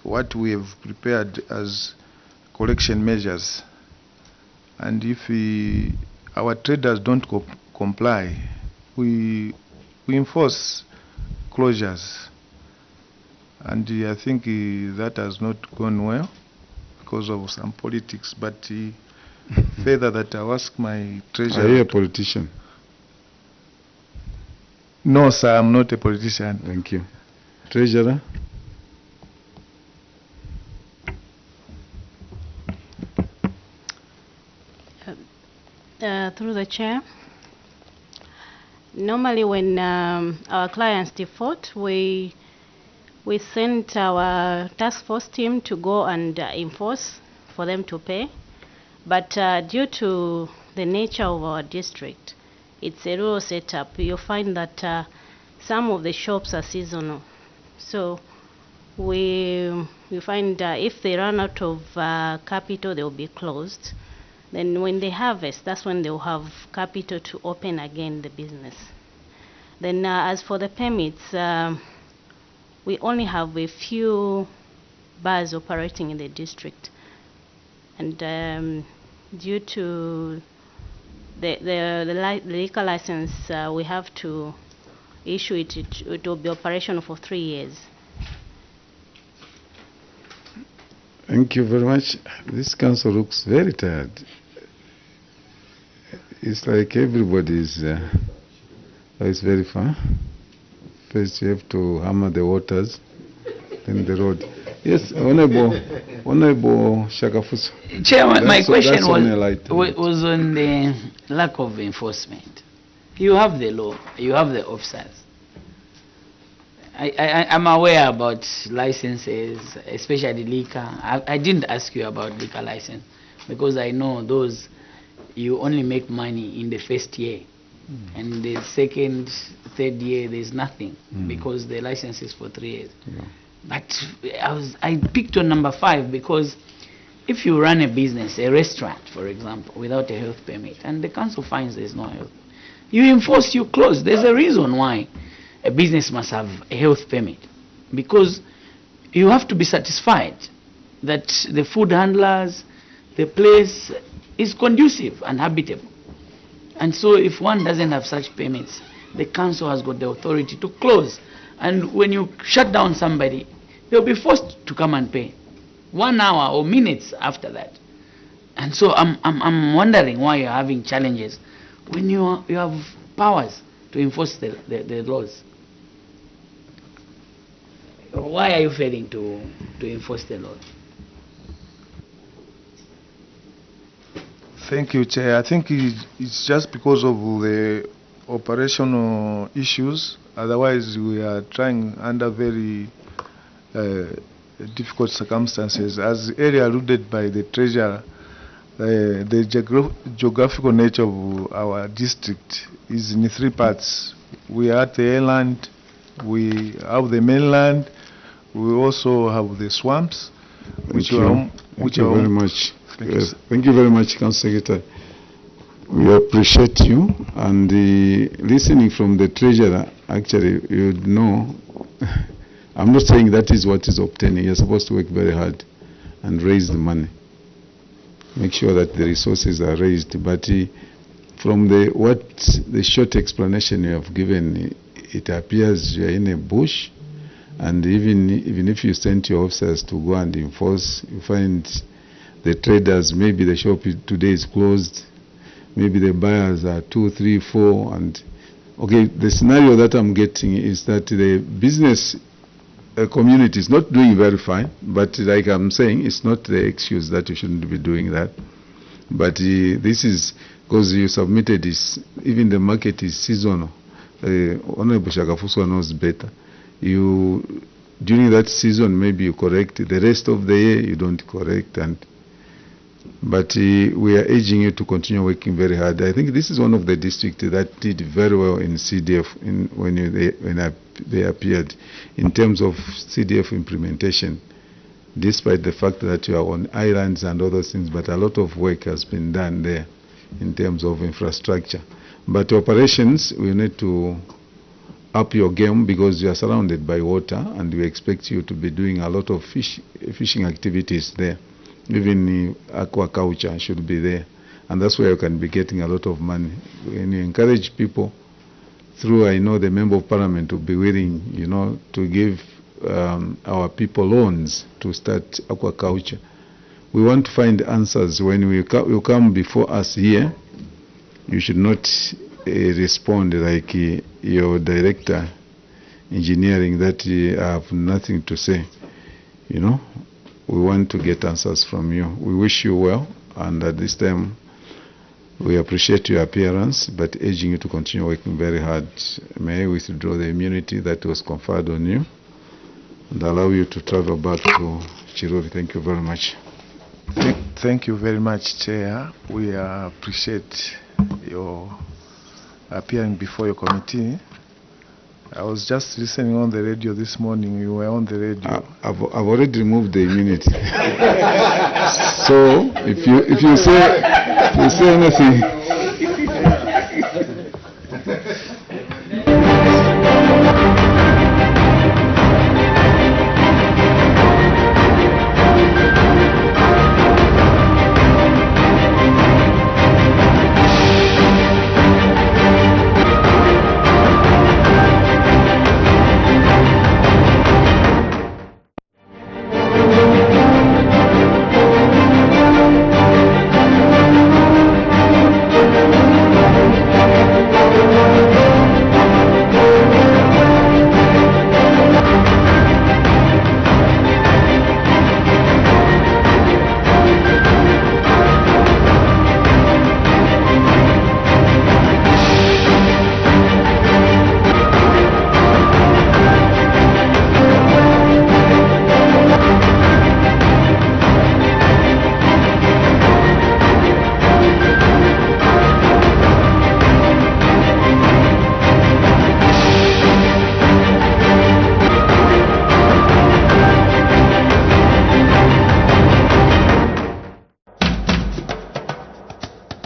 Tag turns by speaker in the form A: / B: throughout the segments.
A: what we have prepared as collection measures, and if our traders don't comply, we enforce closures. And I think that has not gone well because of some politics. But further that I'll ask my treasurer.
B: Are you a politician?
A: No, sir, I'm not a politician.
B: Thank you. Treasurer?
C: Through the chair. Normally when our clients default, we send our task force team to go and enforce for them to pay. But due to the nature of our district, it's a rural setup. You'll find that some of the shops are seasonal. So we find if they run out of capital, they'll be closed. Then when they harvest, that's when they'll have capital to open again the business. Then as for the permits, we only have a few bars operating in the district. And due to the liquor license, we have to issue it. It will be operational for 3 years.
B: Thank you very much. This council looks very tired. It's like everybody is it's very far. First you have to hammer the waters, then the road. Yes, Honorable Shakafuso.
D: Chairman, my question was on the lack of enforcement. You have the law, you have the officers. I'm aware about licenses, especially liquor. I didn't ask you about liquor license because I know those you only make money in the first year. And the second, third year, there's nothing because the license is for 3 years.
B: Yeah.
D: But I picked on number 5 because if you run a business, a restaurant, for example, without a health permit, and the council finds there's no health, you enforce, you close. There's a reason why a business must have a health permit, because you have to be satisfied that the food handlers, the place is conducive and habitable. And so if one doesn't have such permits, the council has got the authority to close. And when you shut down somebody, they'll be forced to come and pay 1 hour or minutes after that. And so I'm wondering why you're having challenges when you have powers to enforce the laws. Why are you failing to enforce the laws?
A: Thank you, Chair. I think it's just because of the operational issues. Otherwise, we are trying under very difficult circumstances. As earlier alluded by the Treasurer, the geographical nature of our district is in 3 parts. We are at the airland, we have the mainland, we also have the swamps.
B: Thank you very much. Thank you very much, Council Secretary. We appreciate you, and listening from the Treasurer, actually, you know, I'm not saying that is what is obtaining. You're supposed to work very hard and raise the money. Make sure that the resources are raised. But from the short explanation you have given, it appears you are in a bush, and even if you send your officers to go and enforce, you find the traders, maybe the shop today is closed, maybe the buyers are 2, 3, 4, and okay, the scenario that I'm getting is that the business community is not doing very fine, but like I'm saying, it's not the excuse that you shouldn't be doing that. But this is because you submitted this, even the market is seasonal. Honorable Shakafuso knows better. During that season, maybe you correct, the rest of the year you don't correct, but we are urging you to continue working very hard. I think this is one of the districts that did very well in CDF when they appeared in terms of CDF implementation, despite the fact that you are on islands and other things, but a lot of work has been done there in terms of infrastructure. But operations, we need to up your game because you are surrounded by water, and we expect you to be doing a lot of fishing activities there. Even aquaculture should be there, and that's where you can be getting a lot of money. When you encourage people through, I know the Member of Parliament will be willing, to give our people loans to start aquaculture. We want to find answers. When you come before us here, you should not respond like your director engineering that you have nothing to say. We want to get answers from you. We wish you well, and at this time we appreciate your appearance, but urging you to continue working very hard. May I withdraw the immunity that was conferred on you and allow you to travel back to Chirori. Thank you very much.
A: Thank you very much, Chair. We appreciate your appearing before your committee. I was just listening on the radio this morning. You were on the radio.
B: I've already removed the immunity. So if you say anything.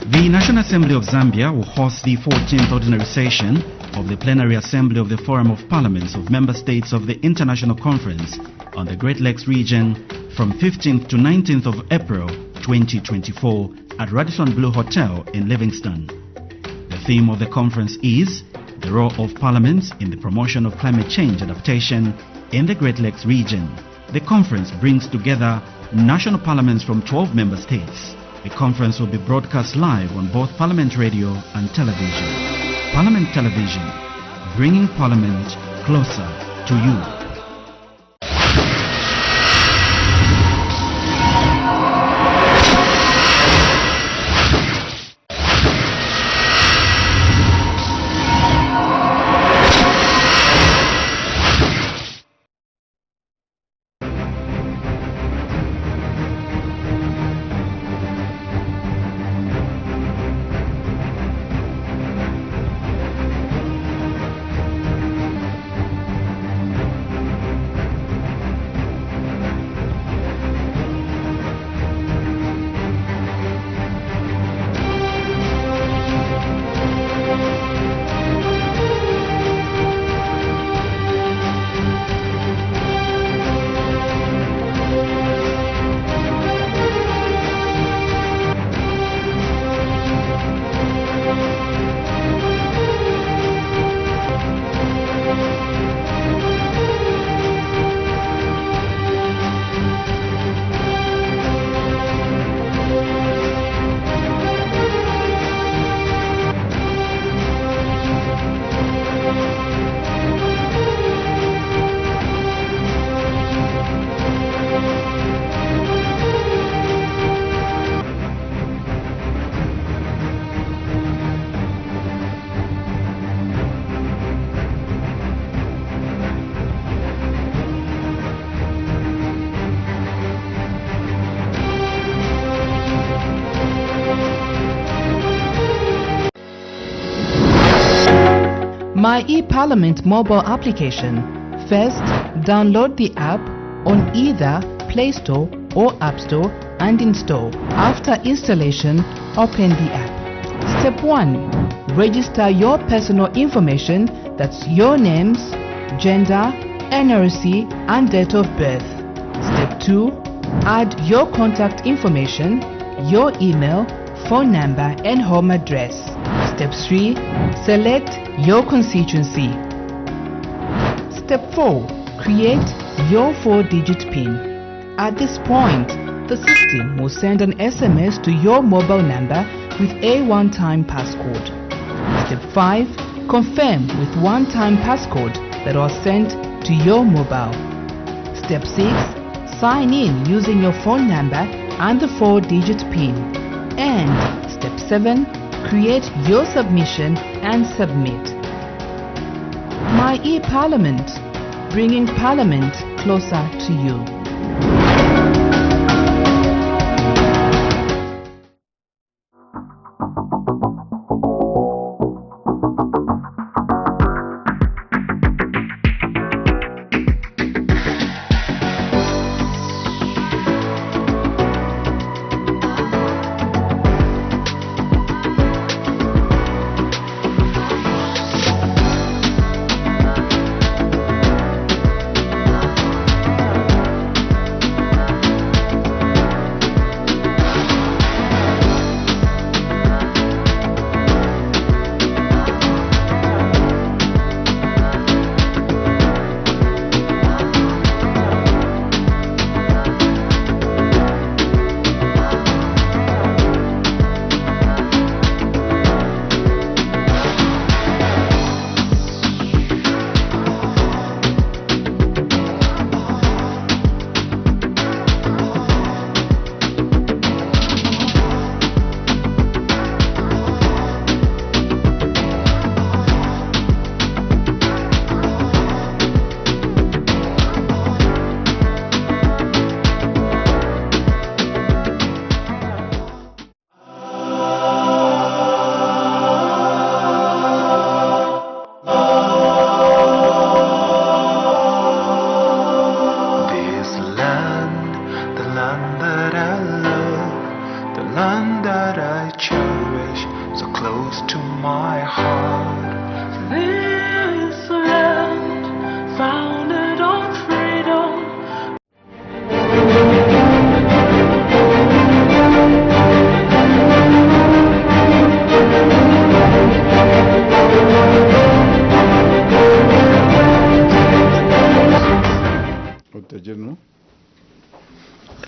E: The National Assembly of Zambia will host the 14th Ordinary Session of the Plenary Assembly of the Forum of Parliaments of Member States of the International Conference on the Great Lakes region from 15th to 19th of April 2024 at Radisson Blu Hotel in Livingston. The theme of the conference is the role of parliaments in the promotion of climate change adaptation in the Great Lakes region. The conference brings together national parliaments from 12 member states. The conference will be broadcast live on both Parliament Radio and television. Parliament Television, bringing Parliament closer to you.
F: My eParliament mobile application. First, download the app on either Play Store or App Store and install. After installation, open the app. Step 1. register your personal information, that's your names, gender, NRC and date of birth. Step 2. Add your contact information, your email, phone number and home address. Step 3. Select your constituency. Step 4. Create your 4-digit PIN. At this point, the system will send an SMS to your mobile number with a one-time passcode. Step 5. Confirm with one-time passcode that was sent to your mobile. Step 6. Sign in using your phone number and the 4-digit PIN. And Step 7. Create your submission and submit. My e-Parliament, bringing Parliament closer to you.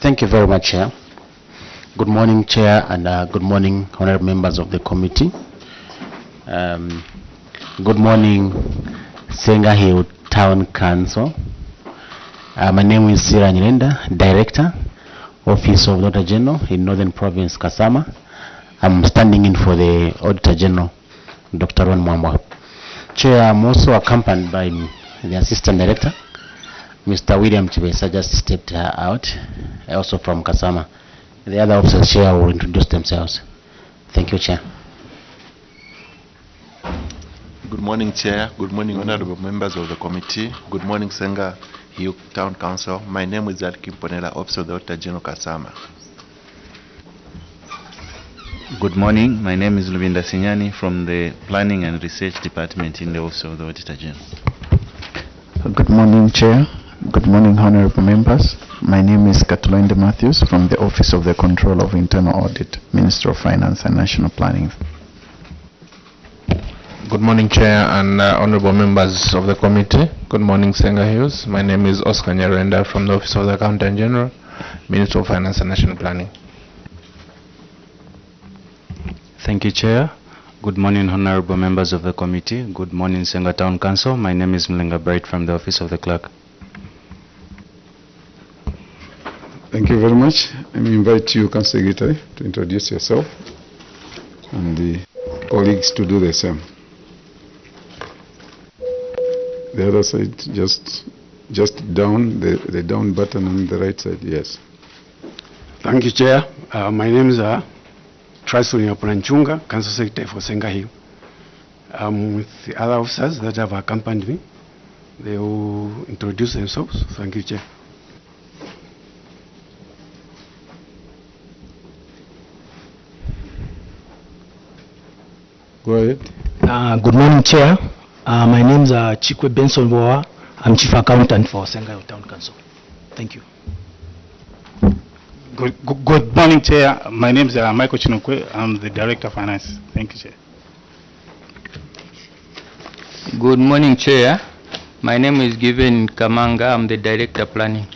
G: Thank you very much, Chair. Good morning, Chair, and good morning, honorable members of the committee. Good morning, Senga Hill Town Council. My name is Sira Nyirenda, Director, Office of the Auditor General in Northern Province, Kasama. I'm standing in for the Auditor General, Dr. Ron Mwamba. Chair, I'm also accompanied by the Assistant Director, Mr. William Chibesa just stepped out, also from Kasama. The other officers, Chair, will introduce themselves. Thank you, Chair.
H: Good morning, Chair. Good morning, honorable members of the committee. Good morning, Senga Hill Town Council. My name is Alkim Ponela, Officer of the Auditor General, Kasama.
I: Good morning. My name is Luvinda Sinyani from the Planning and Research Department in the Office of the Auditor General.
J: Good morning, Chair. Good morning, honorable members. My name is Katloinde Matthews from the Office of the Control of Internal Audit, Minister of Finance and National Planning.
K: Good morning, Chair and honorable members of the committee. Good morning, Senga Hills. My name is Oscar Nyarenda from the Office of the Accountant General, Minister of Finance and National Planning.
L: Thank you, Chair. Good morning, honorable members of the committee. Good morning, Senga Town Council. My name is Mlenga Bright from the Office of the Clerk.
B: Thank you very much. I invite you, Council Secretary, to introduce yourself and the colleagues to do the same. The other side, just down, the down button on the right side, yes.
M: Thank you, Chair. My name is Trasolina Pranchunga, Council Secretary for Senga Hill. With the other officers that have accompanied me, they will introduce themselves. Thank you, Chair.
B: Go ahead.
N: Good morning, Chair. My name is Chikwe Benson Boa. I'm Chief Accountant for Senga Town Council. Thank you.
O: Good morning, Chair. My name is Michael Chinukwe. I'm the Director of Finance. Thank you, Chair.
P: Good morning, Chair. My name is Given Kamanga. I'm the Director of Planning.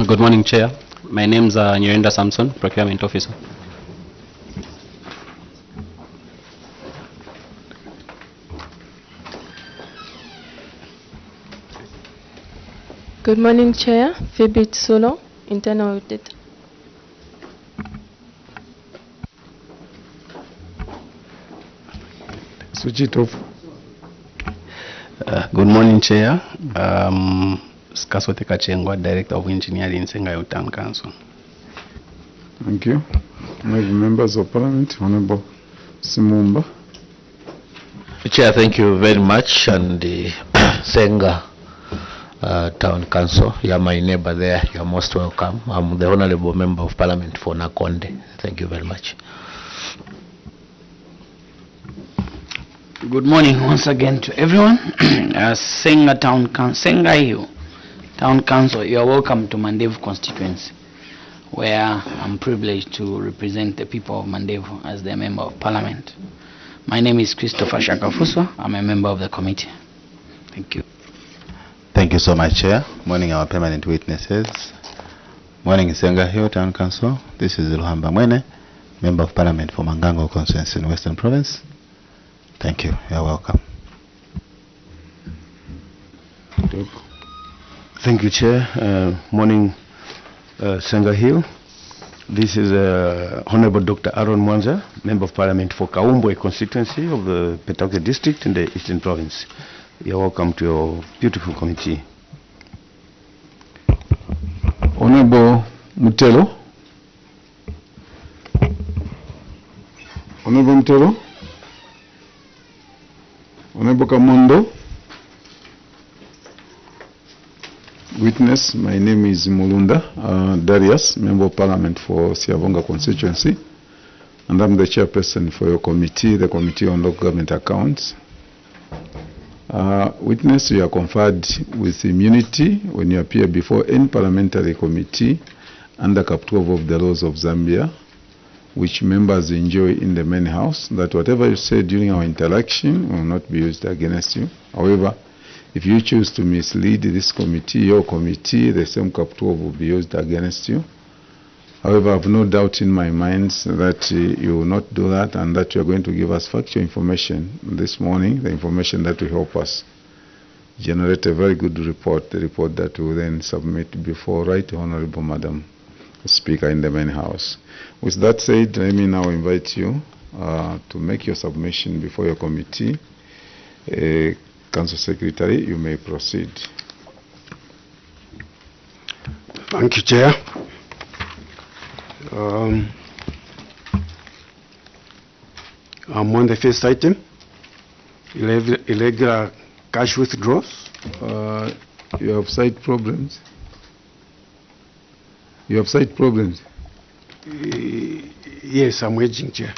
Q: Good morning, Chair. My name is Nyenda Samson, Procurement Officer.
R: Good morning, Chair. Phoebe Tsuno, Internal Audit.
B: Switch it off.
S: Good morning, Chair. Skasote Kachengwa, Director of Engineering, Sengayo Town Council.
B: Thank you. Members of Parliament, Honorable Simumba.
T: Chair, thank you very much. And the Senga Town Council, you are my neighbor there. You are most welcome. I'm the Honorable Member of Parliament for Nakonde. Thank you very much.
D: Good morning once again to everyone. Senga Town Council, you are welcome to Mandevu constituency, where I'm privileged to represent the people of Mandevu as their Member of Parliament. My name is Christopher Shakafuswa. I'm a member of the committee. Thank you.
I: Thank you so much, Chair. Morning, our permanent witnesses. Morning, Senga Hill Town Council. This is Luhamba Mwene, Member of Parliament for Mangango Constituency in Western Province. Thank you. You're welcome.
U: Thank you, Chair. Morning, Senga Hill. This is Honorable Dr. Aaron Mwanza, Member of Parliament for Kaumbwe constituency of the Petauke district in the Eastern Province. You're welcome to your beautiful committee.
B: Honorable Mutelo. Honorable Mutelo. Honorable Kamondo. Witness, my name is Mulunda Darius, Member of Parliament for Siavonga constituency, and I'm the chairperson for your committee, the Committee on Local Government Accounts. Witness, you are conferred with immunity when you appear before any parliamentary committee under Cap 12 of the laws of Zambia, which members enjoy in the main house, that whatever you say during our interaction will not be used against you. However, if you choose to mislead this committee, your committee, the same Cap 12 will be used against you. However, I have no doubt in my mind that you will not do that, and that you are going to give us factual information this morning, the information that will help us generate a very good report, the report that we will then submit before Right Honorable Madam Speaker in the main house. With that said, let me now invite you to make your submission before your committee. Council Secretary, you may proceed.
M: Thank you, Chair. I'm on the first item, irregular cash withdrawals.
B: You have side problems. You have side problems.
M: Yes, I'm waging, Chair.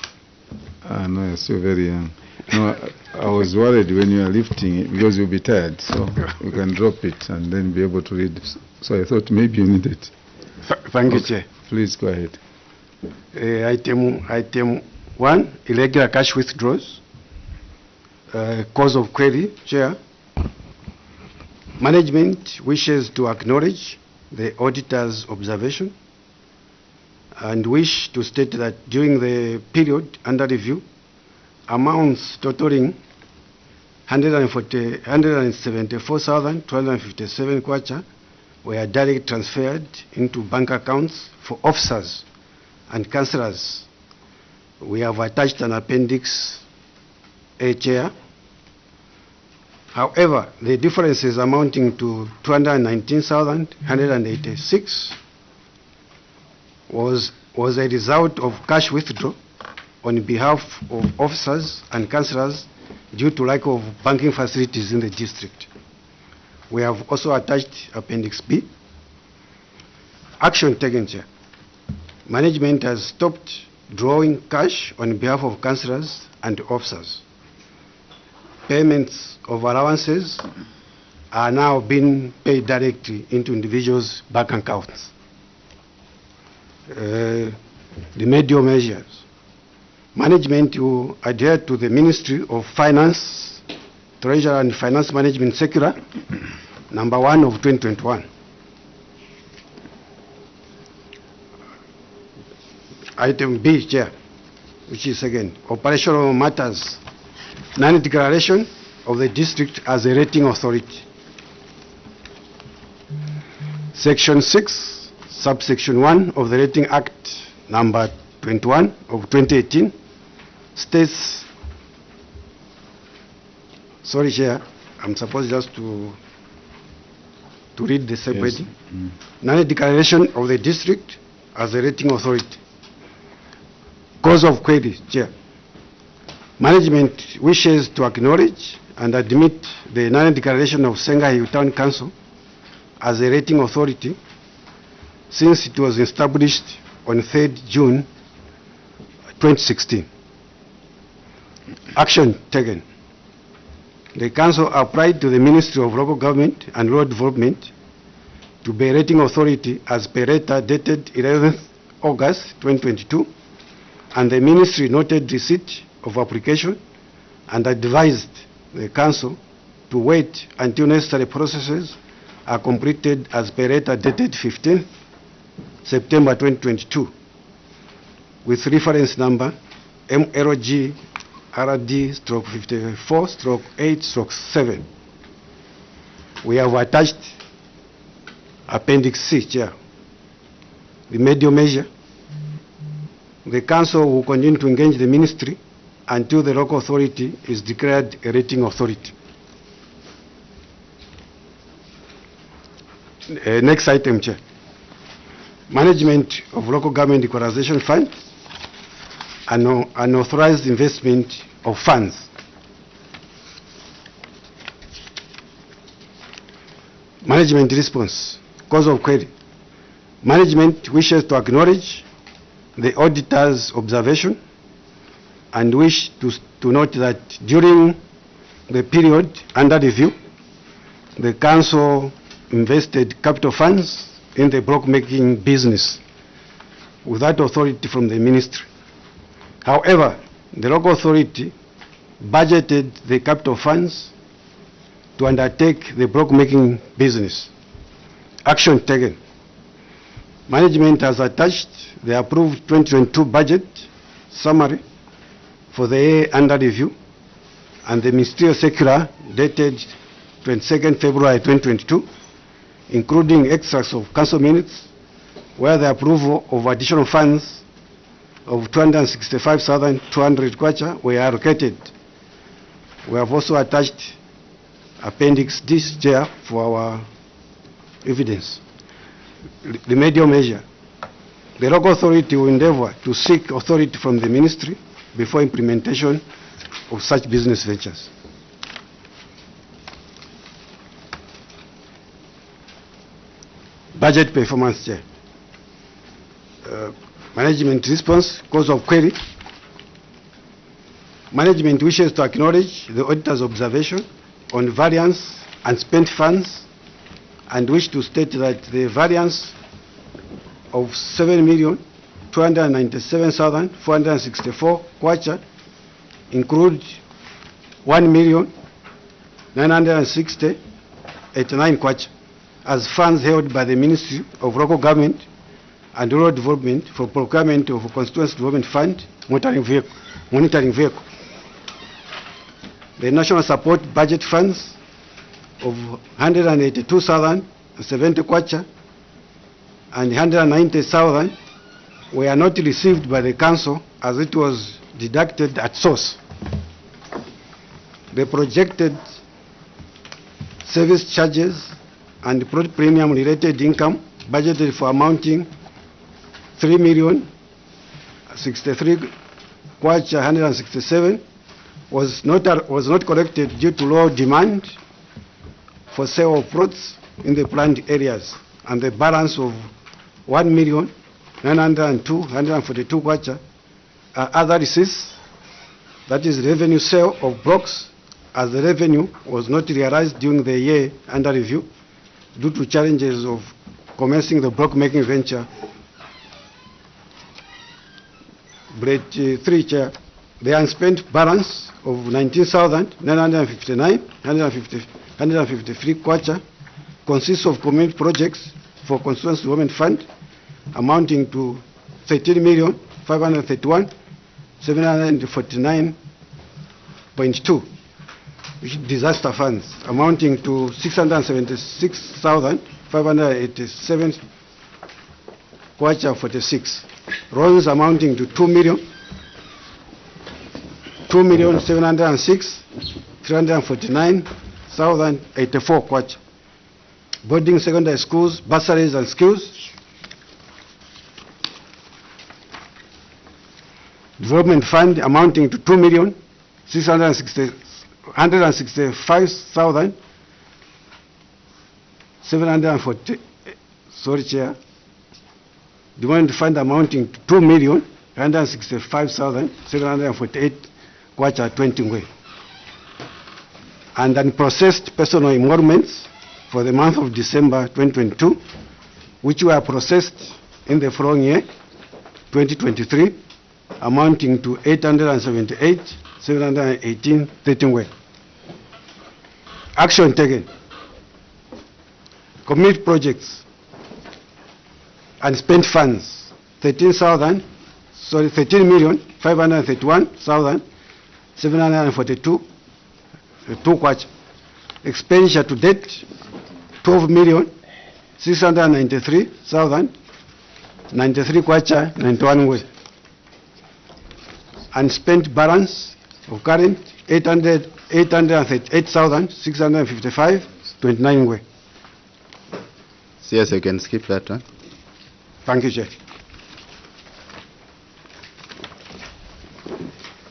B: No, you're still very young. No, I was worried when you are lifting it because you'll be tired, so you can drop it and then be able to read. So I thought maybe you need it.
M: Thank you, Chair.
B: Please go ahead.
M: Item 1, irregular cash withdrawals. Cause of query, Chair. Management wishes to acknowledge the auditor's observation and wish to state that during the period under review, amounts totaling 174,257 kwacha were directly transferred into bank accounts for officers and councillors. We have attached an appendix A, Chair. However, the differences amounting to 219,186 was a result of cash withdrawal on behalf of officers and councillors due to lack of banking facilities in the district. We have also attached Appendix B. Action taken, Chair. Management has stopped drawing cash on behalf of councillors and officers. Payments of allowances are now being paid directly into individuals' bank accounts. Remedial measures. Management will adhere to the Ministry of Finance, Treasury and Finance Management Circular number 1 of 2021. Item B, Chair, which is again operational matters, non-declaration of the district as a rating authority. Section 6, subsection 1 of the Rating Act number 21 of 2018 states, sorry Chair, I'm supposed just to read the separate. Yes. Non-declaration of the district as a rating authority. Cause of query, Chair. Management wishes to acknowledge and admit the non-declaration of Senga Hill Town Council as a rating authority since it was established on 3rd June 2016. Action taken. The Council applied to the Ministry of Local Government and Rural Development to be a rating authority as per letter dated 11th August 2022, and the Ministry noted receipt of application and advised the Council to wait until necessary processes are completed as per letter dated 15th September 2022 with reference number MLG RD/54/8/7. We have attached Appendix C, Chair. Remedial measure. The Council will continue to engage the Ministry until the local authority is declared a rating authority. Next item, Chair. Management of Local Government Equalization Fund and unauthorized investment of funds. Management response. Cause of query. Management wishes to acknowledge the auditor's observation and wish to note that during the period under review, the Council invested capital funds in the block-making business without authority from the Ministry. However, the local authority budgeted the capital funds to undertake the block-making business. Action taken. Management has attached the approved 2022 budget summary for the year under review and the ministerial circular dated 22nd February 2022, including extracts of council minutes where the approval of additional funds of 265,200 kwacha were allocated. We have also attached Appendix D, Chair, for our evidence. Remedial measure. The local authority will endeavor to seek authority from the Ministry before implementation of such business ventures. Budget performance, Chair. Management response, cause of query. Management wishes to acknowledge the auditor's observation on variance and spent funds and wish to state that the variance of 7,297,464 kwacha include 1,960,89 kwacha as funds held by the Ministry of Local Government and Rural Development for procurement of Constituency Development Fund monitoring vehicle. The National Support Budget Funds of 182,070 kwacha and 190,000 were not received by the Council as it was deducted at source. The projected service charges and premium related income budgeted for amounting 3,063,167 was not collected due to low demand for sale of fruits in the planned areas, and the balance of 1,902,142 kwacha other receipts, that is revenue sale of blocks, as the revenue was not realized during the year under review due to challenges of commencing the block making venture. Grade 3, Chair. The unspent balance of 19,953 kwacha consists of community projects for Constituency Development Fund amounting to 13,531,749.2, which is disaster funds amounting to 676,587 kwacha 46, loans amounting to 2,706,349,084 kwacha. Boarding secondary schools, bursaries and skills. Development fund amounting to 2,665,740. Sorry, Chair. Development fund amounting to 2,165,748 kwacha 20 ngwe. And unprocessed personal emoluments for the month of December 2022, which were processed in the following year, 2023, amounting to 878,718 ngwe. Action taken. Community projects and spent funds 13,531,742 kwacha. Expenditure to date 12,693,093 kwacha 91 ngwe. Unspent balance of current 838,655.29 ngwe.
I: Yes, you can skip that one.
M: Thank you, Chair.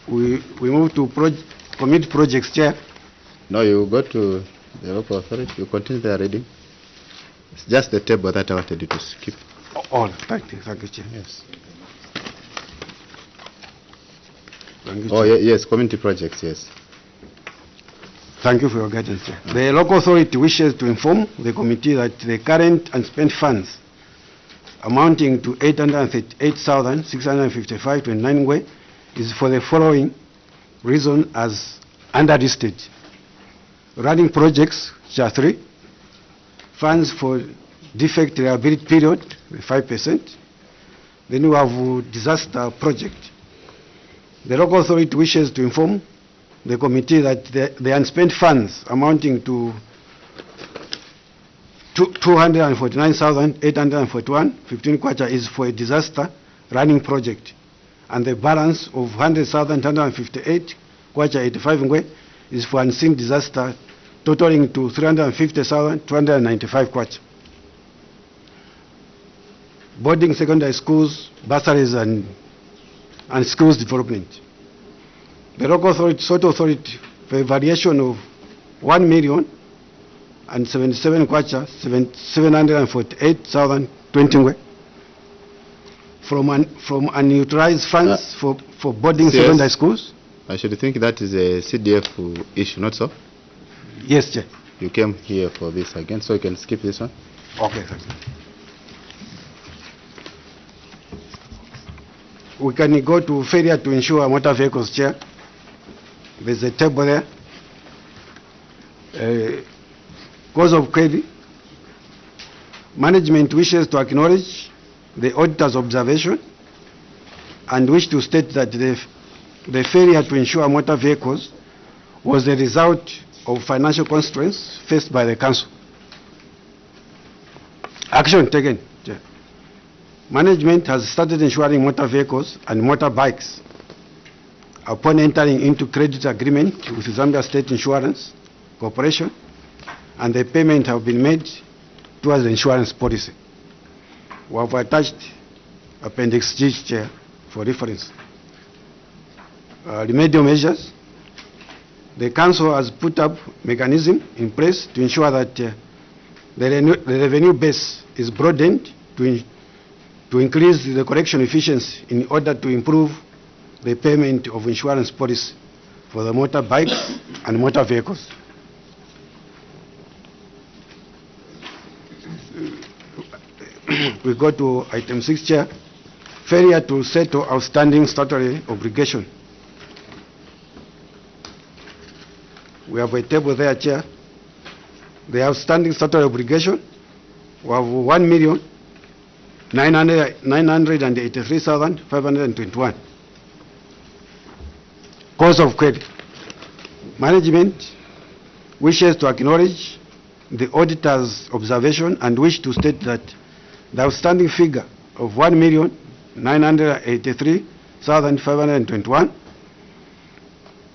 M: We move to community projects, Chair.
I: No, you go to the local authority. You continue their reading. It's just the table that I wanted you to skip.
M: Oh, thank you, Chair.
I: Yes.
M: Thank you,
I: Oh,
M: Chair.
I: yes, community projects, yes.
M: Thank you for your guidance, Chair. The local authority wishes to inform the committee that the current unspent funds amounting to 838,655.29 ngwe is for the following reason as underlisted. Running projects, Chair 3, funds for defect liability period, 5%. Then we have disaster project. The local authority wishes to inform the committee that the unspent funds amounting to 249,841.15 kwacha is for a disaster running project, and the balance of 100,158 kwacha 85 ngwe is for unseen disaster, totaling to 350,295 kwacha. Boarding secondary schools, bursaries and schools development. The local authority sought authority for a variation of 1,077 kwacha 748,020 ngwe from unutilized funds for boarding secondary schools.
I: I should think that is a CDF issue, not so?
M: Yes, Chair.
I: You came here for this again, so you can skip this one.
M: Okay, thank you. We can go to failure to insure motor vehicles, Chair. There's a table there. Cause of credit. Management wishes to acknowledge the auditor's observation and wish to state that the failure to insure motor vehicles was the result of financial constraints faced by the Council. Action taken. Chair. Management has started insuring motor vehicles and motorbikes upon entering into credit agreement with Zambia State Insurance Corporation, and the payment have been made towards the insurance policy. We have attached Appendix G, Chair, for reference. Remedial measures. The Council has put up mechanism in place to ensure that the revenue base is broadened to increase the collection efficiency in order to improve the payment of insurance policy for the motorbikes and motor vehicles. We go to item 6, Chair. Failure to settle outstanding statutory obligation. We have a table there, Chair. The outstanding statutory obligation we have 1,983,521. Cause of query. Management wishes to acknowledge the auditor's observation and wish to state that the outstanding figure of 1,983,521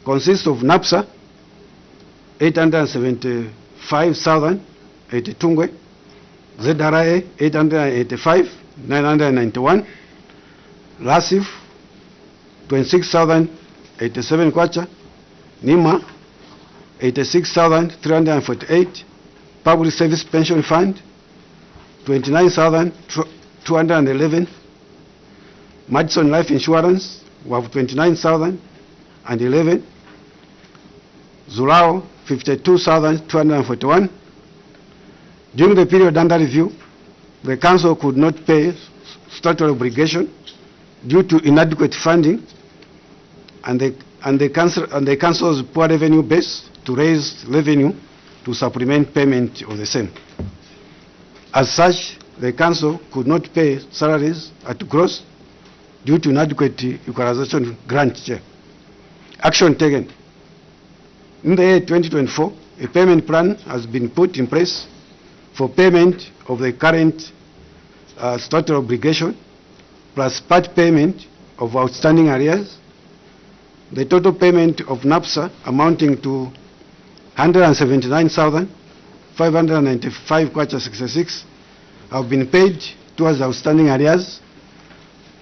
M: consists of NAPSA 875,082, ZRA 885,991, LASIF 26,087 kwacha, NIMA 86,348, Public Service Pension Fund 29,211, Madison Life Insurance we have 29,011, Zulao 52,241. During the period under review, the Council could not pay statutory obligation due to inadequate funding and the Council's poor revenue base to raise revenue to supplement payment of the same. As such, the Council could not pay salaries at gross due to inadequate equalization grant. Chair. Action taken. In the year 2024, a payment plan has been put in place for payment of the current statutory obligation plus part payment of outstanding arrears. The total payment of NAPSA amounting to 179,595 kwacha 66 have been paid towards outstanding arrears.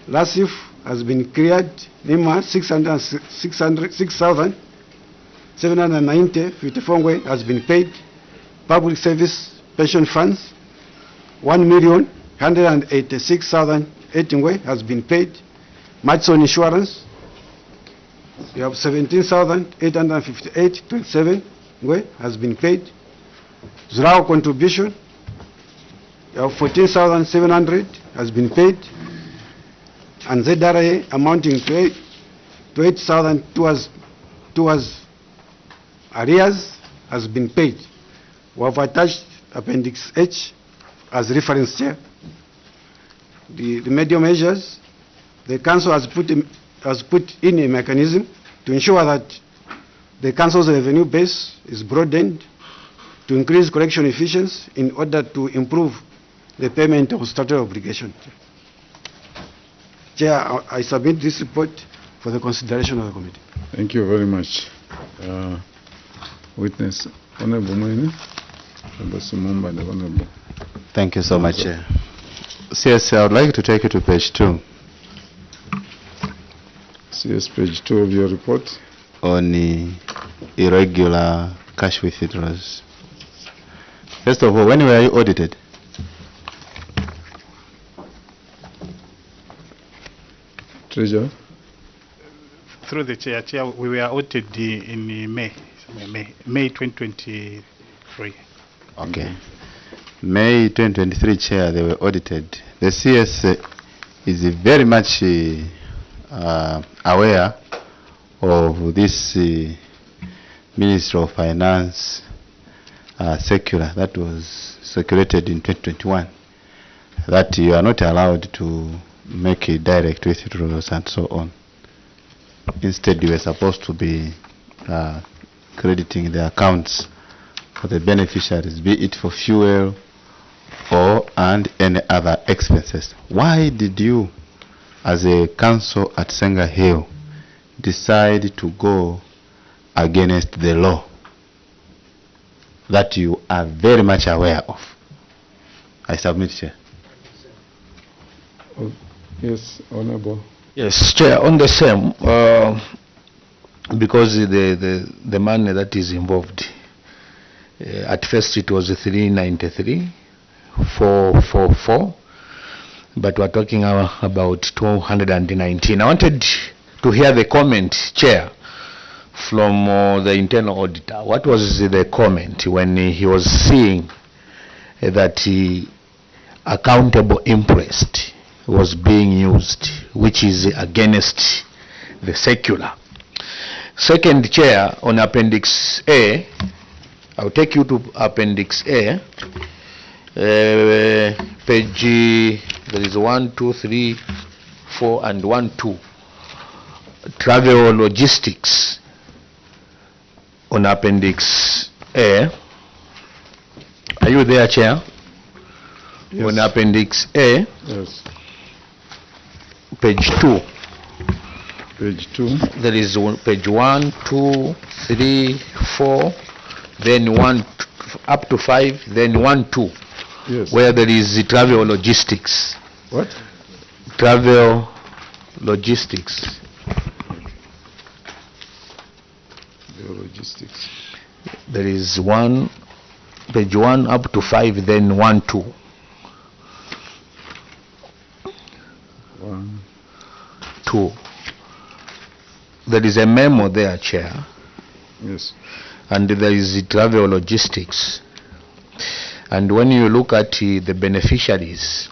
M: LASIF has been cleared. NIMA 6,790 54 has been paid. Public Service Pension Funds 1,186,018 has been paid. Madison Insurance you have 17,858.27 has been paid. Zurao contribution you have 14,700 has been paid, and ZRA amounting to 8,000 towards arrears has been paid. We have attached Appendix H as reference. Chair. The remedial measures, the Council has put in a mechanism to ensure that the Council's revenue base is broadened to increase collection efficiency in order to improve the payment of statutory obligation. Chair, I submit this report for the consideration of the committee.
B: Thank you very much. Witness, Honorable Mwene, Honorable.
I: Thank you so much, Chair. CS, I would like to take you to page 2.
B: CS, page 2 of your report.
I: On irregular cash withdrawals. First of all, when were you audited?
B: Treasurer.
O: Through the Chair, we were audited in May 2023.
I: Okay. May 2023, Chair, they were audited. The CS is very much aware of this Ministry of Finance circular that was circulated in 2021, that you are not allowed to make a direct withdrawals and so on. Instead, you were supposed to be crediting the accounts for the beneficiaries, be it for fuel and any other expenses. Why did you, as a council at Senga Hill, decide to go against the law that you are very much aware of? I submit, Chair.
B: Yes, Honorable.
T: Yes, Chair, on the same, because the money that is involved, at first it was 393,444, but we're talking about 219. I wanted to hear the comment, Chair, from the internal auditor. What was the comment when he was seeing that accountable interest was being used, which is against the secular? Second, Chair, on Appendix A, I'll take you to Appendix A, page, there is 1, 2, 3, 4, and 1, 2. Travel logistics on Appendix A. Are you there, Chair? Yes. On Appendix A, yes. Page 2.
B: Page 2.
T: There is page 1, 2, 3, 4, then 1 up to 5, then 1, 2. Yes. Where there is the travel logistics.
B: What?
T: Travel logistics.
B: Logistics.
T: There is page 1 up to 5, then 1, 2.
B: 1,
T: 2. There is a memo there, Chair.
B: Yes.
T: And there is the travel logistics. And when you look at the beneficiaries,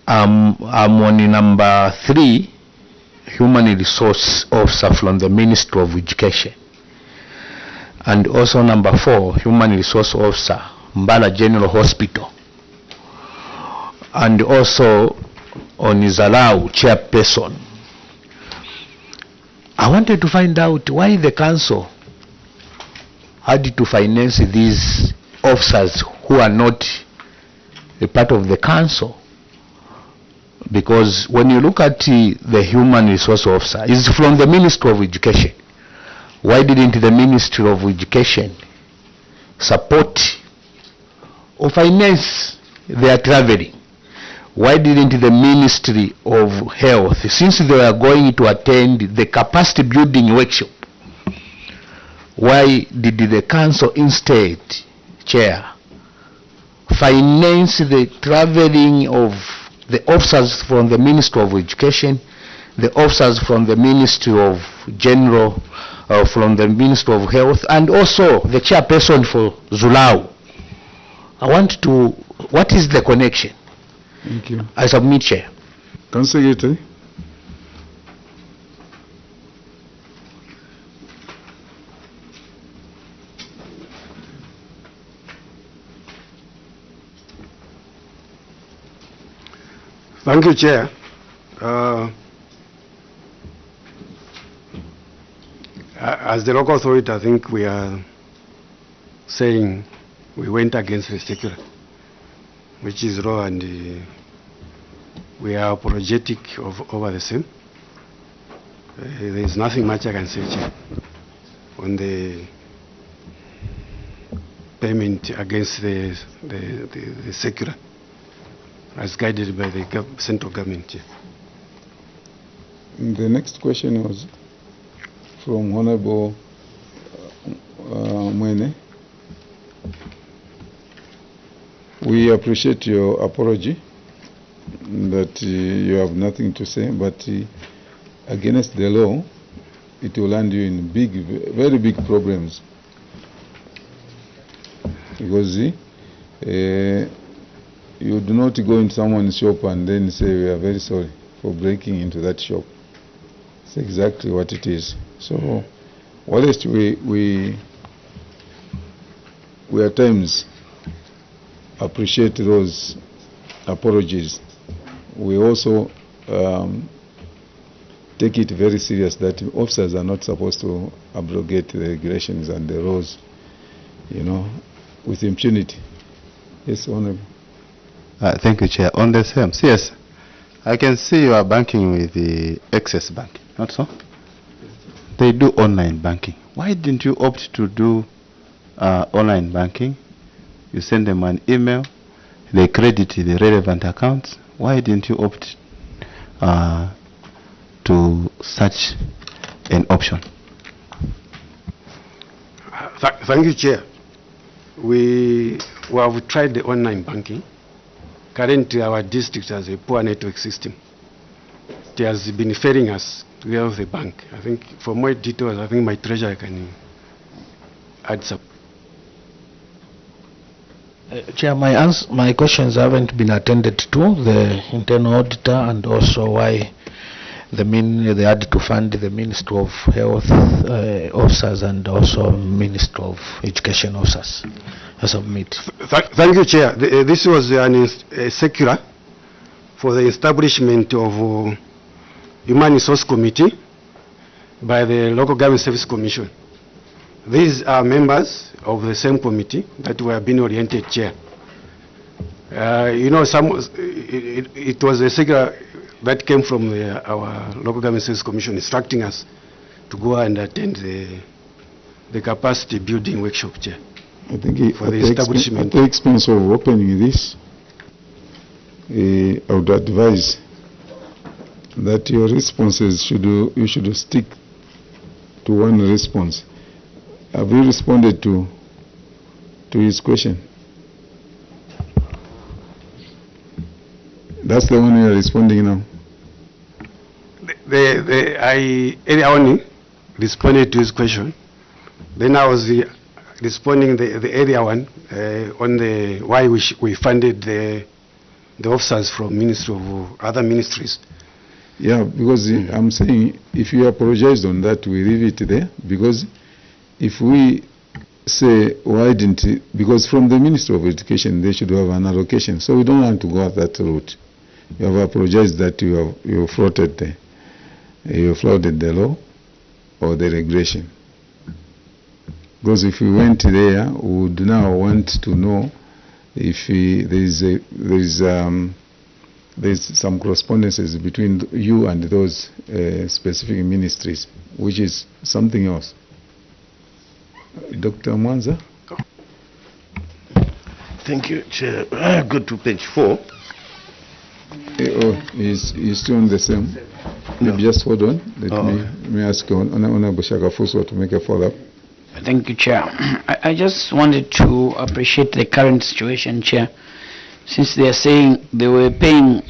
T: I'm on number 3, Human Resource Officer from the Ministry of Education. And also number 4, Human Resource Officer, Mbala General Hospital. And also on Izalau, Chairperson. I wanted to find out why the council had to finance these officers who are not a part of the council. Because when you look at the human resource officer, it's from the Ministry of Education. Why didn't the Ministry of Education support or finance their traveling? Why didn't the Ministry of Health, since they are going to attend the capacity building workshop, why did the council instead, Chair, finance the traveling of the officers from the Ministry of Education, the officers from the Ministry of General, from the Ministry of Health, and also the chairperson for Zulao? I want to, what is the connection?
B: Thank you.
T: I submit, Chair.
B: Council Secretary.
M: Thank you, Chair. As the local authority, I think we are saying we went against the secular, which is raw, and we are apologetic over the same. There is nothing much I can say, Chair, on the payment against the secular, as guided by the central government. Chair.
B: The next question was from Honorable Mwene. We appreciate your apology that you have nothing to say, but against the law, it will land you in very big problems. Because you do not go in someone's shop and then say, we are very sorry for breaking into that shop. It's exactly what it is. So, whilst we at times appreciate those apologies, we also take it very serious that officers are not supposed to abrogate the regulations and the laws, with impunity. Yes, Honorable.
I: Thank you, Chair. On the same, yes, I can see you are banking with the Access Bank, not so? They do online banking. Why didn't you opt to do online banking? You send them an email, they credit the relevant accounts. Why didn't you opt to such an option?
M: Thank you, Chair. We have tried the online banking. Currently, our district has a poor network system. it has been failing us together with the bank. I think for more details, I think my treasurer can add some.
T: Chair, my questions haven't been attended to, the internal auditor and also why they had to fund the Ministry of Health officers and also Ministry of Education officers. I submit.
M: Thank you, Chair. This was a circular for the establishment of Human Resource Committee by the Local Government Service Commission. These are members of the same committee that were being oriented, Chair. You know, it was a circular that came from our Local Government Service Commission instructing us to go and attend the capacity building workshop, Chair.
B: I think
M: for the establishment.
B: At the expense of opening this, I would advise that your responses you should stick to one response. Have you responded to his question? That's the one you are responding now.
M: I only responded to his question. Then I was responding the area one on the why we funded the officers from Ministry of other ministries.
B: Yeah, because I'm saying if you apologized on that, we leave it there. Because if we say why didn't it, because from the Ministry of Education they should have an allocation, so we don't want to go that route. You have apologized that you flouted the law or the regulation. Because if we went there, we would now want to know if there's some correspondences between you and those specific ministries, which is something else. Dr. Mwanza?
U: Thank you, Chair. Go to page 4.
B: He's still on the same. Maybe just hold on. Let me ask Honorable Shagafuso to make a follow-up.
D: Thank you, Chair. I just wanted to appreciate the current situation, Chair. Since they are saying they were paying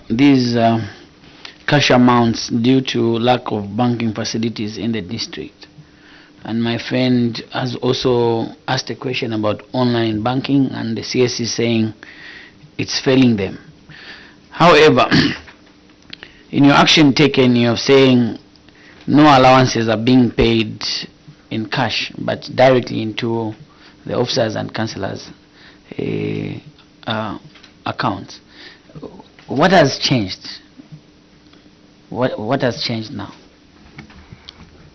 D: these cash amounts due to lack of banking facilities in the district. And my friend has also asked a question about online banking, and the CS is saying it's failing them. However, in your action taken, you're saying no allowances are being paid in cash, but directly into the officers and councillors' accounts. What has changed? What has changed now?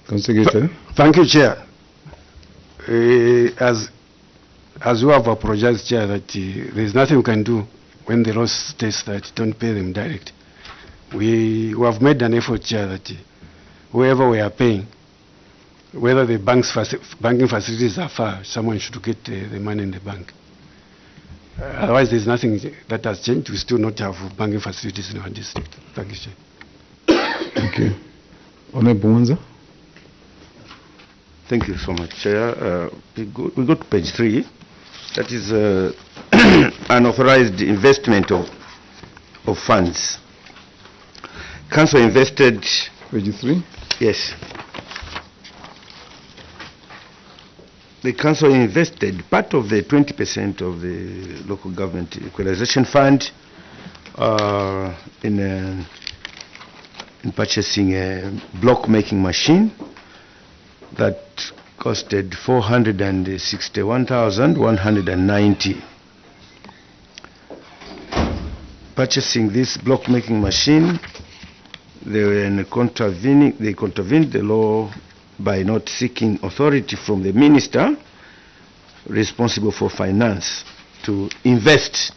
B: Consecutor.
M: Thank you, Chair. As you have apologized, Chair, that there is nothing we can do when the law states that don't pay them direct. We have made an effort, Chair, that whoever we are paying, whether the banking facilities are far, someone should get the money in the bank. Otherwise, there's nothing that has changed. We still not have banking facilities in our district. Thank you, Chair.
B: Thank you. Honorable Mwanza?
U: Thank you so much, Chair. We go to page 3. That is unauthorized investment of funds. Council invested...
B: Page 3?
U: Yes. The council invested part of the 20% of the local government equalization fund in purchasing a block making machine that costed 461,190. Purchasing this block making machine, they contravened the law by not seeking authority from the minister responsible for finance to invest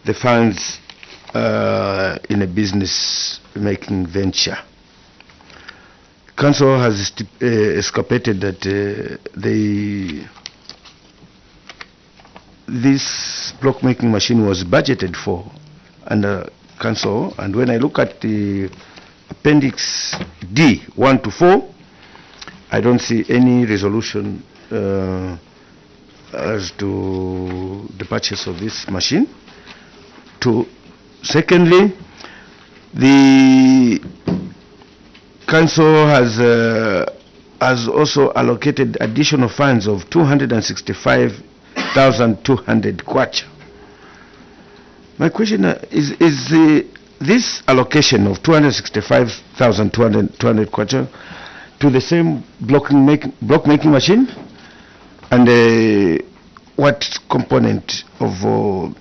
U: the funds in a business making venture. Council has escapated that this block making machine was budgeted for under council, and when I look at the appendix D 1 to 4, I don't see any resolution as to the purchase of this machine. Secondly, the Council has also allocated additional funds of 265,200 kwacha. My question is this allocation of 265,200 kwacha to the same block making machine, and what component of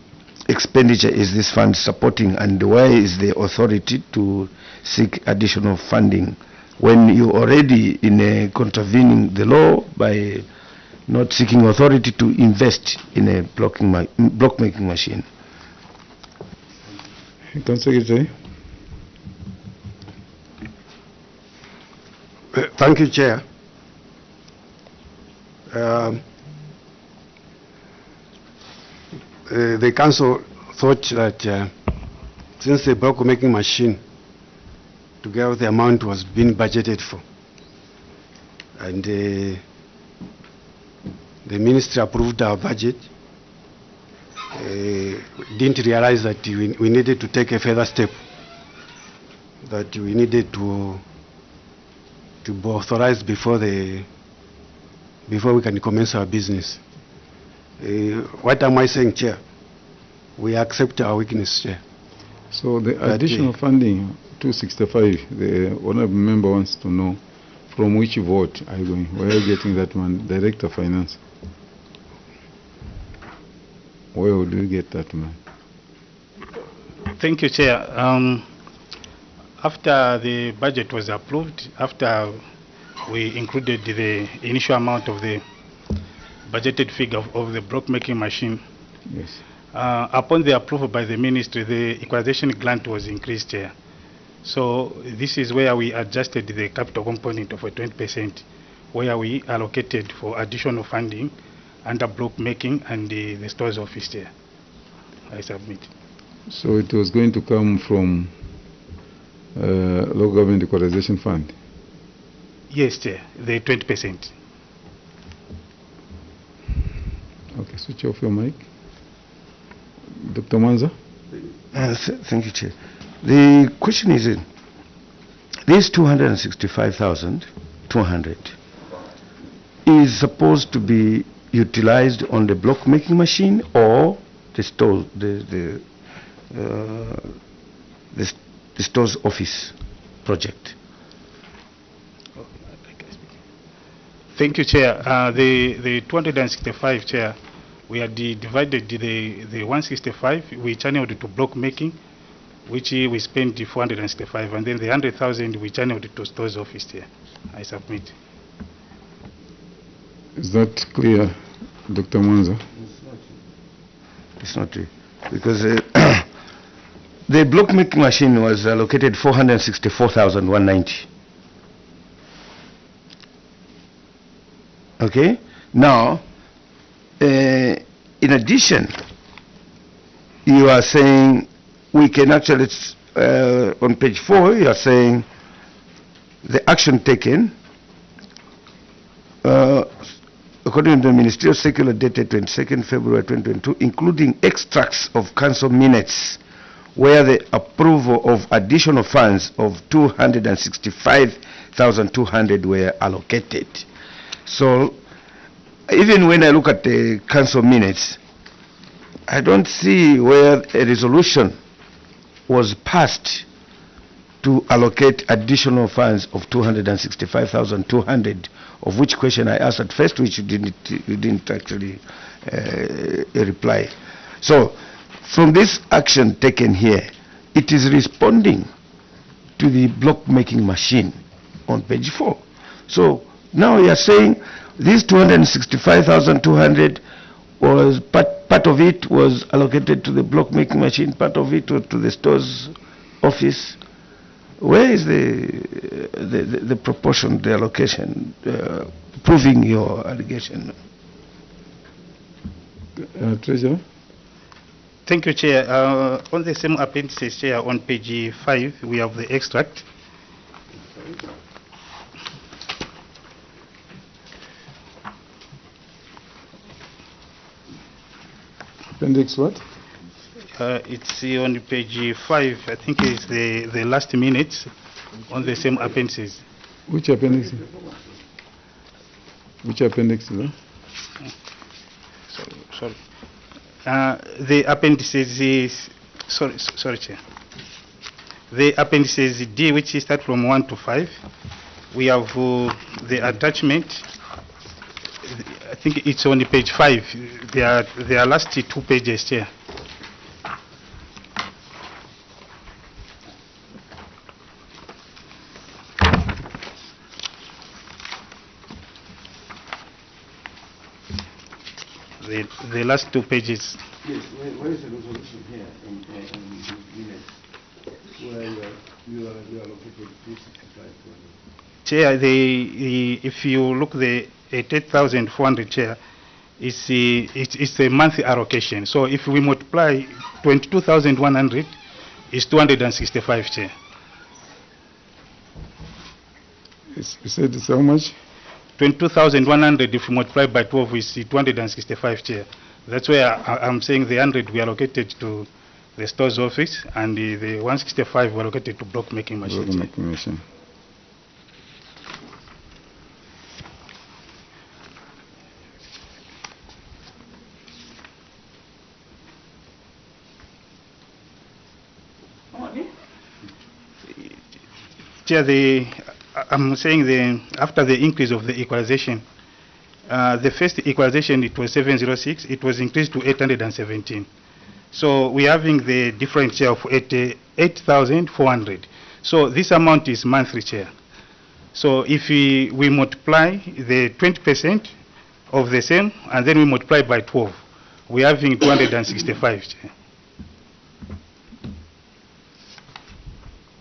U: expenditure is this fund supporting, and why is the authority to seek additional funding when you already in contravening the law by not seeking authority to invest in a block making machine?
B: Secretary.
M: Thank you, Chair. The Council thought that since the block making machine, together with the amount was being budgeted for, and the Ministry approved our budget, didn't realize that we needed to take a further step, that we needed to be authorized before we can commence our business. What am I saying, Chair? We accept our weakness, Chair.
B: So the additional funding, 265, the honorable member wants to know from which vote are you going? Where are you getting that one? Director of Finance. Where would you get that man?
O: Thank you, Chair. After the budget was approved, after we included the initial amount of the budgeted figure of the block making machine,
B: yes.
O: Upon the approval by the Ministry, the equalization grant was increased, Chair. So this is where we adjusted the capital component of a 20%, where we allocated for additional funding under block making and the stores office, Chair. I submit.
B: So it was going to come from local government equalization fund?
O: Yes, Chair, the 20%.
B: Okay, switch off your mic. Dr. Manza?
U: Thank you, Chair. The question is, this 265,200 is supposed to be utilized on the block making machine or the store, the store's office project?
O: Thank you, Chair. The 265, Chair, we had divided the 165, we channeled to block making, which we spent 465, and then the 100,000 we channeled to stores office, Chair. I submit.
B: Is that clear, Dr. Mwanza?
U: It's not true. Because the block making machine was allocated 464,190. Okay? Now, in addition, you are saying we can actually, on page 4, you are saying the action taken according to the ministerial circular dated 22nd February 2022, including extracts of council minutes where the approval of additional funds of 265,200 were allocated. So even when I look at the council minutes, I don't see where a resolution was passed to allocate additional funds of 265,200, of which question I asked at first, which you didn't actually reply. So from this action taken here, it is responding to the block making machine on page 4. So now you are saying this 265,200 was part of it was allocated to the block making machine, part of it was to the store's office. Where is the proportion, the allocation, proving your allegation?
B: Treasurer?
O: Thank you, Chair. On the same appendices, Chair, on page 5, we have the extract.
B: Appendix what?
O: It's on page 5, I think it's the last minute. on the same appendices.
B: Which appendix? Which appendix?
O: Sorry. The appendices is, sorry, Chair. The appendices D, which start from 1 to 5. We have the attachment. I think it's on page 5. They are last 2 pages, Chair. The last 2 pages.
U: Yes, where is the resolution here in minutes? Where you are located 365.
O: Chair, if you look the 88,400, Chair, it's a monthly allocation. So if we multiply 22,100, it's 265, Chair.
B: You said it's how much?
O: 22,100 if we multiply by 12 is 265, Chair. That's where I'm saying the 100 we allocated to the stores office and the 165 we allocated to block making machine.
B: Block making machine.
O: Chair, I'm saying after the increase of the equalization, the first equalization it was 706, it was increased to 817. So we're having the difference here of 88,400. So this amount is monthly, Chair. So if we multiply the 20% of the same and then we multiply by 12, we're having 265, Chair.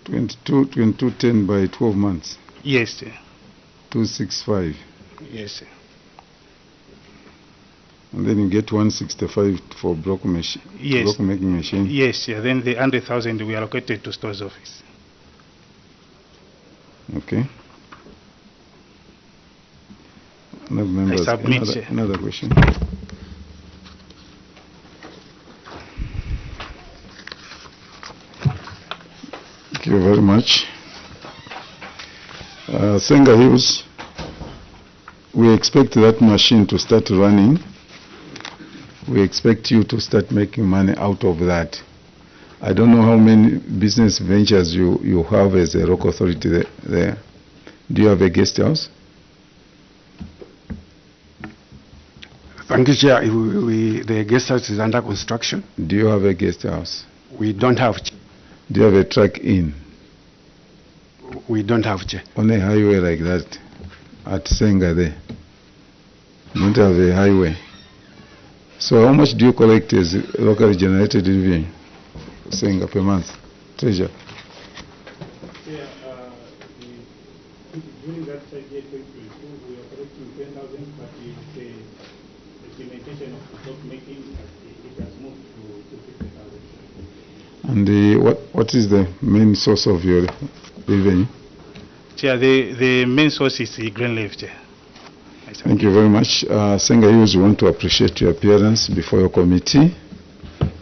B: 2210 by 12 months.
O: Yes, sir.
B: 265.
O: Yes, sir.
B: And then you get 165 for block machine.
O: Yes.
B: Block making machine.
O: Yes, sir. Then the 100,000 we allocated to stores office.
B: Okay. Members,
O: I submit,
B: another question. Thank you very much. Senga Hills, we expect that machine to start running. We expect you to start making money out of that. I don't know how many business ventures you have as a local authority there. Do you have a guest house?
M: Thank you, Chair. The guest house is under construction.
B: Do you have a guest house?
M: We don't have.
B: Do you have a track in?
M: We don't have, Chair.
B: On a highway like that, at Senga there, you don't have a highway. So how much do you collect as locally generated revenue, Senga, per month? Treasure.
O: Yeah, during that 2022, we are collecting 10,000, but the implementation of the stock making, it has moved to 50,000.
B: And what is the main source of your revenue?
O: Chair, the main source is the grain leaf, Chair.
B: Thank you very much. Senga Hills, we want to appreciate your appearance before your committee.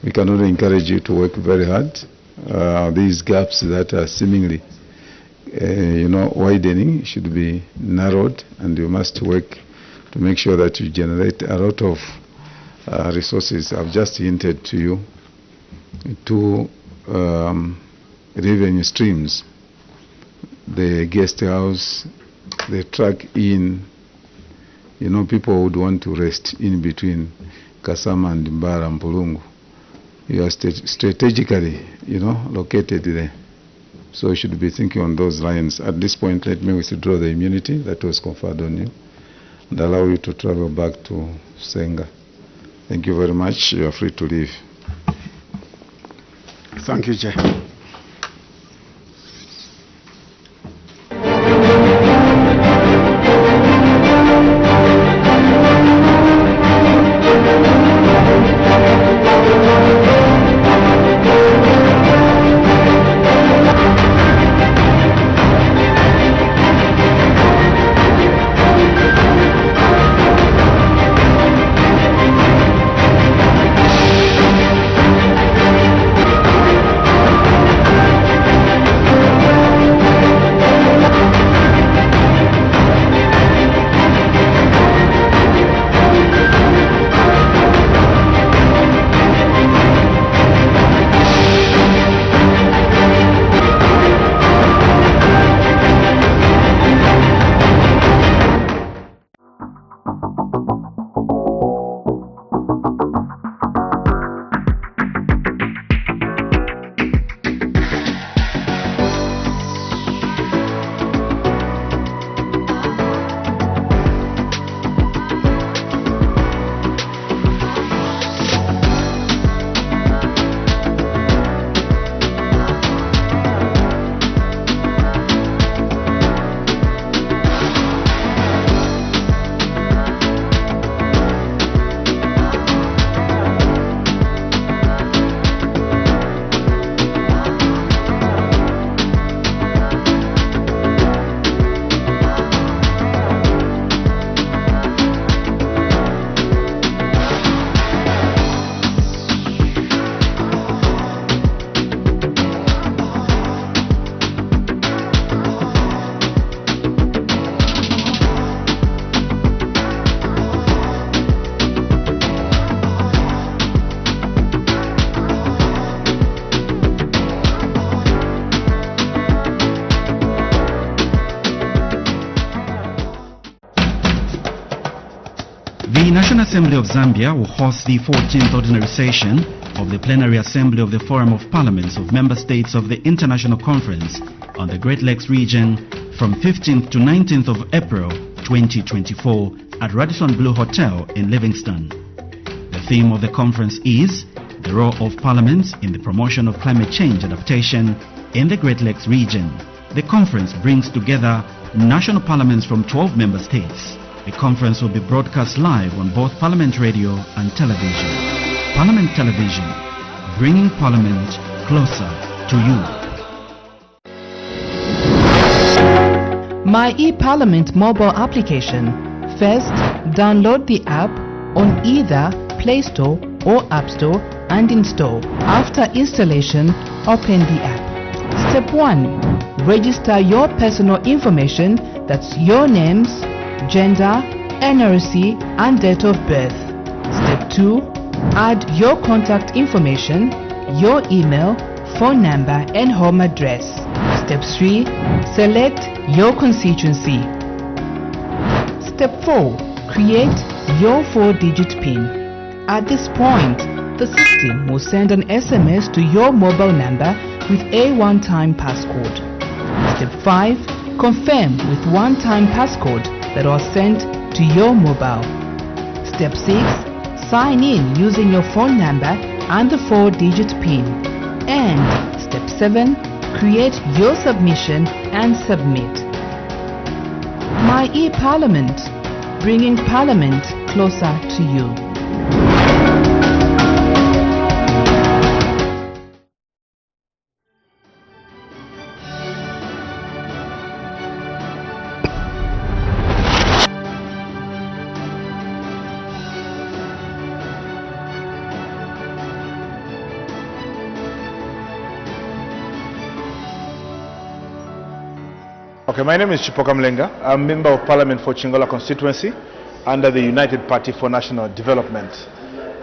B: We can only encourage you to work very hard. These gaps that are seemingly, widening should be narrowed, and you must work to make sure that you generate a lot of resources. I've just hinted to you two revenue streams: the guest house, the track in. People would want to rest in between Kasama and Mbara and Pulungu. You are strategically, located there. So you should be thinking on those lines. At this point, let me withdraw the immunity that was conferred on you and allow you to travel back to Senga. Thank you very much. You are free to leave.
M: Thank you, Chair.
E: Assembly of Zambia will host the 14th ordinary session of the Plenary Assembly of the Forum of Parliaments of Member States of the International Conference on the Great Lakes region from 15th to 19th of April 2024 at Radisson Blu Hotel in Livingston. The theme of the conference is the role of parliaments in the promotion of climate change adaptation in the Great Lakes region. The conference brings together national parliaments from 12 member states. The conference will be broadcast live on both Parliament Radio and television. Parliament Television, bringing Parliament closer to you.
F: My eParliament mobile application. First, download the app on either Play Store or App Store and install. After installation, open the app. Step 1. Register your personal information, that's your names, gender, NRC and date of birth. Step 2. Add your contact information, your email, phone number and home address. Step 3. Select your constituency. Step 4. Create your 4-digit PIN. At this point, the system will send an SMS to your mobile number with a one-time passcode. Step 5. Confirm with one-time passcode that was sent to your mobile. Step 6. Sign in using your phone number and the 4-digit PIN. And Step 7. Create your submission and submit. My eParliament, bringing Parliament closer to you.
C: Okay, my name is Chipoka Mlenga. I'm Member of Parliament for Chingola Constituency under the United Party for National Development.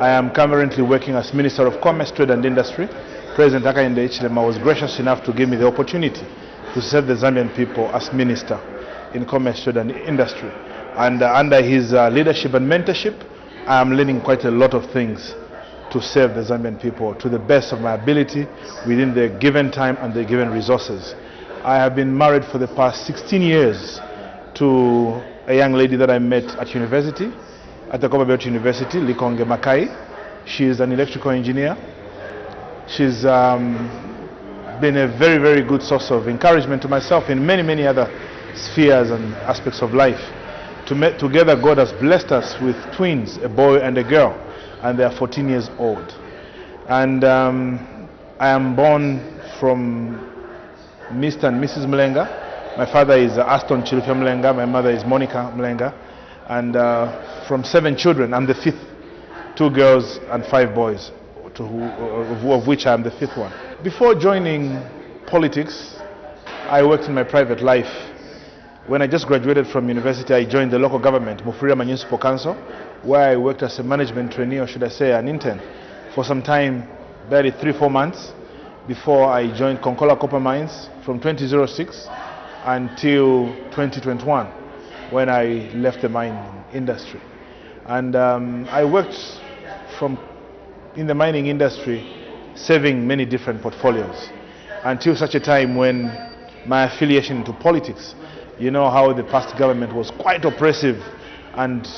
C: I am currently working as Minister of Commerce, Trade and Industry. President Hakainde Hichilema was gracious enough to give me the opportunity to serve the Zambian people as Minister in Commerce, Trade and Industry. And under his leadership and mentorship, I am learning quite a lot of things to serve the Zambian people to the best of my ability within the given time and the given resources. I have been married for the past 16 years to a young lady that I met at university, at the Copperbelt University, Likonge Makai. She is an electrical engineer. She's been a very, very good source of encouragement to myself in many, many other spheres and aspects of life. Together, God has blessed us with twins, a boy and a girl, and they are 14 years old. And I am born from Mr. and Mrs. Mlenga. My father is Aston Chilufya Mlenga. My mother is Monica Mlenga. And from 7 children, I'm the 5th. 2 girls and 5 boys, of which I am the 5th one. Before joining politics, I worked in my private life. When I just graduated from university, I joined the local government, Mufulira Municipal Council, where I worked as a management trainee, or should I say an intern, for some time, barely 3-4 months, before I joined Konkola Copper Mines from 2006 until 2021, when I left the mining industry. And I worked in the mining industry, serving many different portfolios, until such a time when my affiliation into politics, you know how the past government was quite oppressive and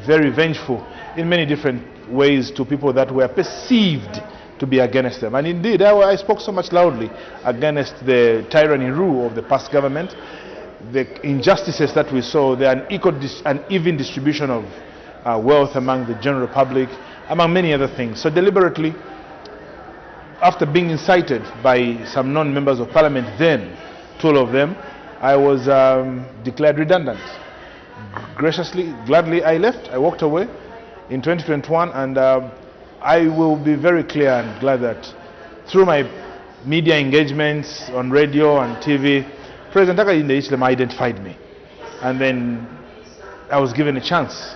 C: very vengeful in many different ways to people that were perceived to be against them. And indeed, I spoke so much loudly against the tyranny rule of the past government, the injustices that we saw, the uneven distribution of wealth among the general public, among many other things. So deliberately, after being incited by some non-members of parliament then, 12 of them, I was declared redundant. Graciously, gladly, I left. I walked away in 2021, and I will be very clear and glad that through my media engagements on radio and TV, President Hakainde Hichilema identified me. And then I was given a chance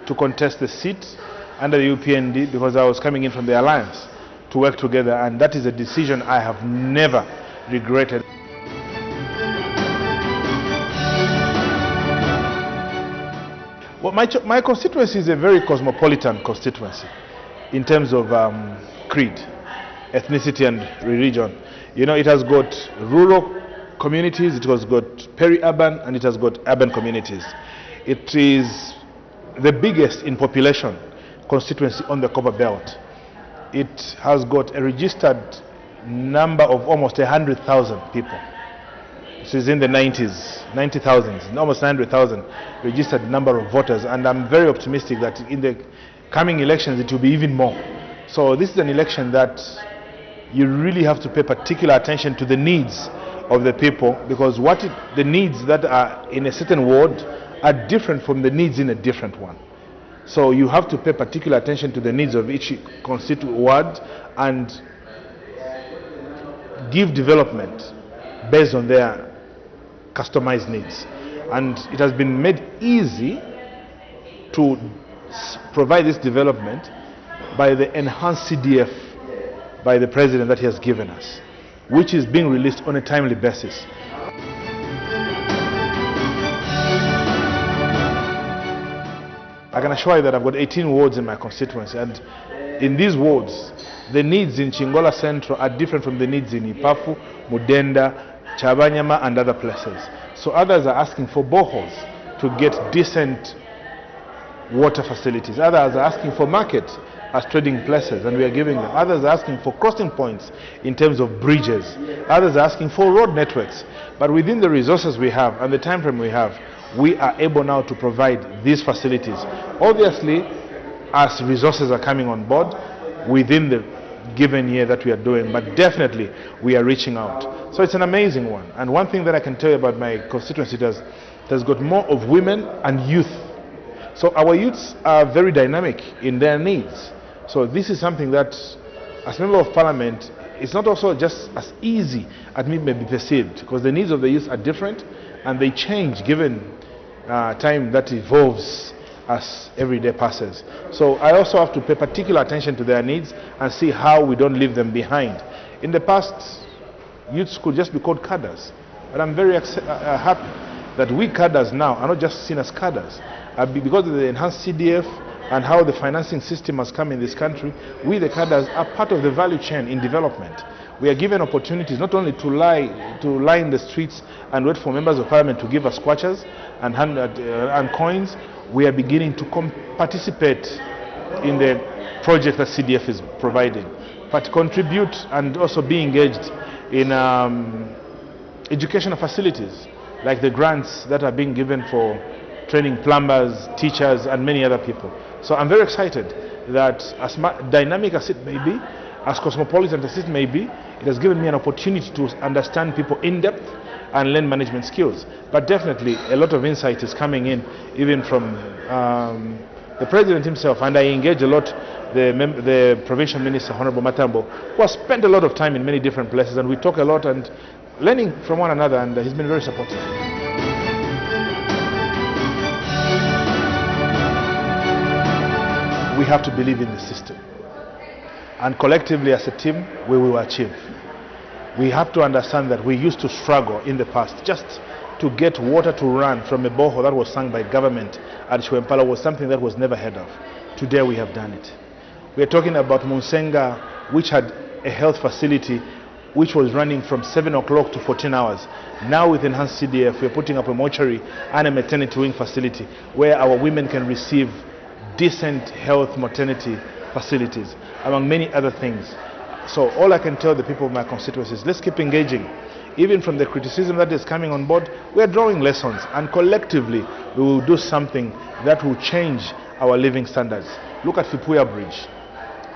C: to contest the seat under the UPND because I was coming in from the alliance to work together, and that is a decision I have never regretted. But my constituency is a very cosmopolitan constituency in terms of creed, ethnicity and religion. You know, it has got rural communities, it has got peri-urban, and it has got urban communities. It is the biggest in population constituency on the Copper Belt. It has got a registered number of almost 100,000 people. This is in the 90,000, almost 100,000 registered number of voters, and I'm very optimistic that in the coming elections it will be even more. So this is an election that you really have to pay particular attention to the needs of the people, because the needs that are in a certain ward are different from the needs in a different one. So you have to pay particular attention to the needs of each constituent ward and give development based on their customized needs. And it has been made easy to provide this development by the enhanced CDF by the President that he has given us, which is being released on a timely basis. I can assure you that I've got 18 wards in my constituency, and in these wards, the needs in Chingola Central are different from the needs in Ipafu, Mudenda, Chabanyama, and other places. So others are asking for boreholes to get decent water facilities. Others are asking for markets as trading places, and we are giving them. Others are asking for crossing points in terms of bridges. Others are asking for road networks. But within the resources we have and the time frame we have, we are able now to provide these facilities. Obviously, as resources are coming on board within the given year that we are doing, but definitely we are reaching out. So it's an amazing one. And one thing that I can tell you about my constituency, it has got more of women and youth. So our youths are very dynamic in their needs. So this is something that, as Member of Parliament, it's not also just as easy as it may be perceived, because the needs of the youth are different and they change given time that evolves as every day passes. So I also have to pay particular attention to their needs and see how we don't leave them behind. In the past, youths could just be called cadres, but I'm very happy that we cadres now are not just seen as cadres. Because of the enhanced CDF and how the financing system has come in this country, we the cadres are part of the value chain in development. We are given opportunities not only to lie in the streets and wait for members of parliament to give us squatches and coins. We are beginning to participate in the project that CDF is providing, but contribute and also be engaged in educational facilities like the grants that are being given for training plumbers, teachers, and many other people. So I'm very excited that as dynamic as it may be, as cosmopolitan as it may be, it has given me an opportunity to understand people in depth and learn management skills. But definitely a lot of insight is coming in, even from the President himself, and I engage a lot the Provincial Minister, Honorable Matambo, who has spent a lot of time in many different places, and we talk a lot and learning from one another, and he's been very supportive. We have to believe in the system, and collectively as a team we will achieve. We have to understand that we used to struggle in the past just to get water to run from a borehole that was sunk by government at Chwempala was something that was never heard of. Today we have done it. We are talking about Munsenga, which had a health facility which was running from 7 o'clock to 14 hours. Now with enhanced CDF, we are putting up a mortuary and a maternity wing facility where our women can receive decent health maternity facilities, among many other things. So all I can tell the people of my constituency is let's keep engaging. Even from the criticism that is coming on board, we are drawing lessons, and collectively we will do something that will change our living standards. Look at Fipuya Bridge.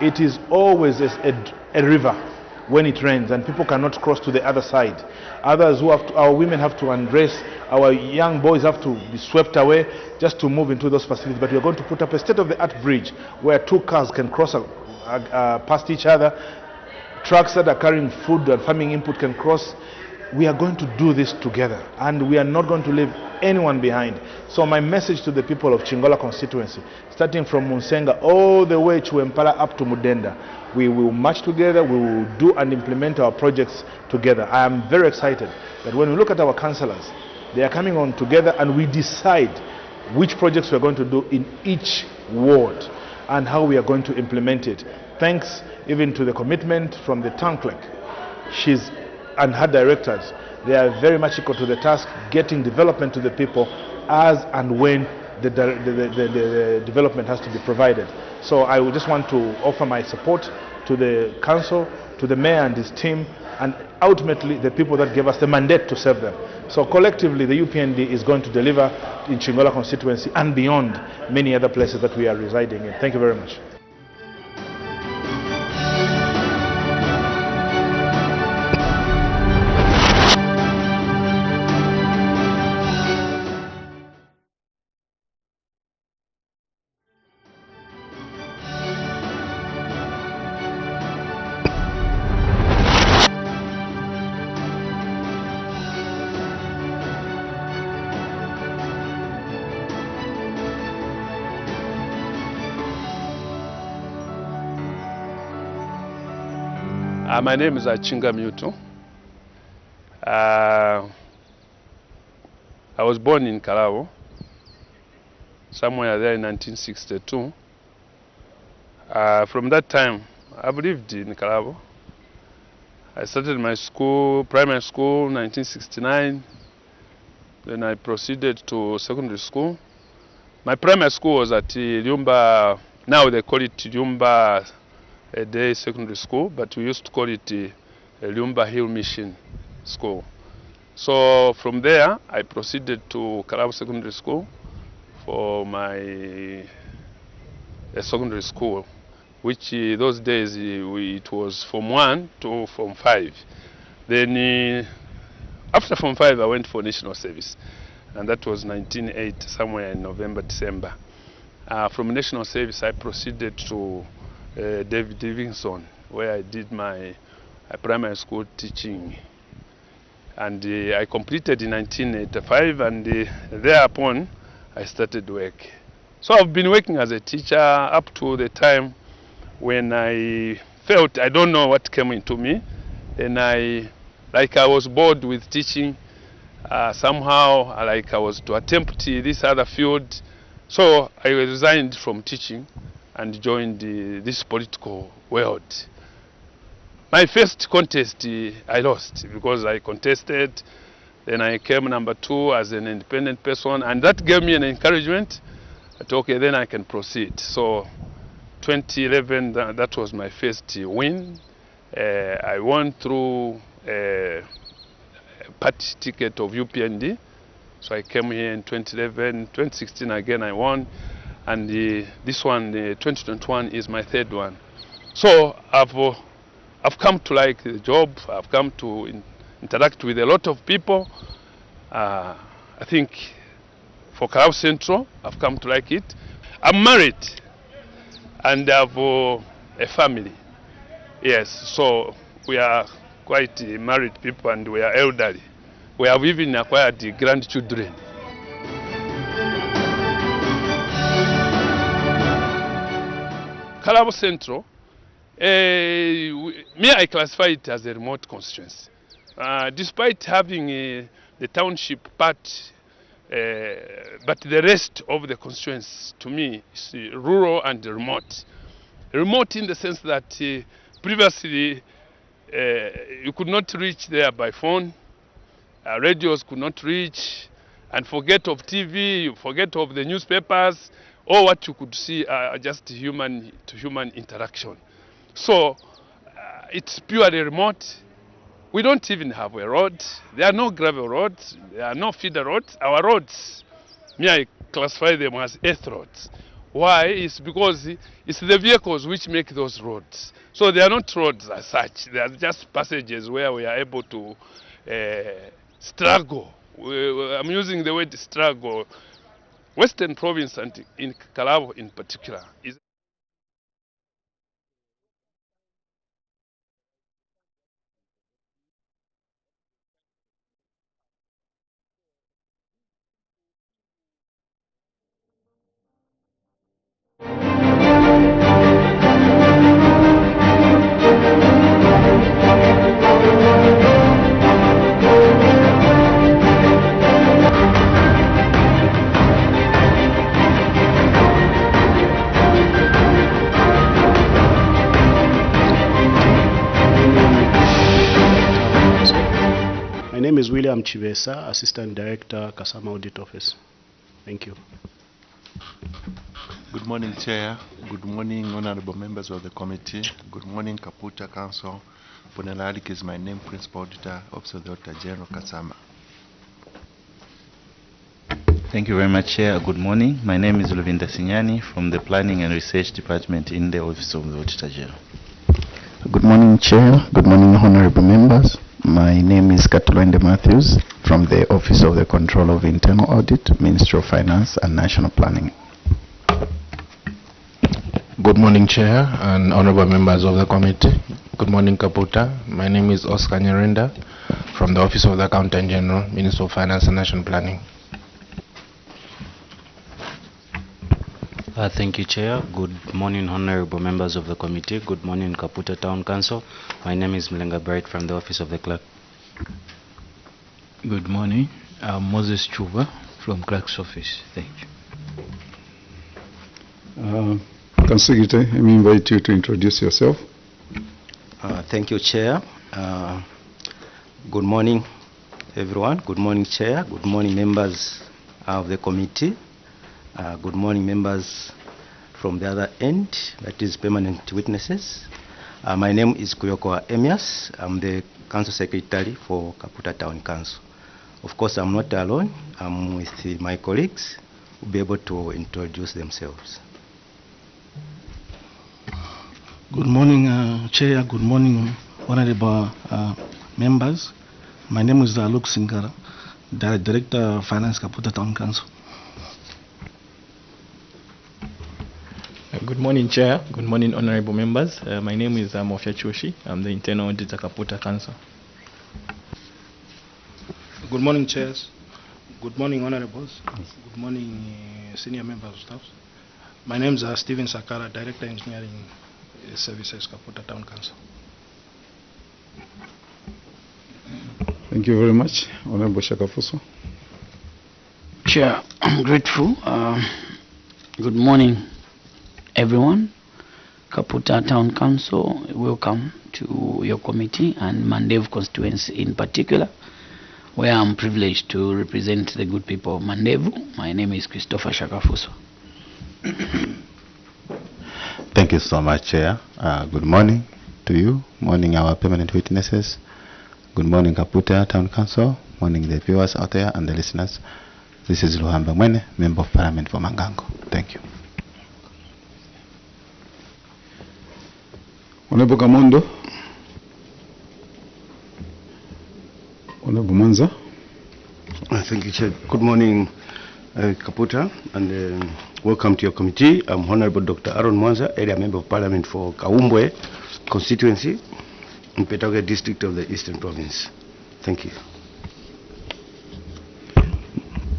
C: It is always a river when it rains and people cannot cross to the other side. Others who have to, our women have to undress, our young boys have to be swept away just to move into those facilities. But we are going to put up a state-of-the-art bridge where two cars can cross past each other. Trucks that are carrying food and farming input can cross. We are going to do this together, and we are not going to leave anyone behind. So my message to the people of Chingola constituency, starting from Munsenga all the way to Chwempala up to Mudenda, we will march together, we will do and implement our projects together. I am very excited that when we look at our councillors, they are coming on together and we decide which projects we are going to do in each ward and how we are going to implement it. Thanks even to the commitment from the town clerk. She's and her directors, they are very much equal to the task, getting development to the people as and when the development has to be provided. So I would just want to offer my support to the council, to the mayor and his team, and ultimately the people that gave us the mandate to serve them. So collectively, the UPND is going to deliver in Chingola constituency and beyond many other places that we are residing in. Thank you very much.
A: My name is Achinga Muto. I was born in Kalabo, somewhere there in 1962. From that time, I've lived in Kalabo. I started my school, primary school, 1969. Then I proceeded to secondary school. My primary school was at Lyumba, now they call it Lyumba a day secondary school, but we used to call it Lyumba Hill Mission School. So from there, I proceeded to Kalabo Secondary School for my secondary school, which those days it was Form 1 to Form 5. Then after Form 5, I went for national service, and that was 1980, somewhere in November, December. From national service, I proceeded to David Livingstone, where I did my primary school teaching, and I completed in 1985, and thereupon I started work. So I've been working as a teacher up to the time when I felt, I don't know what came into me, and I was bored with teaching. Somehow I was to attempt this other field, so I resigned from teaching and joined this political world. My first contest I lost because I contested, then I came number 2 as an independent person, and that gave me an encouragement that okay, then I can proceed. So 2011, that was my first win. I won through a party ticket of UPND. So I came here in 2011, 2016 again I won. And this one, 2021, is my third one. So I've come to like the job. I've come to interact with a lot of people. I think for Kalabo Central, I've come to like it. I'm married, and I have a family. Yes, so we are quite married people, and we are elderly. We have even acquired grandchildren. Kalabo Central, I classify it as a remote constituency. Despite having the township part, but the rest of the constituency, to me, is rural and remote. Remote in the sense that previously you could not reach there by phone, radios could not reach, and forget of TV, you forget of the newspapers. All what you could see are just human-to-human interaction. So it's purely remote. We don't even have a road. There are no gravel roads. There are no feeder roads. Our roads, I classify them as earth roads. Why? It's because it's the vehicles which make those roads. So they are not roads as such. They are just passages where we are able to struggle. I'm using the word struggle. Western Province and in Kalabo in particular is
G: name is William Chivesa, Assistant Director, Kasama Audit Office. Thank you.
H: Good morning, Chair. Good morning, honorable members of the committee. Good morning, Kaputa Council. Ponela Alik is my name, Principal Auditor, Office of the Auditor General, Kasama.
V: Thank you very much, Chair. Good morning. My name is Luvinda Sinyani from the Planning and Research Department in the Office of the Auditor General.
J: Good morning, Chair. Good morning, honorable members. My name is Katulwende Matthews from the Office of the Control of Internal Audit, Ministry of Finance and National Planning.
K: Good morning, Chair and honorable members of the committee. Good morning, Kaputa. My name is Oscar Nyerenda from the Office of the Accountant General, Ministry of Finance and National Planning.
L: Thank you, Chair. Good morning, honorable members of the committee. Good morning, Kaputa Town Council. My name is Mlenga Bright from the Office of the Clerk.
W: Good morning. I'm Moses Chuba from Clerk's Office. Thank you.
B: Council Secretary, I invite you to introduce yourself.
X: Thank you, Chair. Good morning, everyone. Good morning, Chair. Good morning, members of the committee. Good morning, members from the other end, that is permanent witnesses. My name is Kuyoko Emias. I'm the Council Secretary for Kaputa Town Council. Of course, I'm not alone. I'm with my colleagues who will be able to introduce themselves.
N: Good morning, Chair. Good morning, honorable members. My name is Luke Singara, Director of Finance, Kaputa Town Council.
Y: Good morning, Chair. Good morning, honorable members. My name is Mofia Choshi. I'm the Internal Auditor, Kaputa Council.
O: Good morning, Chairs. Good morning, honorables. Good morning, senior members of staff. My name is Stephen Sakara, Director Engineering Services, Kaputa Town Council.
B: Thank you very much, Honorable Shakafuso.
D: Chair, I'm grateful. Good morning, everyone. Kaputa Town Council, welcome to your committee and Mandevu constituency in particular, where I'm privileged to represent the good people of Mandevu. My name is Christopher Shakafuso.
I: Thank you so much, Chair. Good morning to you. Morning, our permanent witnesses. Good morning, Kaputa Town Council. Morning, the viewers out there and the listeners. This is Luhamba Mwene, Member of Parliament for Mangango. Thank you.
B: Honorable Kamondo. Honorable Manza.
U: Thank you, Chair. Good morning, Kaputa, and welcome to your committee. I'm Honorable Dr. Aaron Mwanza, Area Member of Parliament for Kaumbwe Constituency in Petauke District of the Eastern Province. Thank you.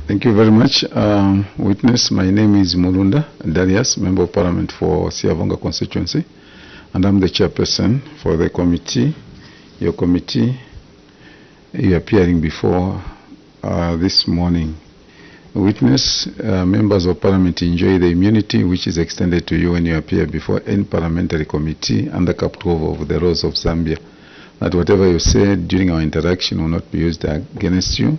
B: Thank you very much. Witness, my name is Mulunda Darius, Member of Parliament for Siavonga Constituency, and I'm the chairperson for the committee. Your committee, you're appearing before this morning. Witness, members of Parliament enjoy the immunity which is extended to you when you appear before any parliamentary committee under Cap 12 of the laws of Zambia. That whatever you said during our interaction will not be used against you.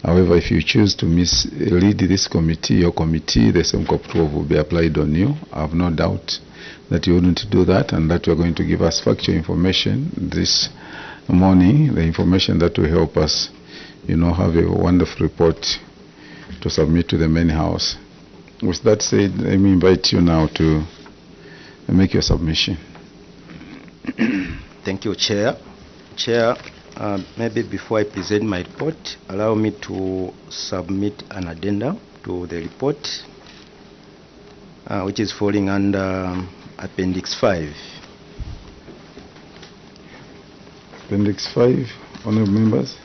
B: However, if you choose to mislead this committee, your committee, the same Cap 12 will be applied on you. I have no doubt that you wouldn't do that and that you are going to give us factual information this morning, the information that will help us, have a wonderful report to submit to the main house. With that said, let me invite you now to make your submission.
X: Thank you, Chair. Chair, maybe before I present my report, allow me to submit an addendum to the report, which is falling under Appendix 5.
B: Appendix 5, honorable members.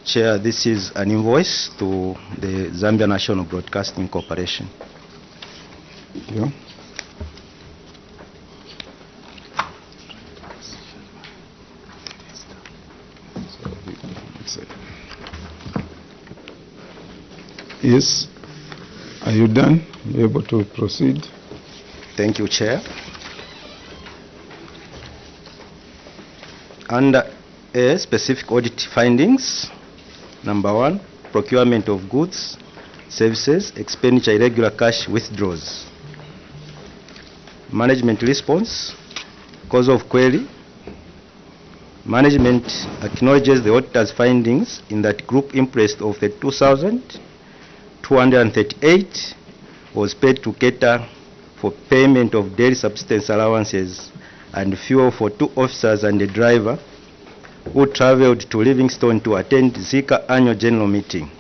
X: Chair, this is an invoice to the Zambia National Broadcasting Corporation.
B: Yeah. Yes. Are you done? You able to proceed?
X: Thank you, Chair. Under A, specific audit findings, number 1, procurement of goods, services, expenditure, irregular cash withdrawals. Management response, cause of query. Management acknowledges the auditor's findings in that group interest of the 2,238 was paid to cater for payment of daily subsistence allowances and fuel for 2 officers and a driver who travelled to Livingstone to attend Zika annual general meeting.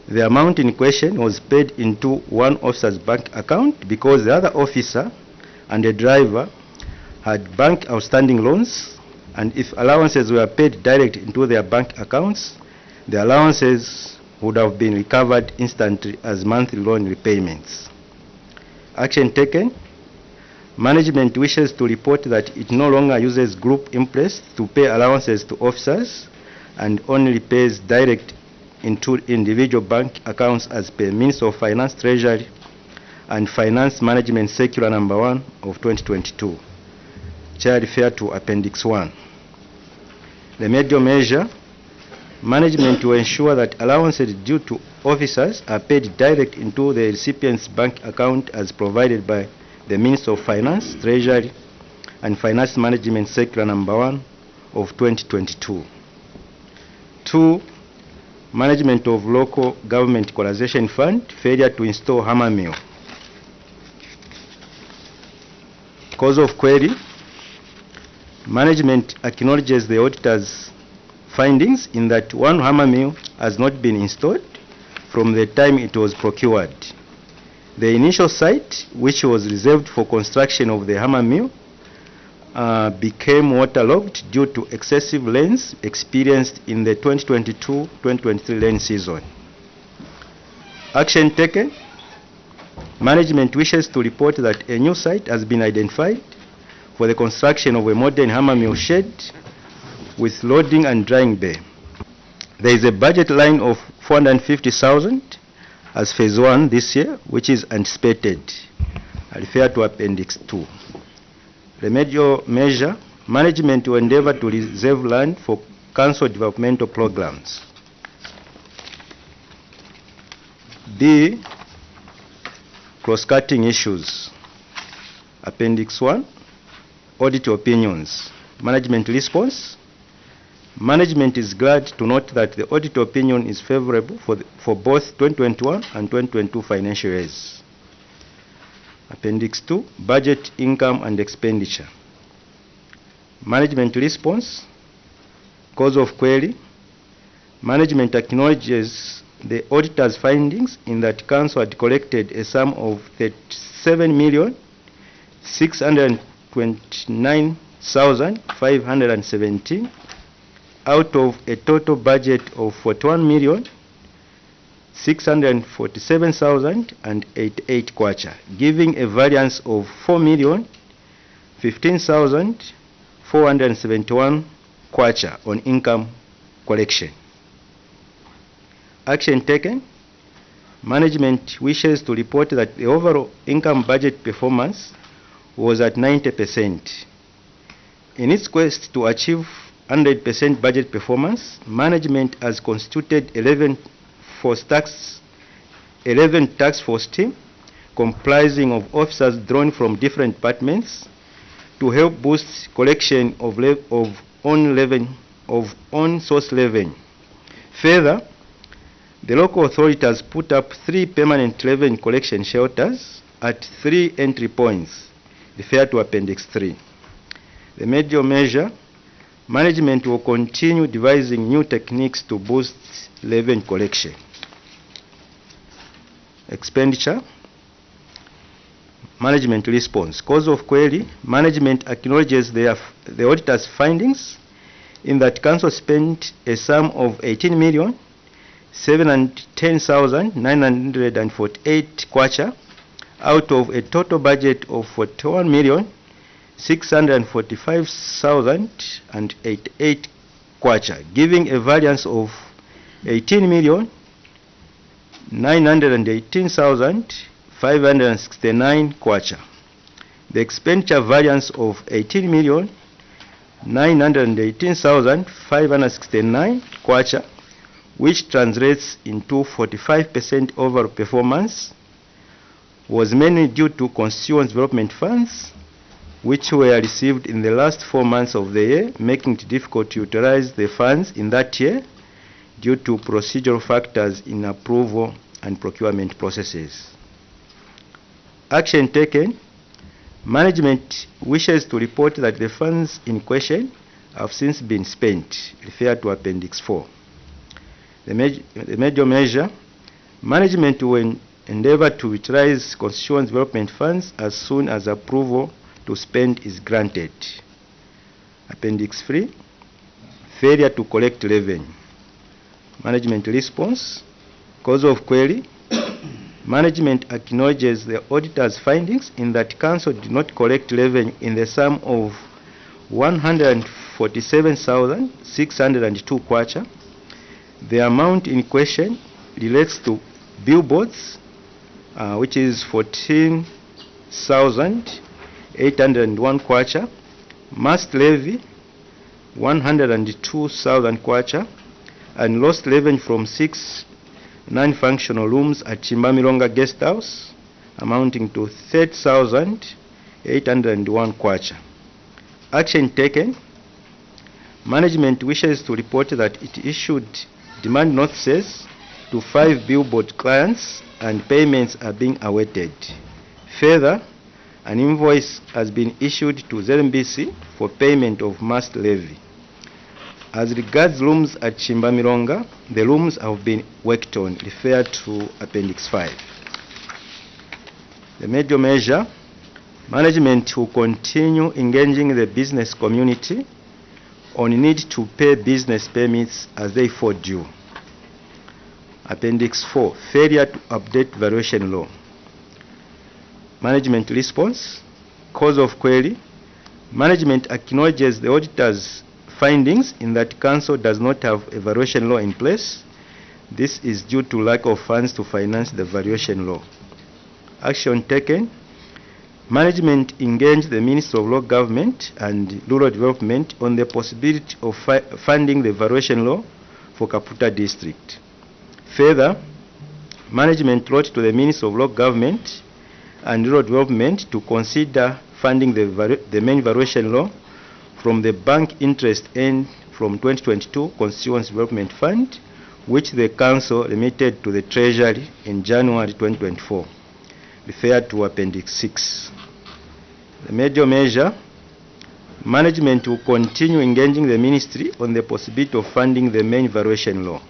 X: The amount in question was paid into one officer's bank account because the other officer and the driver had bank outstanding loans, and if allowances were paid direct into their bank accounts, the allowances would have been recovered instantly as monthly loan repayments. Action taken. Management wishes to report that it no longer uses group interest to pay allowances to officers and only pays direct into individual bank accounts as per Ministry of Finance, Treasury and Finance Management Circular number 1 of 2022. Chair, refer to Appendix 1. Remedial measure. Management will ensure that allowances due to officers are paid direct into the recipient's bank account as provided by the Ministry of Finance, Treasury and Finance Management Circular number 1 of 2022. 2. Management of Local Government Equalization Fund, failure to install hammer mill. Cause of query. Management acknowledges the auditor's findings in that one hammer mill has not been installed from the time it was procured. The initial site, which was reserved for construction of the hammer mill, became waterlogged due to excessive rains experienced in the 2022-2023 rain season. Action taken. Management wishes to report that a new site has been identified for the construction of a modern hammer mill shed with loading and drying bay. There is a budget line of 450,000 as phase 1 this year, which is anticipated. I refer to Appendix 2. Remedial measure. Management will endeavor to reserve land for council developmental programs. B. Cross-cutting issues. Appendix 1. Audit opinions. Management response. Management is glad to note that the audit opinion is favorable for both 2021 and 2022 financial years. Appendix 2. Budget, income and expenditure. Management response. Cause of query. Management acknowledges the auditor's findings in that council had collected a sum of 37,629,517 out of a total budget of 41,647,088 kwacha, giving a variance of 4,015,471 kwacha on income collection. Action taken. Management wishes to report that the overall income budget performance was at 90%. In its quest to achieve 100% budget performance, management has constituted 11 task force team comprising of officers drawn from different departments to help boost collection of on source revenue. Further, the local authority has put up 3 permanent revenue collection shelters at 3 entry points. Refer to Appendix 3. The medial measure. Management will continue devising new techniques to boost revenue collection. Expenditure. Management response. Cause of query. Management acknowledges the auditor's findings in that council spent a sum of 18,710,948 kwacha out of a total budget of 41,645,088 kwacha, giving a variance of 18,000,000 918,569 kwacha. The expenditure variance of 18,918,569 kwacha, which translates into 45% overall performance, was mainly due to constituency development funds, which were received in the last 4 months of the year, making it difficult to utilize the funds in that year due to procedural factors in approval and procurement processes. Action taken. Management wishes to report that the funds in question have since been spent. Refer to Appendix 4. The major measure. Management will endeavor to utilize constituency development funds as soon as approval to spend is granted. Appendix 3. Failure to collect revenue. Management response. Cause of query. Management acknowledges the auditor's findings in that council did not collect revenue in the sum of 147,602 kwacha. The amount in question relates to billboards, which is 14,801 kwacha, must levy 102,000 kwacha, and lost revenue from 6 non-functional rooms at Chimbamilonga Guest House amounting to 30,801 kwacha. Action taken. Management wishes to report that it issued demand notices to 5 billboard clients and payments are being awaited. Further, an invoice has been issued to ZMBC for payment of must levy. As regards rooms at Chimbamilonga, the rooms have been worked on. Refer to Appendix 5. The major measure. Management will continue engaging the business community on need to pay business permits as they fall due. Appendix 4. Failure to update valuation law. Management response. Cause of query. Management acknowledges the auditor's findings in that council does not have a valuation law in place. This is due to lack of funds to finance the valuation law. Action taken. Management engaged the Minister of Local Government and Rural Development on the possibility of funding the valuation law for Kaputa District. Further, management wrote to the Minister of Local Government and Rural Development to consider funding the main valuation law from the bank interest earned from 2022 Constituency Development Fund, which the Council remitted to the Treasury in January 2024. Refer to Appendix 6. The major measure. Management will continue engaging the Ministry on the possibility of funding the main valuation law.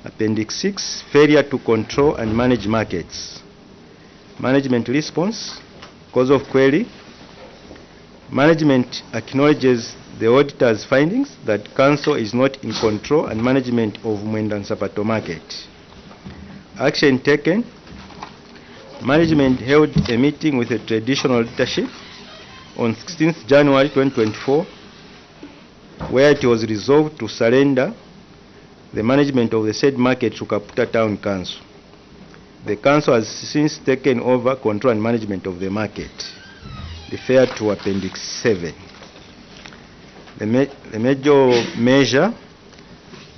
X: Appendix 6. Failure to control and manage markets. Management response. Cause of query. Management acknowledges the auditor's findings that Council is not in control and management of Mwenda and Sapato market. Action taken. Management held a meeting with the traditional leadership on 16th January 2024, where it was resolved to surrender the management of the said market to Kaputa Town Council. The Council has since taken over control and management of the market. Refer to Appendix 7. The major measure.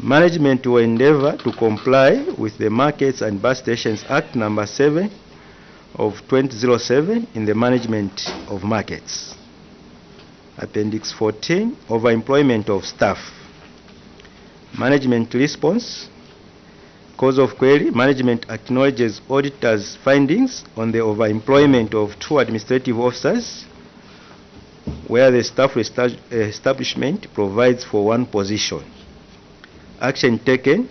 X: Management will endeavor to comply with the Markets and Bus Stations Act No. 7 of 2007 in the management of markets. Appendix 14. Overemployment of staff. Management response. Cause of query. Management acknowledges auditors' findings on the overemployment of 2 administrative officers, where the staff establishment provides for 1 position. Action taken.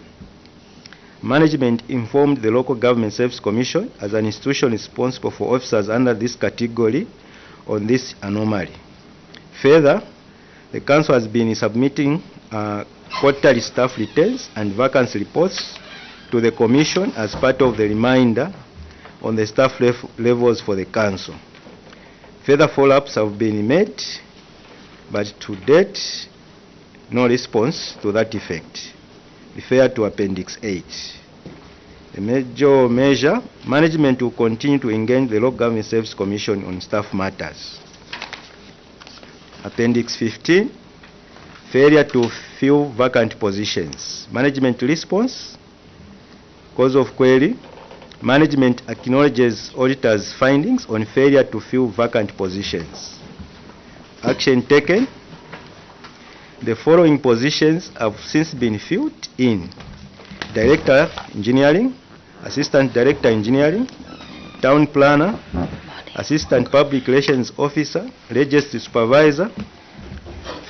X: Management informed the Local Government Service Commission as an institution responsible for officers under this category on this anomaly. Further, the Council has been submitting quarterly staff returns and vacancy reports to the Commission as part of the reminder on the staff levels for the Council. Further follow-ups have been made, but to date, no response to that effect. Refer to Appendix 8. The major measure, management will continue to engage the Local Government Service Commission on staff matters. Appendix 15, failure to fill vacant positions. Management response, cause of query. Management acknowledges auditors' findings on failure to fill vacant positions. Action taken. The following positions have since been filled in: Director Engineering, Assistant Director Engineering, Town Planner, Assistant Public Relations Officer, Registry Supervisor.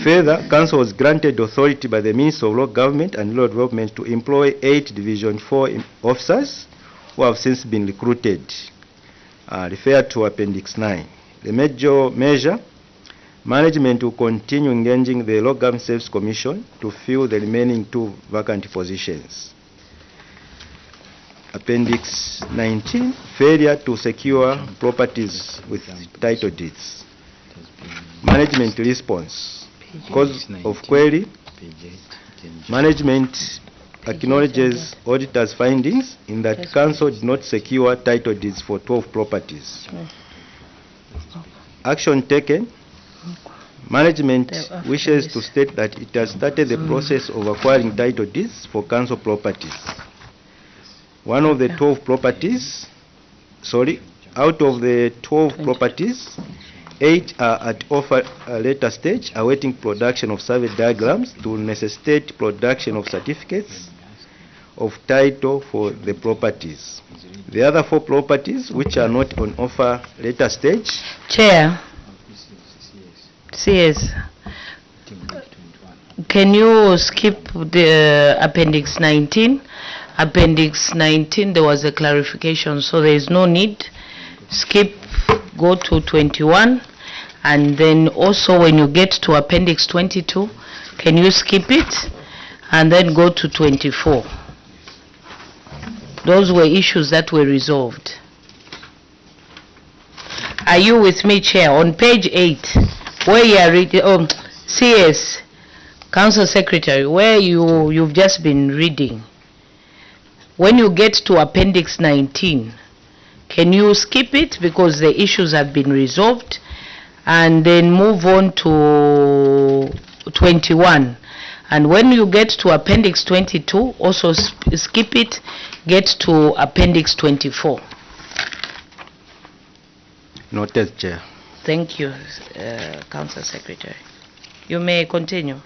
X: Further, Council was granted authority by the Minister of Local Government and Rural Development to employ 8 Division 4 officers who have since been recruited. Refer to Appendix 9. The major measure, management will continue engaging the Local Government Service Commission to fill the remaining 2 vacant positions. Appendix 19, failure to secure properties with title deeds. Management response, cause of query. Management acknowledges auditors' findings in that Council did not secure title deeds for 12 properties. Action taken. Management wishes to state that it has started the process of acquiring title deeds for Council properties. One of the 12 properties, out of the 12 properties, 8 are at offer later stage, awaiting production of survey diagrams to necessitate production of certificates of title for the properties. The other 4 properties, which are not on offer later stage.
P: Chair, CS, can you skip the Appendix 19? Appendix 19, there was a clarification, so there is no need. Skip, go to 21, and then also when you get to Appendix 22, can you skip it and then go to 24? Those were issues that were resolved. Are you with me, Chair? On page 8, where you are reading, CS, Council Secretary, where you've just been reading, when you get to Appendix 19, can you skip it because the issues have been resolved, and then move on to 21? And when you get to Appendix 22, also skip it, get to Appendix 24.
X: Noted, Chair.
P: Thank you, Council Secretary. You may continue.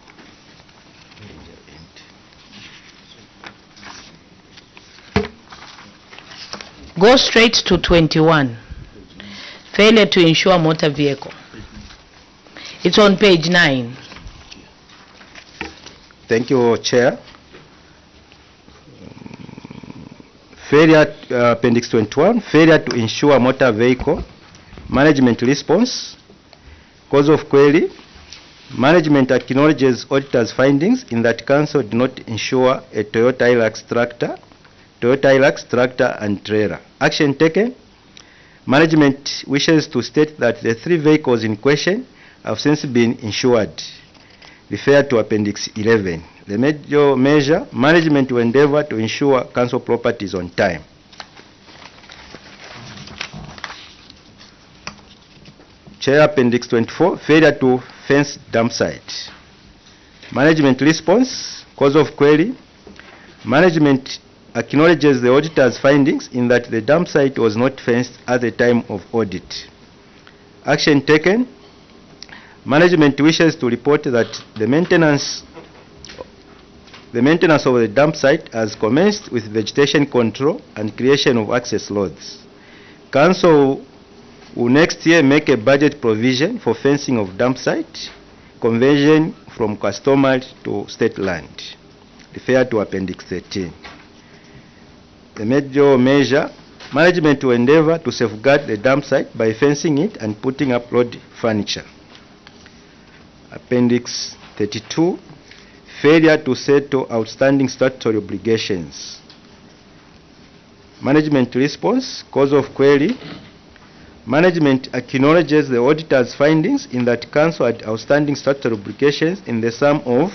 P: Go straight to 21. Failure to insure motor vehicle. It's on page 9.
X: Thank you, Chair. Failure, Appendix 21, failure to insure motor vehicle. Management response, cause of query. Management acknowledges auditors' findings in that Council did not insure a Toyota Hilux tractor and trailer. Action taken. Management wishes to state that the 3 vehicles in question have since been insured. Refer to Appendix 11. The major measure, management will endeavor to insure Council properties on time. Chair, Appendix 24, failure to fence dump site. Management response, cause of query. Management acknowledges the auditor's findings in that the dump site was not fenced at the time of audit. Action taken. Management wishes to report that the maintenance of the dump site has commenced with vegetation control and creation of access roads. Council will next year make a budget provision for fencing of dump site, conversion from customary to state land. Refer to Appendix 13. The major measure, management will endeavor to safeguard the dump site by fencing it and putting up road furniture. Appendix 32, failure to settle outstanding statutory obligations. Management response, cause of query. Management acknowledges the auditor's findings in that Council had outstanding statutory obligations in the sum of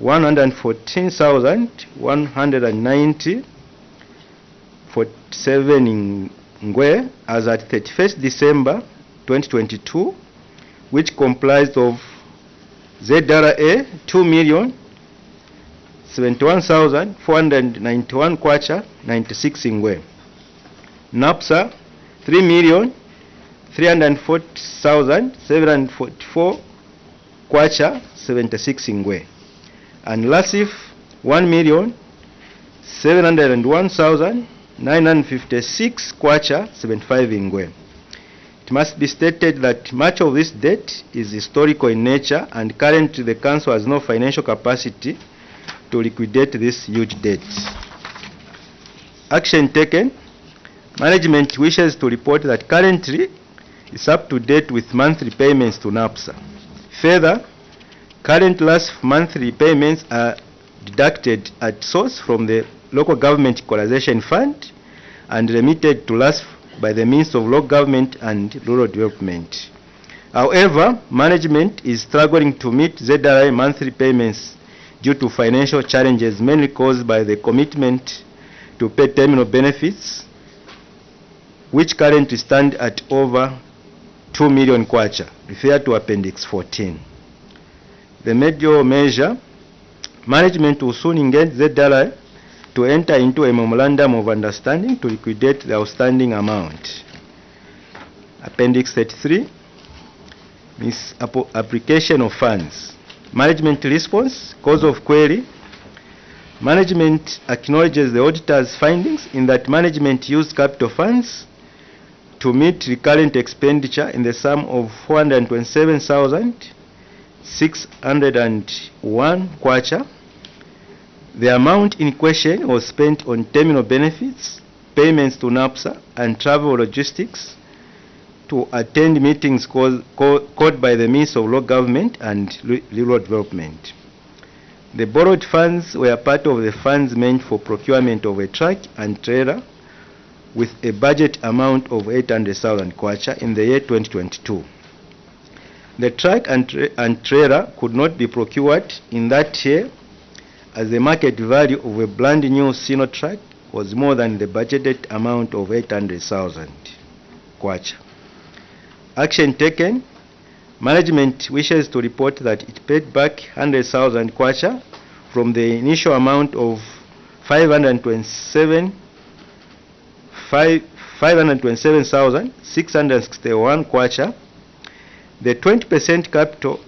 X: 114,190.47 in Ngwe as at 31st December 2022, which comprised of ZRA 2,071,491 kwacha 96 in Ngwe, NAPSA 3,340,744 kwacha 76 in Ngwe, and LASIF 1,701,956 kwacha 75 in Ngwe. It must be stated that much of this debt is historical in nature, and currently the Council has no financial capacity to liquidate this huge debt. Action taken. Management wishes to report that currently it's up to date with monthly payments to NAPSA. Further, current last monthly payments are deducted at source from the Local Government Equalization Fund and remitted to LASF by the means of local government and rural development. However, management is struggling to meet ZRI monthly payments due to financial challenges mainly caused by the commitment to pay terminal benefits, which currently stand at over 2 million kwacha, refer to Appendix 14. The major measure, management will soon engage ZRI to enter into a memorandum of understanding to liquidate the outstanding amount. Appendix 33, application of funds. Management response, cause of query. Management acknowledges the auditor's findings in that management used capital funds to meet recurrent expenditure in the sum of 427,601 kwacha. The amount in question was spent on terminal benefits, payments to NAPSA, and travel logistics to attend meetings called by the means of local government and rural development. The borrowed funds were part of the funds meant for procurement of a truck and trailer with a budget amount of 800,000 kwacha in the year 2022. The truck and trailer could not be procured in that year as the market value of a brand new Sino truck was more than the budgeted amount of 800,000 kwacha. Action taken. Management wishes to report that it paid back 100,000 kwacha from the initial amount of 527,661 kwacha. The 20% capital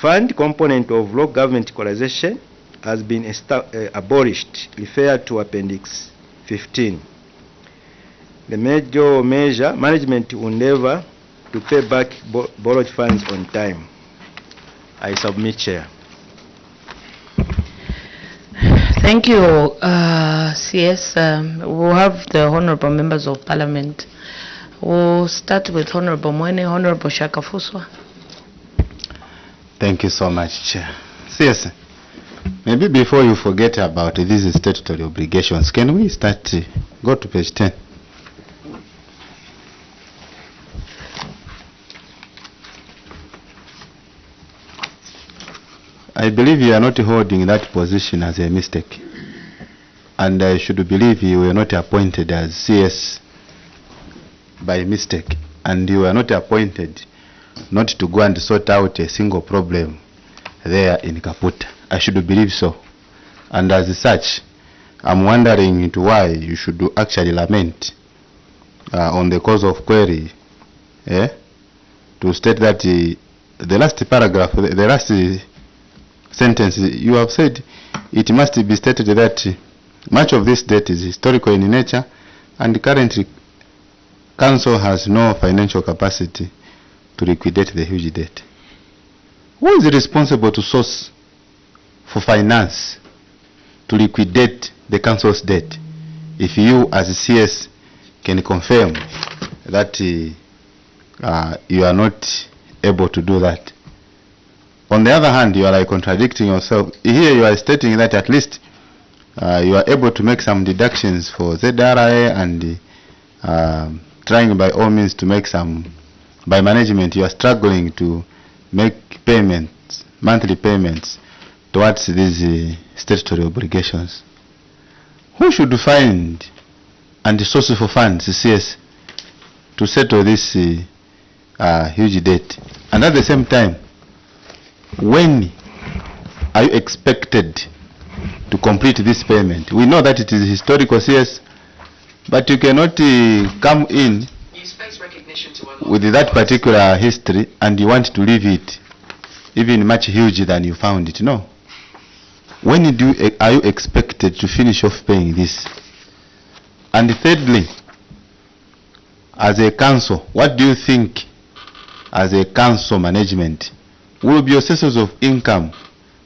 X: fund component of local government equalization has been abolished, referred to Appendix 15. The major measure, management will endeavor to pay back borrowed funds on time. I submit, Chair.
P: Thank you, CS. We'll have the honorable members of Parliament. We'll start with Honorable Mwene, Honorable Shaka Fuswa.
I: Thank you so much, Chair. CS, maybe before you forget about these statutory obligations, can we start, go to page 10? I believe you are not holding that position as a mistake. And I should believe you were not appointed as CS by mistake. And you were not appointed not to go and sort out a single problem there in Kaputa. I should believe so. And as such, I'm wondering into why you should actually lament on the cause of query, to state that the last paragraph, the last sentence, you have said it must be stated that much of this debt is historical in nature and currently Council has no financial capacity to liquidate the huge debt. Who is responsible to source for finance to liquidate the Council's debt? If you as a CS can confirm that you are not able to do that. On the other hand, you are like contradicting yourself. Here you are stating that at least you are able to make some deductions for ZRA and trying by all means to make some, by management you are struggling to make payments, monthly payments towards these statutory obligations, who should find and source for funds, CS, to settle this huge debt? And at the same time, when are you expected to complete this payment? We know that it is historical, CS, but you cannot come in with that particular history and you want to leave it even much huger than you found it. No. When are you expected to finish off paying this? And thirdly, as a council, what do you think as a council management will be your sources of income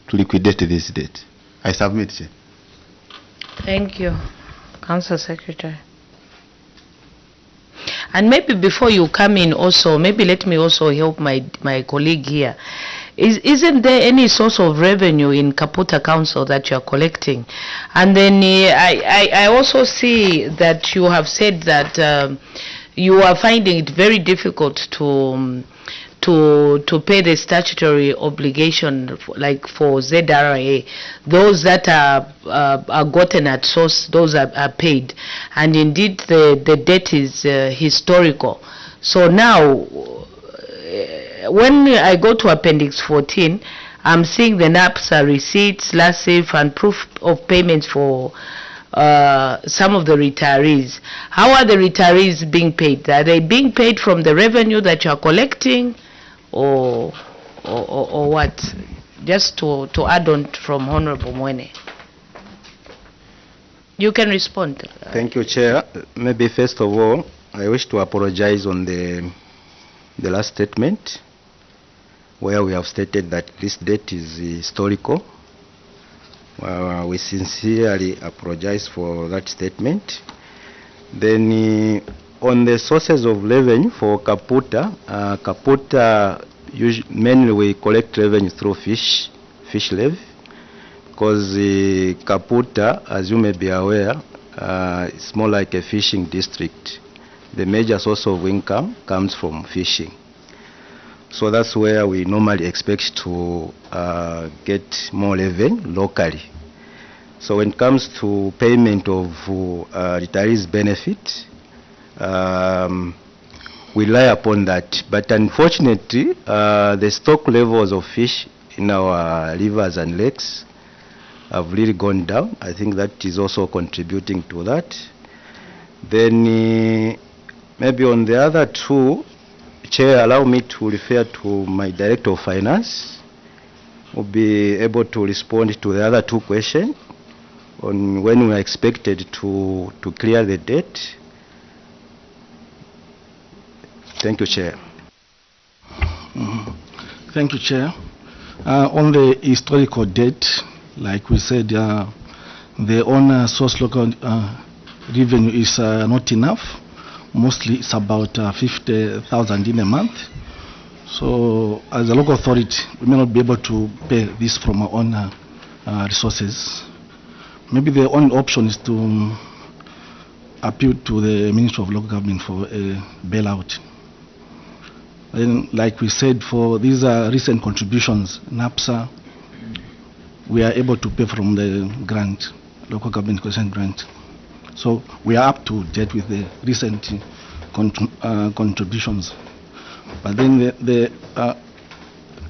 I: to liquidate this debt? I submit, Chair.
P: Thank you, Council Secretary. And maybe before you come in also, maybe let me also help my colleague here. Isn't there any source of revenue in Kaputa Council that you are collecting? And then I also see that you have said that you are finding it very difficult to pay the statutory obligation, like for ZRA. Those that are gotten at source, those are paid. And indeed the debt is historical. So now, when I go to Appendix 14, I'm seeing the NAPSA receipts, LASIF, and proof of payments for some of the retirees. How are the retirees being paid? Are they being paid from the revenue that you are collecting, or what? Just to add on from Honorable Mwene. You can respond.
X: Thank you, Chair. Maybe first of all, I wish to apologize on the last statement, where we have stated that this debt is historical. We sincerely apologize for that statement. Then on the sources of revenue for Kaputa, mainly we collect revenue through fish levy, because Kaputa, as you may be aware, it's more like a fishing district. The major source of income comes from fishing. So that's where we normally expect to get more revenue locally. So when it comes to payment of retirees' benefit, we rely upon that. But unfortunately, the stock levels of fish in our rivers and lakes have really gone down. I think that is also contributing to that. Then maybe on the other two, Chair, allow me to refer to my Director of Finance, who will be able to respond to the other two questions on when we are expected to clear the debt. Thank you, Chair.
N: Thank you, Chair. On the historical debt, like we said, the owner source local revenue is not enough. Mostly it's about 50,000 in a month. So as a local authority, we may not be able to pay this from our own resources. Maybe the only option is to appeal to the Ministry of Local Government for a bailout. And like we said, for these recent contributions, NAPSA, we are able to pay from the grant, local government consent grant. So we are up to date with the recent contributions. But then the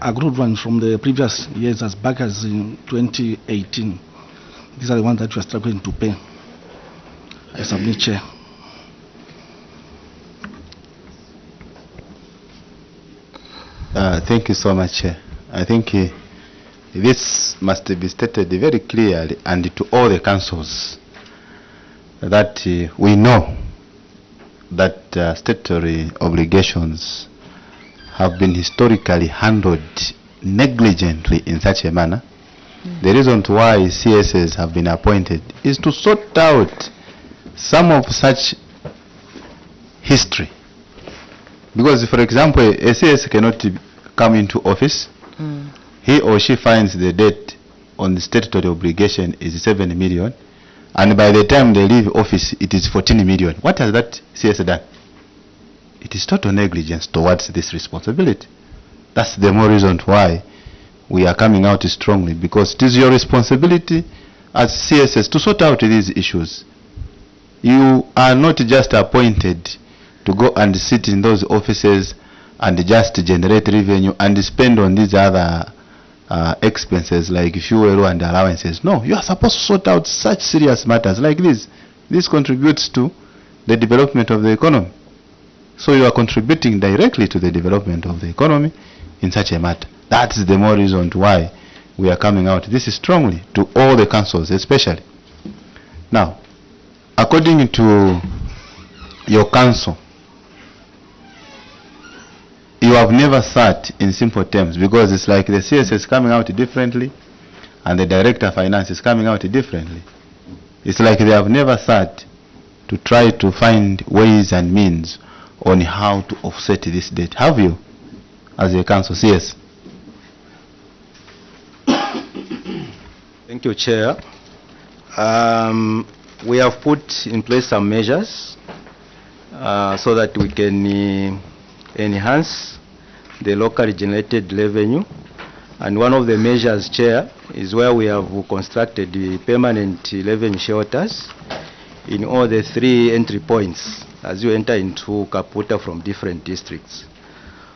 N: accrued ones from the previous years, as back as in 2018, these are the ones that we are struggling to pay. I submit, Chair.
I: Thank you so much, Chair. I think this must be stated very clearly and to all the councils that we know that statutory obligations have been historically handled negligently in such a manner. The reason why CSs have been appointed is to sort out some of such history. Because, for example, a CS cannot come into office. He or she finds the debt on the statutory obligation is 7 million. And by the time they leave office, it is 14 million. What has that CS done? It is total negligence towards this responsibility. That's the more reason why we are coming out strongly, because it is your responsibility as CSS to sort out these issues. You are not just appointed to go and sit in those offices and just generate revenue and spend on these other expenses like fuel and allowances. No, you are supposed to sort out such serious matters like this. This contributes to the development of the economy. So you are contributing directly to the development of the economy in such a matter. That is the more reason why we are coming out this strongly to all the councils especially. Now, according to your council, you have never sat in simple terms, because it's like the CS is coming out differently and the Director of Finance is coming out differently. It's like they have never sat to try to find ways and means on how to offset this debt. Have you, as a council? CS?
X: Thank you, Chair. We have put in place some measures so that we can enhance the locally generated revenue. And one of the measures, Chair, is where we have constructed the permanent revenue shelters in all the 3 entry points as you enter into Kaputa from different districts.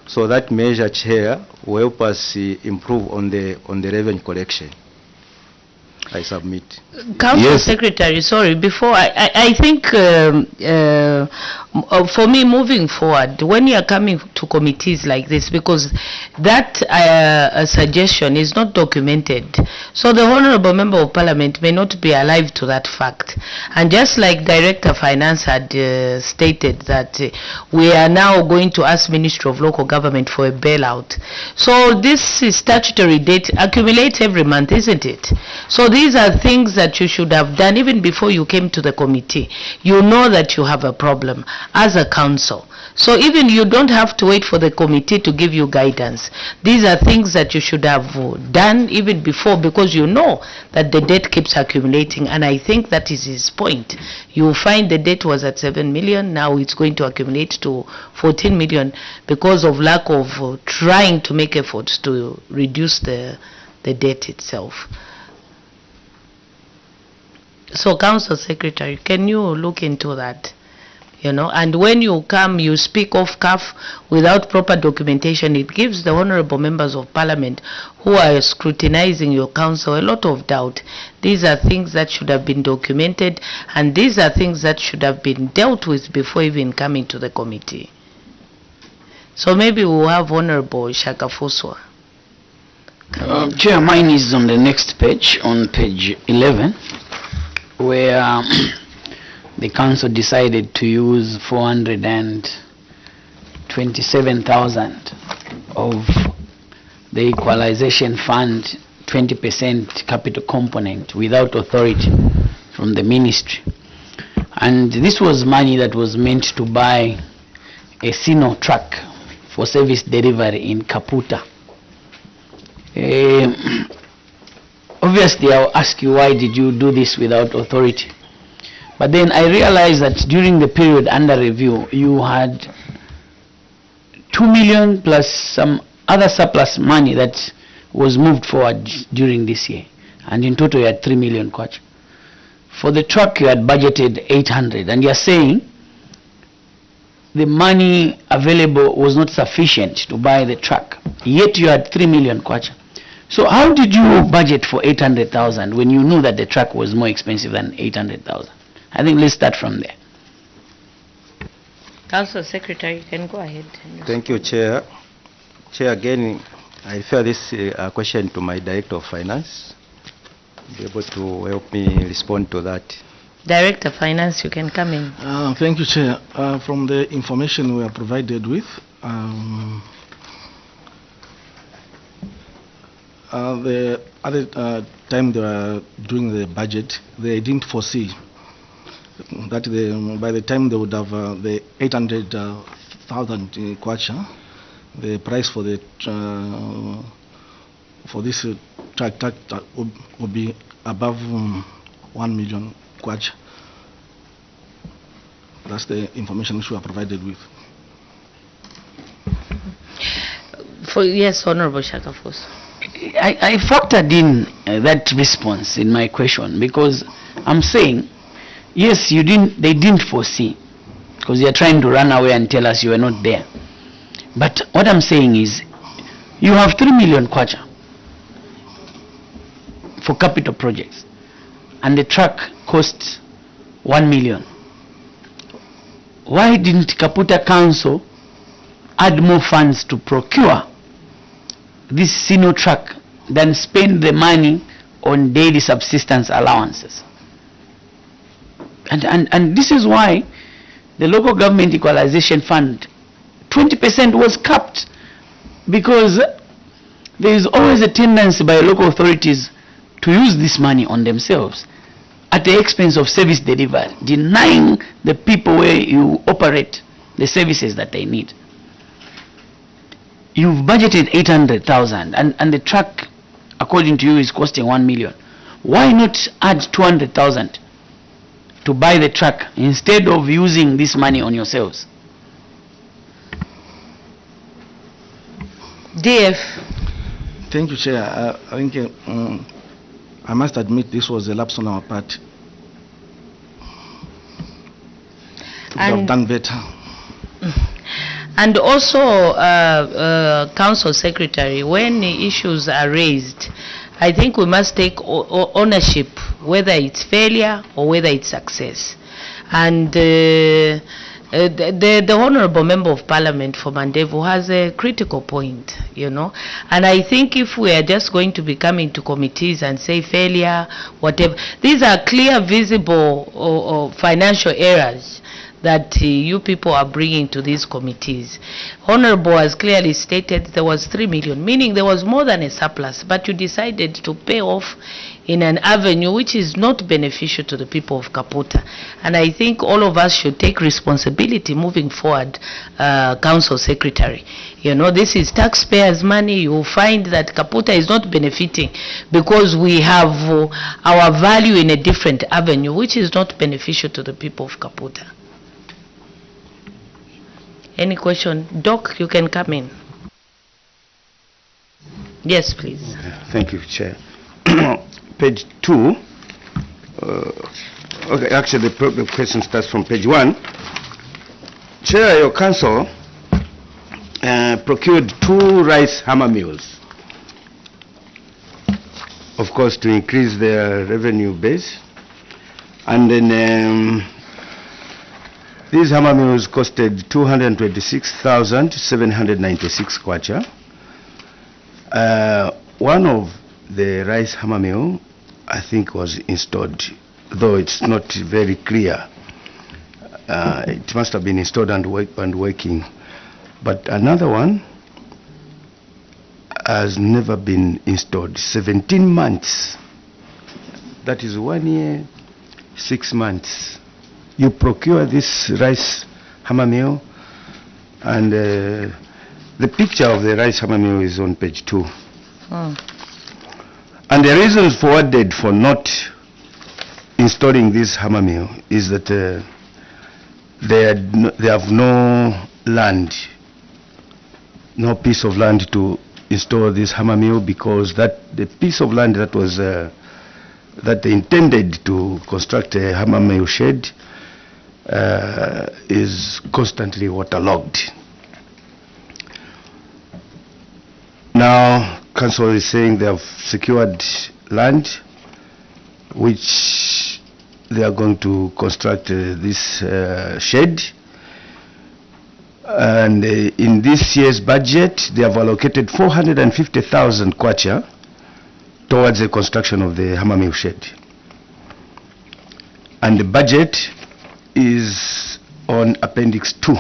X: So that measure, Chair, will help us improve on the revenue collection. I submit.
P: Council Secretary, sorry, before I think for me moving forward, when you are coming to committees like this, because that suggestion is not documented, so the Honorable Member of Parliament may not be alive to that fact. And just like Director of Finance had stated that we are now going to ask Ministry of Local Government for a bailout. So this statutory debt accumulates every month, isn't it? So these are things that you should have done even before you came to the committee. You know that you have a problem as a council. So even you don't have to wait for the committee to give you guidance. These are things that you should have done even before, because you know that the debt keeps accumulating. And I think that is his point. You find the debt was at 7 million, now it's going to accumulate to 14 million because of lack of trying to make efforts to reduce the debt itself. So, Council Secretary, can you look into that? You know, and when you come, you speak off cuff without proper documentation. It gives the honorable members of Parliament who are scrutinizing your council a lot of doubt. These are things that should have been documented, and these are things that should have been dealt with before even coming to the committee. So maybe we'll have Honorable Shakafuswa.
D: Chair, mine is on the next page, on page 11. Where the council decided to use 427,000 of the equalization fund 20% capital component without authority from the ministry. And this was money that was meant to buy a Sino truck for service delivery in Kaputa. Obviously, I'll ask you, why did you do this without authority? But then I realized that during the period under review, you had 2 million plus some other surplus money that was moved forward during this year. And in total, you had 3 million kwacha. For the truck, you had budgeted 800. And you're saying the money available was not sufficient to buy the truck. Yet you had 3 million kwacha. So how did you budget for 800,000 when you knew that the truck was more expensive than 800,000? I think let's start from there.
P: Council Secretary, you can go ahead.
X: Thank you, Chair. Chair, again, I refer this question to my Director of Finance. Be able to help me respond to that.
P: Director of Finance, you can come in.
N: Thank you, Chair. From the information we are provided with, the other time they were doing the budget, they didn't foresee that by the time they would have the 800,000 kwacha, the price for the for this truck would be above 1 million kwacha. That's the information which we are provided with.
P: Yes, Honorable Shakafos.
D: I factored in that response in my question, because I'm saying, yes, they didn't foresee, because you're trying to run away and tell us you were not there. But what I'm saying is, you have 3 million kwacha for capital projects, and the truck costs 1 million. Why didn't Kaputa Council add more funds to procure this Sino truck than spend the money on daily subsistence allowances? And this is why the local government equalization fund 20% was capped, because there is always a tendency by local authorities to use this money on themselves at the expense of service delivery, denying the people where you operate the services that they need. You've budgeted 800,000 and the truck, according to you, is costing 1 million. Why not add 200,000 to buy the truck instead of using this money on yourselves?
P: DF.
N: Thank you, Chair. I think I must admit this was a lapse on our part. We have done better.
P: And also, Council Secretary, when issues are raised, I think we must take ownership, whether it's failure or whether it's success. And the Honorable Member of Parliament for Mandevu has a critical point, you know. And I think if we are just going to be coming to committees and say failure, whatever, these are clear, visible financial errors that you people are bringing to these committees. Honorable has clearly stated there was 3 million, meaning there was more than a surplus, but you decided to pay off in an avenue which is not beneficial to the people of Kaputa. And I think all of us should take responsibility moving forward, Council Secretary. You know, this is taxpayers' money. You will find that Kaputa is not benefiting because we have our value in a different avenue, which is not beneficial to the people of Kaputa. Any question? Doc, you can come in. Yes, please.
U: Thank you, Chair. Page 2. Okay, actually, the question starts from page 1. Chair, your council procured 2 rice hammer mills, of course, to increase their revenue base. And then these hammer mills costed 226,796 kwacha. One of the rice hammer mill, I think, was installed, though it's not very clear. It must have been installed and working. But another one has never been installed. 17 months. That is 1 year, 6 months. You procure this rice hammer mill, and the picture of the rice hammer mill is on page 2. And the reasons forwarded for not installing this hammer mill is that they have no land, no piece of land to install this hammer mill, because the piece of land that was that they intended to construct a hammer mill shed is constantly waterlogged. Now, Council is saying they have secured land which they are going to construct this shed. And in this year's budget, they have allocated 450,000 kwacha towards the construction of the hammer mill shed. And the budget is on Appendix 2.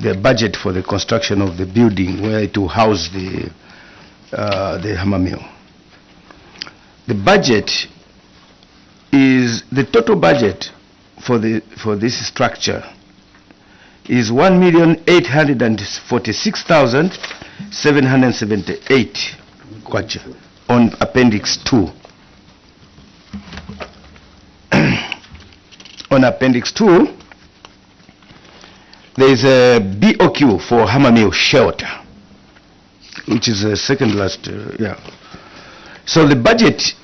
U: The budget for the construction of the building where it will house the hammer mill. The budget is, the total budget for this structure is 1,846,778 kwacha on Appendix 2. On Appendix 2, there is a BOQ for hammer mill shelter, which is the second last, yeah. So the budget,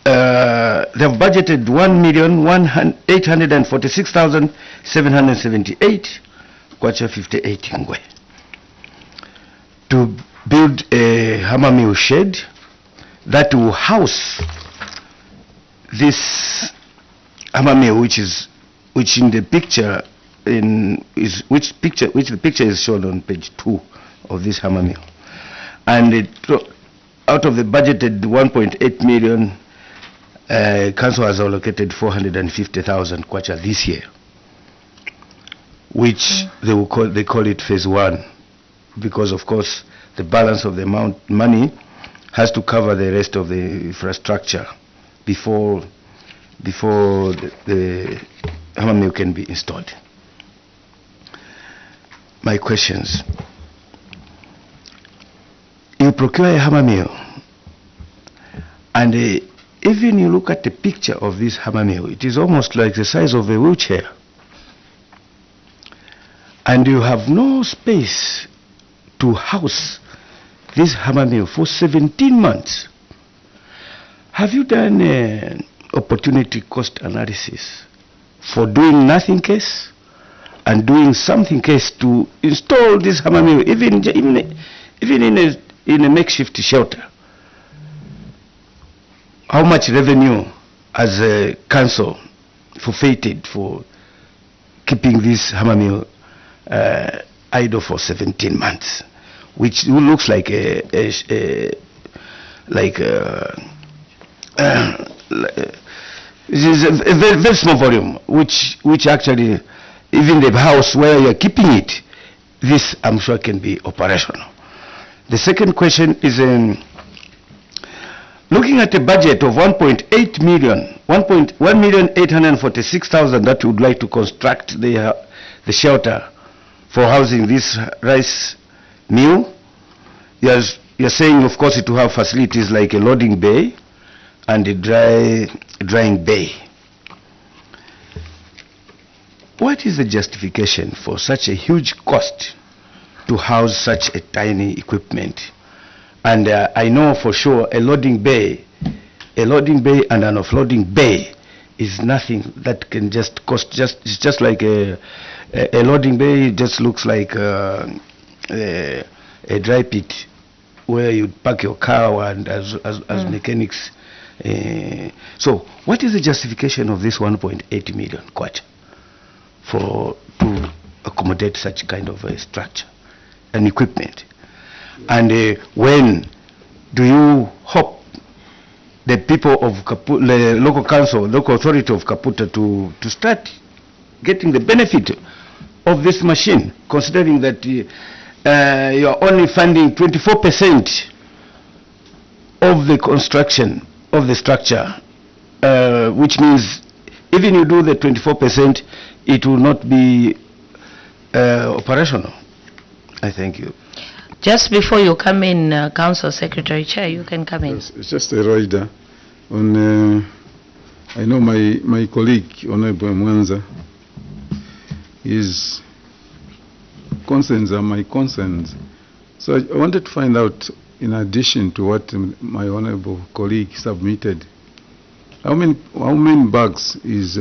U: they've budgeted 1,846,778, kwacha 58 ngwe, to build a hammer mill shed that will house this hammer mill, which in the picture which the picture is shown on page 2 of this hammer mill. And out of the budgeted 1.8 million, council has allocated 450,000 kwacha this year, which they call it phase 1, because of course the balance of the money has to cover the rest of the infrastructure before the hammer mill can be installed. My questions: you procure a hammer mill, and even you look at the picture of this hammer mill, it is almost like the size of a wheelchair, and you have no space to house this hammer mill for 17 months. Have you done an opportunity cost analysis for doing nothing case and doing something case to install this hammer mill, even in a makeshift shelter? How much revenue as a council forfeited for keeping this hammer mill idle for 17 months, which looks like it is a very small volume, which actually, even the house where you're keeping it, this I'm sure can be operational. The second question is looking at a budget of 1.8 million, 1,846,000 that we would like to construct the shelter for housing this rice mill. You're saying, of course, it will have facilities like a loading bay and a drying bay. What is the justification for such a huge cost to house such a tiny equipment? And I know for sure a loading bay and an offloading bay is nothing that can just cost. It's just like a loading bay. It just looks like a dry pit where you park your car and as mechanics. So what is the justification of this 1.8 million kwacha to accommodate such kind of a structure and equipment? And when do you hope the people of the local council, local authority of Kaputa to start getting the benefit of this machine, considering that you are only funding 24% of the construction of the structure, which means even you do the 24%, it will not be operational. I thank you.
P: Just before you come in, Council Secretary Chair, you can come in.
B: Yes, it's just a rider. I know my colleague, Honorable Mwanza, his concerns are my concerns. So I wanted to find out, in addition to what my honorable colleague submitted, how many bags is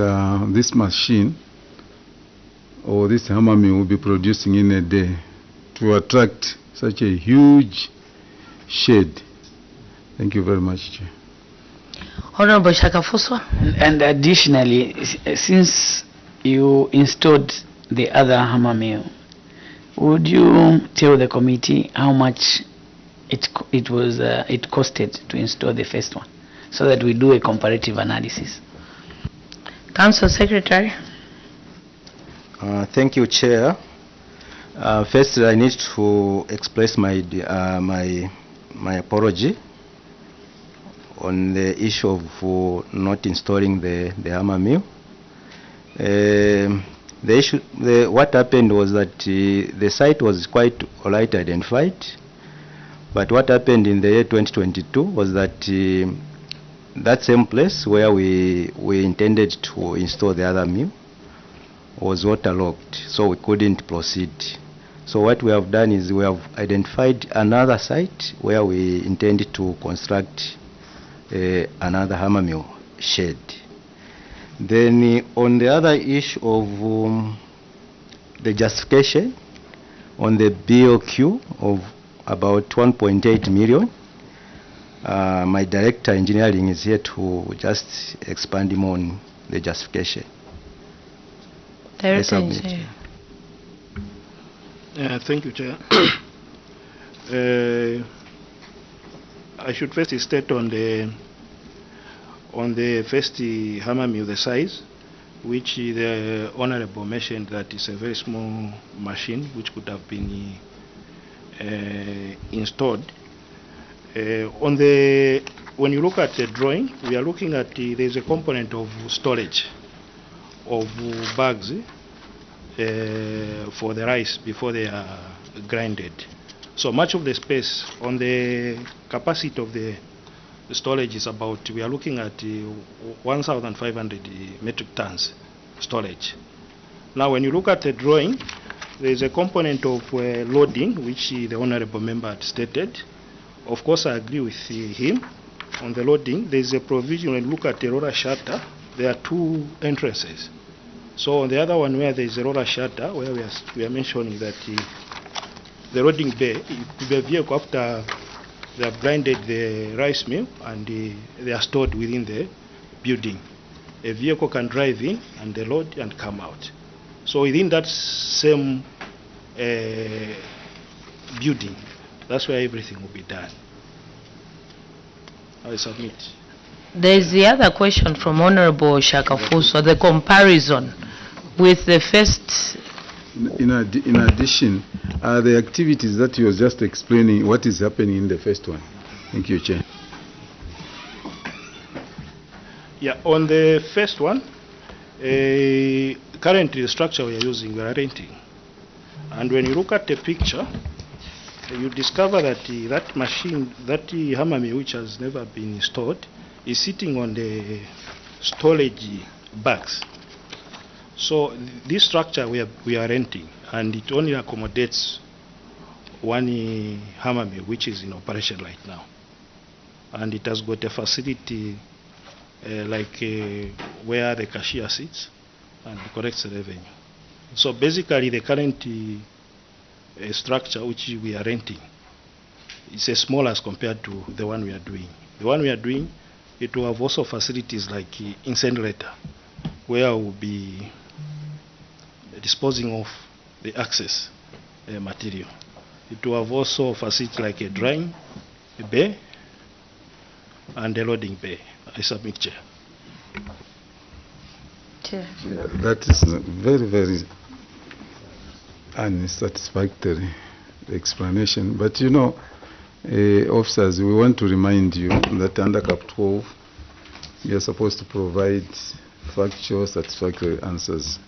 B: this machine or this hammer mill will be producing in a day to attract such a huge shed? Thank you very much, Chair.
P: Honorable Shakafuswa.
D: And additionally, since you installed the other hammer mill, would you tell the committee how much it costed to install the first one, so that we do a comparative analysis?
P: Council Secretary.
X: Thank you, Chair. First, I need to express my apology on the issue of not installing the hammer mill. What happened was that the site was quite alright identified, but what happened in the year 2022 was that that same place where we intended to install the other mill was waterlogged, so we couldn't proceed. So what we have done is we have identified another site where we intend to construct another hammer mill shed. Then on the other issue of the justification on the BOQ of about 1.8 million, my director engineering is here to just expand more on the justification.
P: Director Engineer.
G: Thank you, Chair. I should first state on the first hammer mill, the size, which the Honorable mentioned that is a very small machine which could have been installed. When you look at the drawing, we are looking at there's a component of storage of bags for the rice before they are grinded. So much of the space on the capacity of the storage is about, we are looking at 1,500 metric tons storage. Now when you look at the drawing, there is a component of loading which the Honorable Member had stated. Of course I agree with him on the loading. There is a provision when you look at the roller shutter, there are two entrances. So on the other one where there is a roller shutter, where we are mentioning that the loading bay, the vehicle after they have grinded the rice mill and they are stored within the building. A vehicle can drive in and they load and come out. So within that same building, that's where everything will be done. I submit.
P: There is the other question from Honorable Shakafuso, the comparison with the first.
B: In addition, are the activities that you were just explaining, what is happening in the first one? Thank you, Chair.
G: Yeah, on the first one, currently the structure we are using, we are renting. And when you look at the picture, you discover that that machine, that hammer mill which has never been installed, is sitting on the storage bags. So this structure we are renting, and it only accommodates one hammer mill which is in operation right now. And it has got a facility where the cashier sits and collects the revenue. So basically the current structure which we are renting is a small as compared to the one we are doing. The one we are doing, it will have also facilities like incinerator, where we will be disposing of the excess material. It will have also facilities like a drying bay and a loading bay. I submit, Chair.
P: Chair.
B: Yeah, that is very, very unsatisfactory explanation. But you know, officers, we want to remind you that under Cap 12, you are supposed to provide factual, satisfactory answers.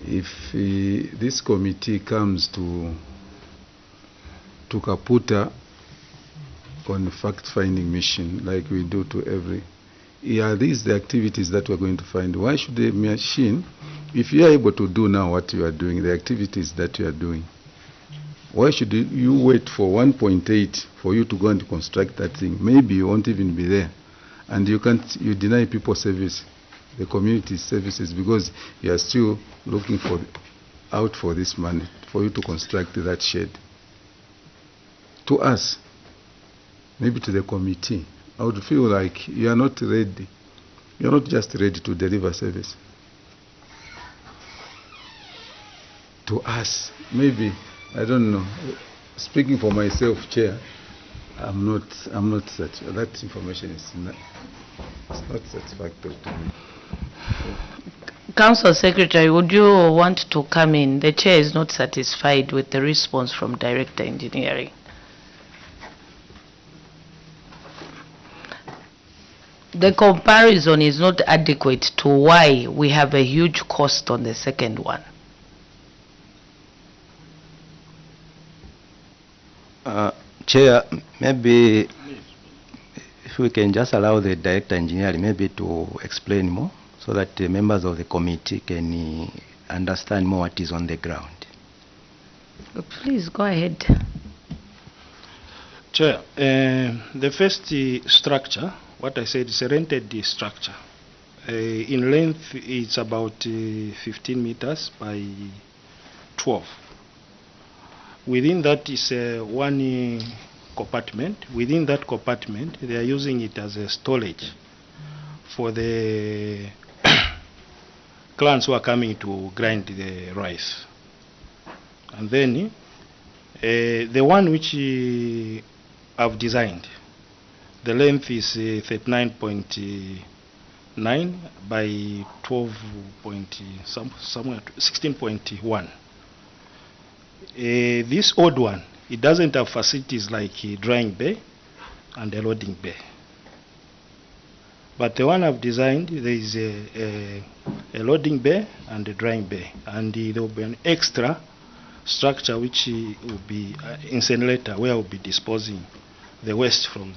B: If this committee comes to Kaputa on fact-finding mission, like we do to every, are these the activities that we're going to find? Why should the machine, if you are able to do now what you are doing, the activities that you are doing, why should you wait for 1.8 for you to go and construct that thing? Maybe you won't even be there. And you deny people service, the community services, because you are still looking out for this money, for you to construct that shed. To us, maybe to the committee, I would feel like you are not ready. You are not just ready to deliver service. To us, maybe, I don't know. Speaking for myself, Chair, I'm not such. That information is not satisfactory to me.
P: Council Secretary, would you want to come in? The Chair is not satisfied with the response from Director Engineering. The comparison is not adequate to why we have a huge cost on the second one.
X: Chair, maybe if we can just allow the Director Engineering maybe to explain more so that the members of the committee can understand more what is on the ground.
P: Please go ahead.
G: Chair, the first structure, what I said is a rented structure. In length, it's about 15 meters by 12. Within that is one compartment. Within that compartment, they are using it as a storage for the clans who are coming to grind the rice. And then the one which I've designed, the length is 39.9 by 12 somewhere 16.1. This old one, it doesn't have facilities like a drying bay and a loading bay. But the one I've designed, there is a loading bay and a drying bay, and there will be an extra structure which will be incinerator, where we'll be disposing the waste from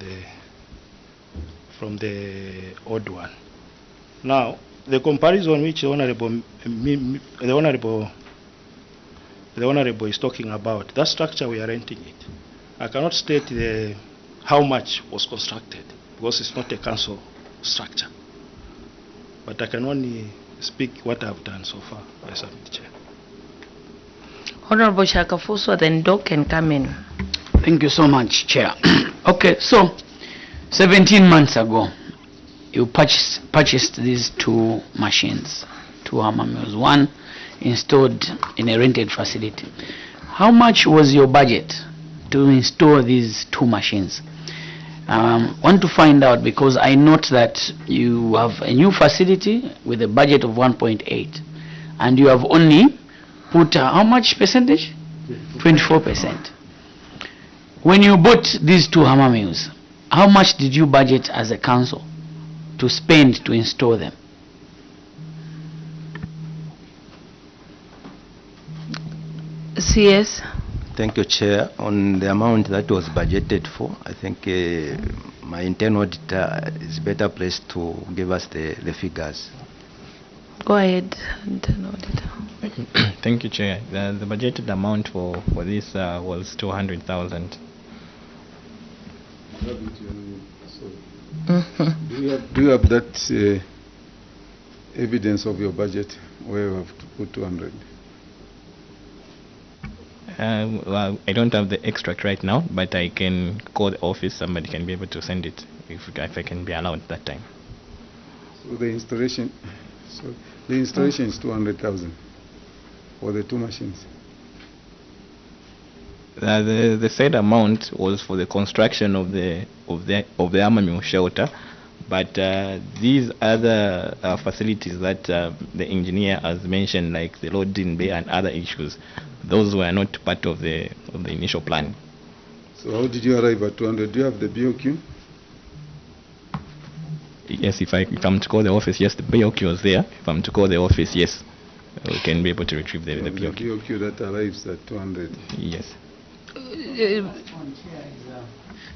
G: the old one. Now, the comparison which the honorable is talking about, that structure we are renting it. I cannot state how much was constructed because it's not a council structure. But I can only speak what I've done so far, I submit, Chair.
P: Honorable Shakafuso, then Doc can come in.
D: Thank you so much, Chair. Okay, so 17 months ago, you purchased these two machines, two hammer mills, one installed in a rented facility. How much was your budget to install these two machines? Want to find out because I note that you have a new facility with a budget of 1.8 and you have only put how much percentage? 24%. When you bought these two hammer mills, how much did you budget as a council to spend to install them?
P: CS.
X: Thank you, Chair. On the amount that was budgeted for, I think my internal auditor is better placed to give us the figures.
P: Go ahead, internal auditor.
Y: Thank you, Chair. The budgeted amount for this was 200,000.
B: Do you have that evidence of your budget where you have to put 200?
Y: Well, I don't have the extract right now, but I can call the office. Somebody can be able to send it if I can be allowed that time.
B: So the installation is 200,000 for the two machines.
Y: The said amount was for the construction of the hammer mill shelter, but these other facilities that the engineer has mentioned, like the loading bay and other issues, those were not part of the initial plan.
B: So how did you arrive at 200? Do you have the BOQ?
Y: Yes, if I'm to call the office, yes, the BOQ was there. If I'm to call the office, yes, we can be able to retrieve the BOQ.
B: The BOQ that arrives at 200.
Y: Yes.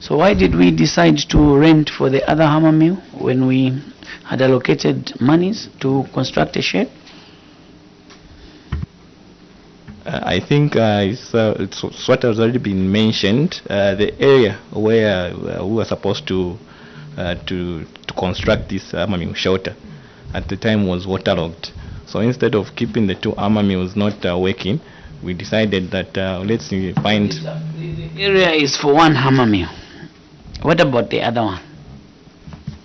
D: So why did we decide to rent for the other hammer mill when we had allocated monies to construct a shed?
Y: I think it's what has already been mentioned. The area where we were supposed to construct this hammer mill shelter at the time was waterlogged. So instead of keeping the two hammer mills not working, we decided that let's find...
D: The area is for one hammer mill. What about the other one?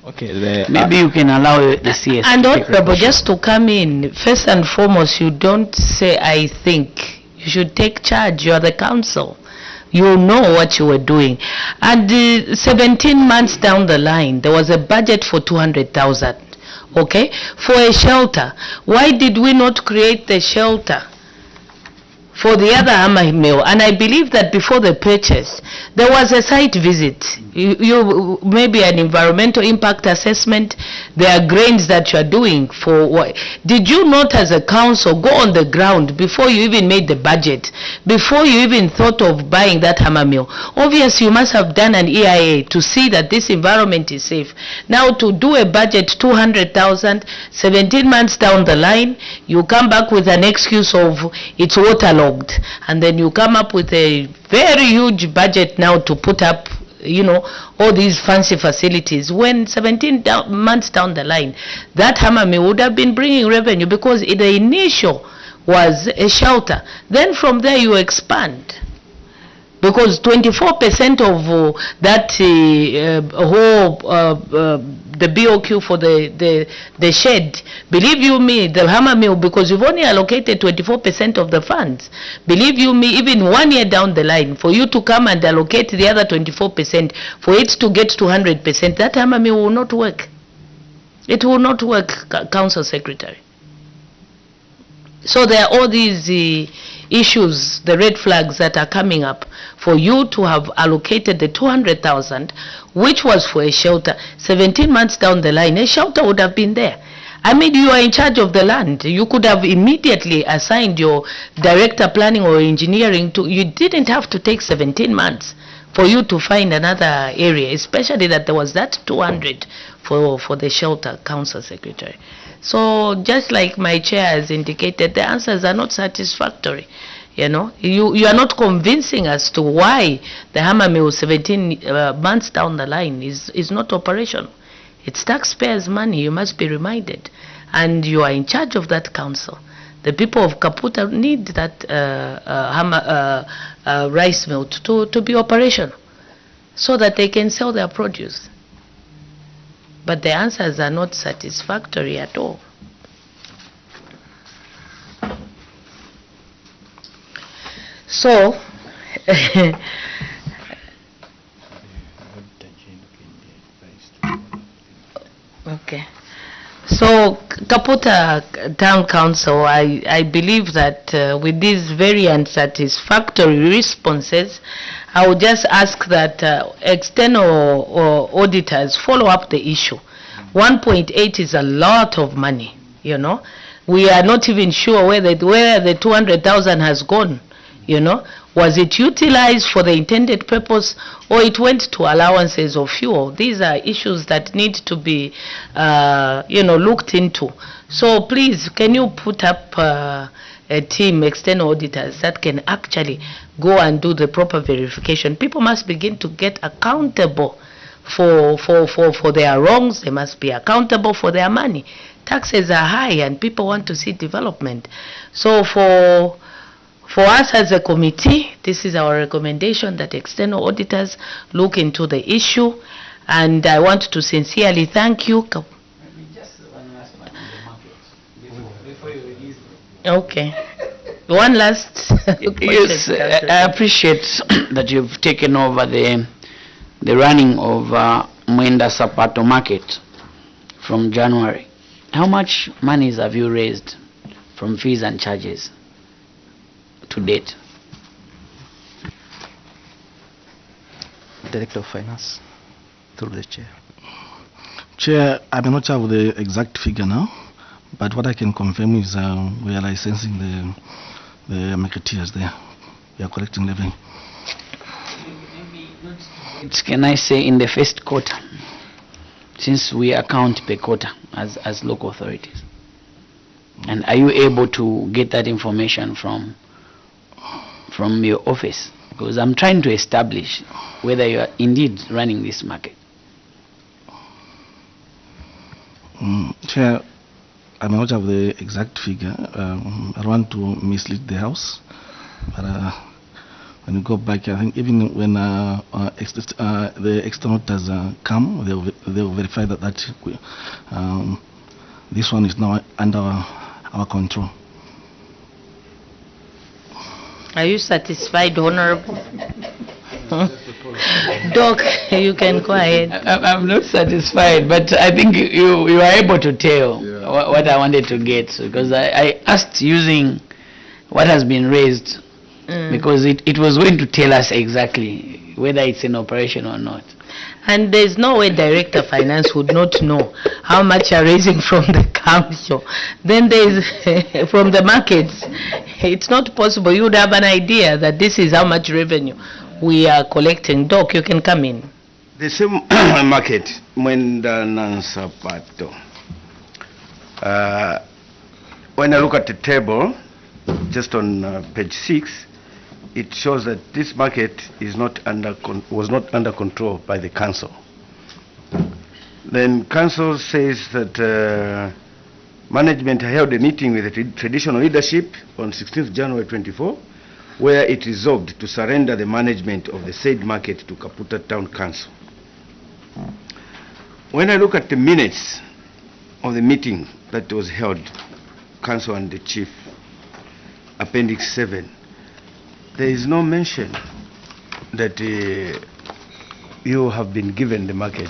Y: Okay,
D: maybe you can allow the CS.
P: And honorable, just to come in, first and foremost, you don't say I think. You should take charge. You are the council. You know what you were doing. And 17 months down the line, there was a budget for 200,000. Okay, for a shelter. Why did we not create the shelter for the other hammer mill? And I believe that before the purchase, there was a site visit. You maybe an environmental impact assessment. There are grains that you are doing for what? Did you not as a council go on the ground before you even made the budget, before you even thought of buying that hammer mill? Obviously you must have done an EIA to see that this environment is safe. Now to do a budget 200,000, 17 months down the line, you come back with an excuse of it's waterlogged. waterlogged, and then you come up with a very huge budget now to put up, you know, all these fancy facilities, when 17 months down the line, that hammer mill would have been bringing revenue, because the initial was a shelter. Then from there you expand, because 24% of that whole the BOQ for the shed, believe you me, the hammer mill, because you've only allocated 24% of the funds, believe you me, even 1 year down the line, for you to come and allocate the other 24%, for it to get to 100%, that hammer mill will not work. It will not work, Council Secretary. So there are all these issues, the red flags that are coming up for you to have allocated the 200,000, which was for a shelter. 17 months down the line, a shelter would have been there. I mean, you are in charge of the land. You could have immediately assigned your director planning or engineering to, you didn't have to take 17 months for you to find another area, especially that there was that 200 for the shelter, Council Secretary. So just like my chair has indicated, the answers are not satisfactory. You know, you are not convincing us to why the hammer mill 17 months down the line is not operational. It's taxpayers' money, you must be reminded. And you are in charge of that council. The people of Kaputa need that rice mill to be operational, so that they can sell their produce. But the answers are not satisfactory at all. So, okay. So, Kaputa Town Council, I believe that with these very unsatisfactory responses, I would just ask that external auditors follow up the issue. 1.8 is a lot of money, you know. We are not even sure where the 200,000 has gone, you know. Was it utilized for the intended purpose, or it went to allowances of fuel? These are issues that need to be, you know, looked into. So please, can you put up a team, external auditors, that can actually go and do the proper verification? People must begin to get accountable for their wrongs. They must be accountable for their money. Taxes are high and people want to see development. So for us as a committee, this is our recommendation, that external auditors look into the issue. And I want to sincerely thank you. Okay. One last
D: yes, I appreciate that you've taken over the running of Mwenda Sapato market from January. How much monies have you raised from fees and charges to date?
X: Director of Finance, through the chair.
N: Chair, I may not have the exact figure now, but what I can confirm is we are licensing the marketeers there. We are collecting revenue.
D: Can I say in the first quarter, since we account per quarter as local authorities? And are you able to get that information from your office? Because I'm trying to establish whether you are indeed running this market.
N: Chair, I may not have the exact figure. I don't want to mislead the House. But when you go back, I think even when the external auditors come, they'll verify that this one is now under our control.
P: Are you satisfied, Honorable? Doc, you can go ahead.
D: I'm not satisfied, but I think you are able to tell what I wanted to get, because I asked using what has been raised, because it was going to tell us exactly whether it's in operation or not.
P: And there's no way Director of Finance would not know how much you're raising from the council. Then there's from the markets. It's not possible. You would have an idea that this is how much revenue we are collecting. Doc, you can come in.
U: The same market, Mwenda Sapato. When I look at the table, just on page 6, it shows that this market is not was not under control by the council. Then council says that management held a meeting with the traditional leadership on 16th January 24, where it resolved to surrender the management of the said market to Kaputa Town Council. When I look at the minutes of the meeting that was held, council and the chief, appendix 7, there is no mention that you have been given the market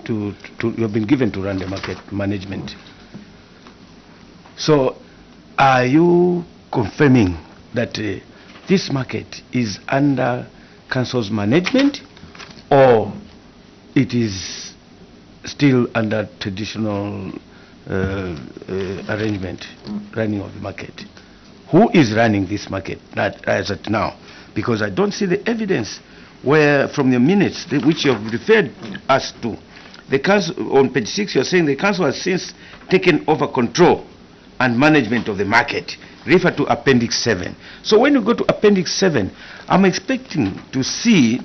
U: you have been given to run the market management. So are you confirming that this market is under council's management, or it is still under traditional arrangement, running of the market? Who is running this market as at now? Because I don't see the evidence where, from the minutes which you have referred us to, the council, on page 6, you are saying the council has since taken over control and management of the market. Refer to appendix 7. So when you go to appendix 7, I'm expecting to see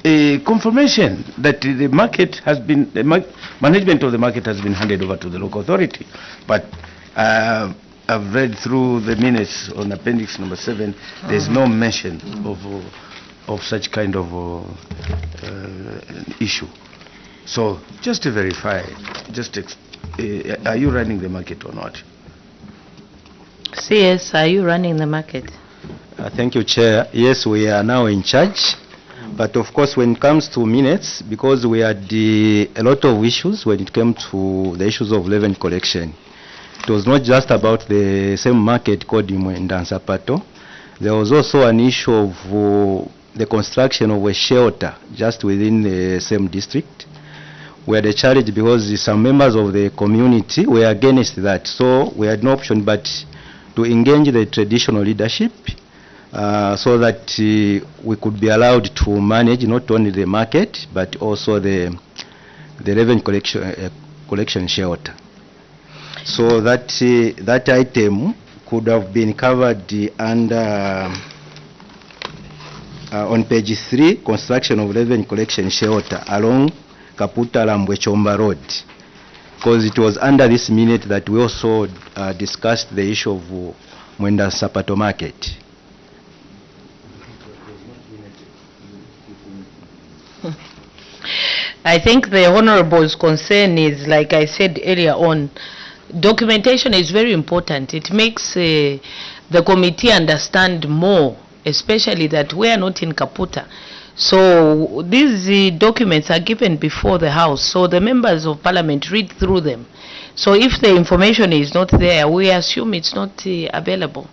U: a confirmation that the market has been, management of the market has been handed over to the local authority. But I've read through the minutes on appendix number 7. There's no mention of such kind of issue. So just to verify, are you running the market or not?
P: CS, are you running the market?
X: Thank you, Chair. Yes, we are now in charge. But of course, when it comes to minutes, because we had a lot of issues when it came to the issues of revenue collection. It was not just about the same market called Imwenda and Sapato. There was also an issue of the construction of a shelter just within the same district. We had a challenge because some members of the community were against that. So we had no option but to engage the traditional leadership so that we could be allowed to manage not only the market but also the revenue collection shelter. So that item could have been covered under on page 3, construction of revenue collection shelter along Kaputa Lambwe Chomba Road, because it was under this minute that we also discussed the issue of Mwenda Sapato market.
P: I think the Honorable's concern is, like I said earlier on, documentation is very important. It makes the committee understand more, especially that we are not in Kaputa. So these documents are given before the House, so the members of Parliament read through them. So if the information is not there, we assume it's not available.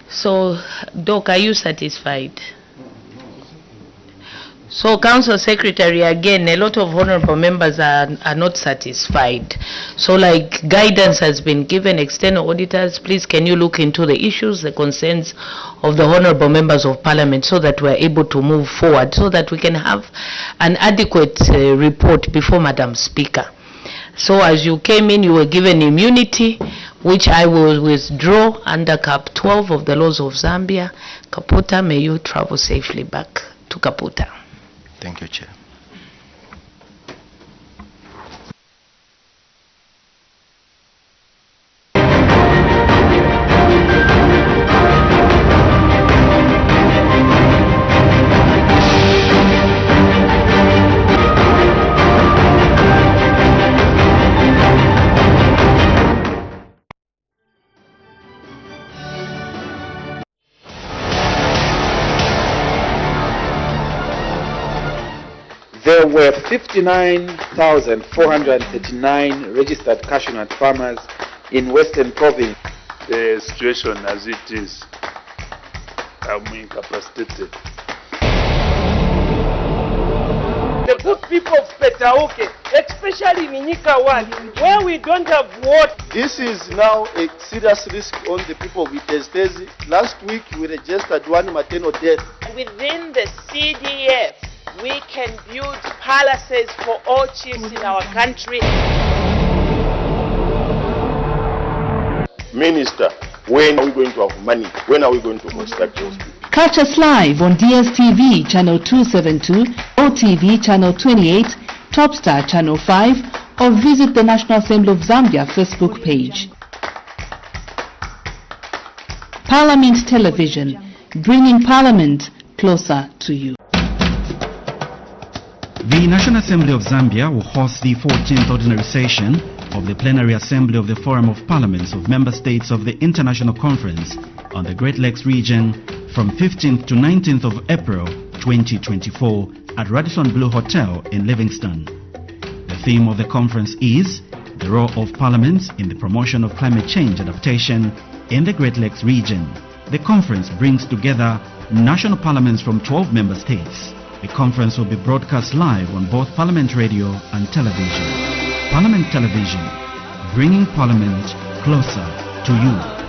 P: So, Doc, are you satisfied? So, Council Secretary, again, a lot of honorable members are not satisfied. So, like guidance has been given, external auditors, please can you look into the issues, the concerns of the honorable members of Parliament so that we're able to move forward, so that we can have an adequate report before Madam Speaker. So, as you came in, you were given immunity, which I will withdraw under Cap 12 of the laws of Zambia. Kaputa, may you travel safely back to Kaputa.
X: Thank you, Chair.
M: There were 59,439 registered cashew nut farmers in Western Province.
A: The situation as it is, I'm incapacitated.
Q: The good people of Petauke, especially Minika 1, where we don't have water.
R: This is now a serious risk on the people of Iteztezi. Last week we registered one maternal death.
Q: Within the CDF, we can build palaces for all chiefs in our country.
C: Minister, when are we going to have money? When are we going to construct hospitals?
E: Catch us live on DSTV channel 272, OTV channel 28, Topstar channel 5, or visit the National Assembly of Zambia Facebook page. Parliament Television, bringing Parliament closer to you.
F: The National Assembly of Zambia will host the 14th ordinary session of the Plenary Assembly of the Forum of Parliaments of Member States of the International Conference on the Great Lakes region from 15th to 19th of April 2024 at Radisson Blu Hotel in Livingston. The theme of the conference is the role of parliaments in the promotion of climate change adaptation in the Great Lakes region. The conference brings together national parliaments from 12 member states. The conference will be broadcast live on both Parliament Radio and television. Parliament Television, bringing Parliament closer to you.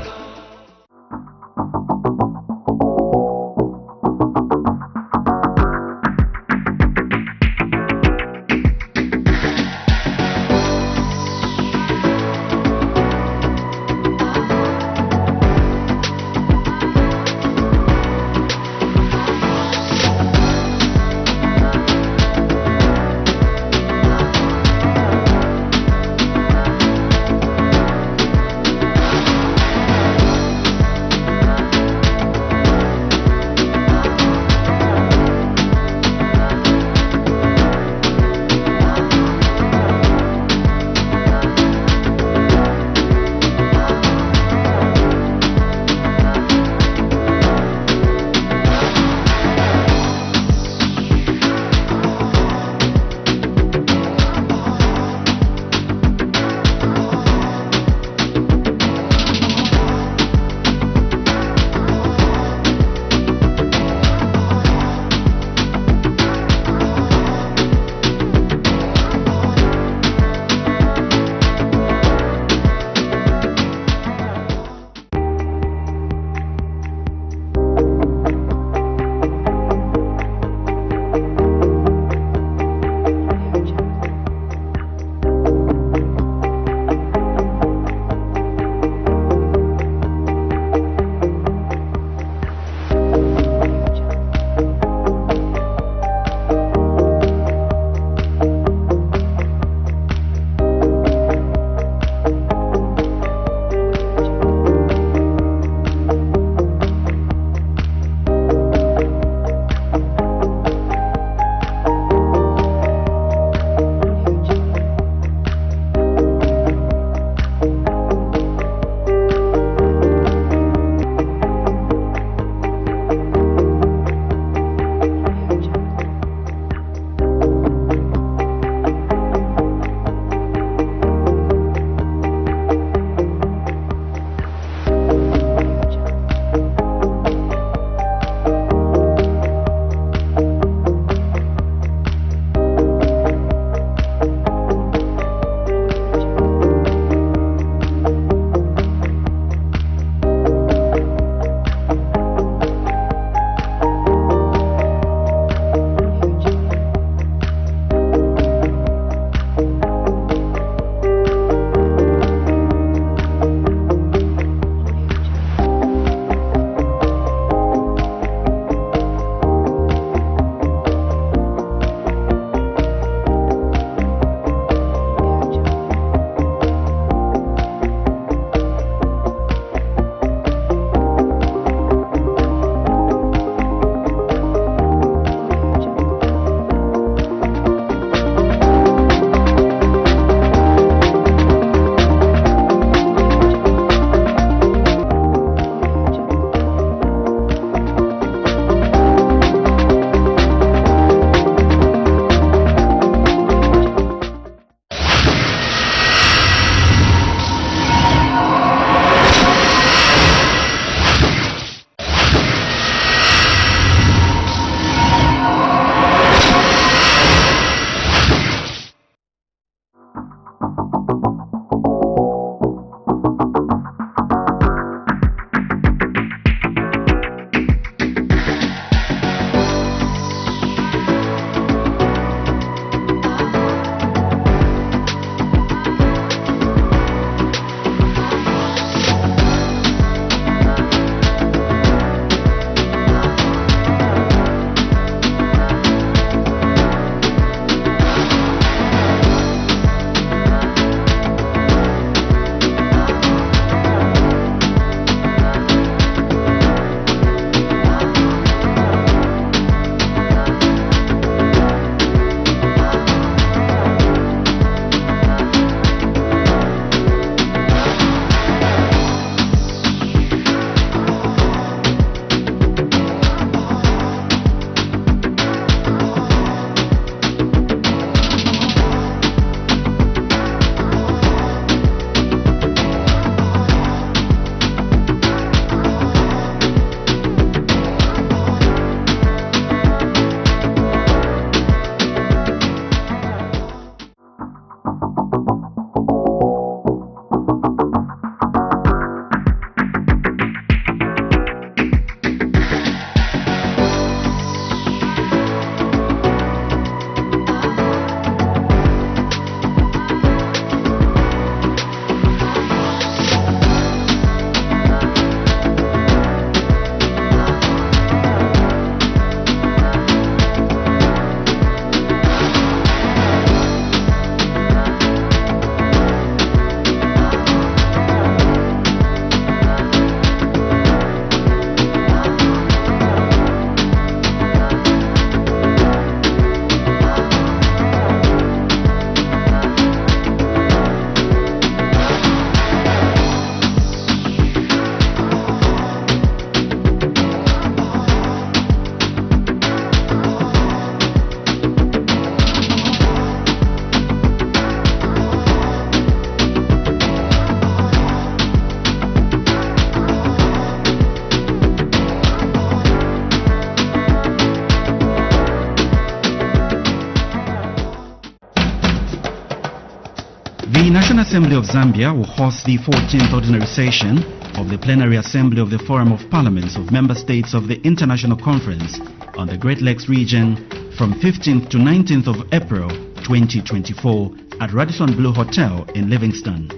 F: Assembly of Zambia will host the 14th ordinary session of the Plenary Assembly of the Forum of Parliaments of Member States of the International Conference on the Great Lakes region from 15th to 19th of April 2024 at Radisson Blu Hotel in Livingston.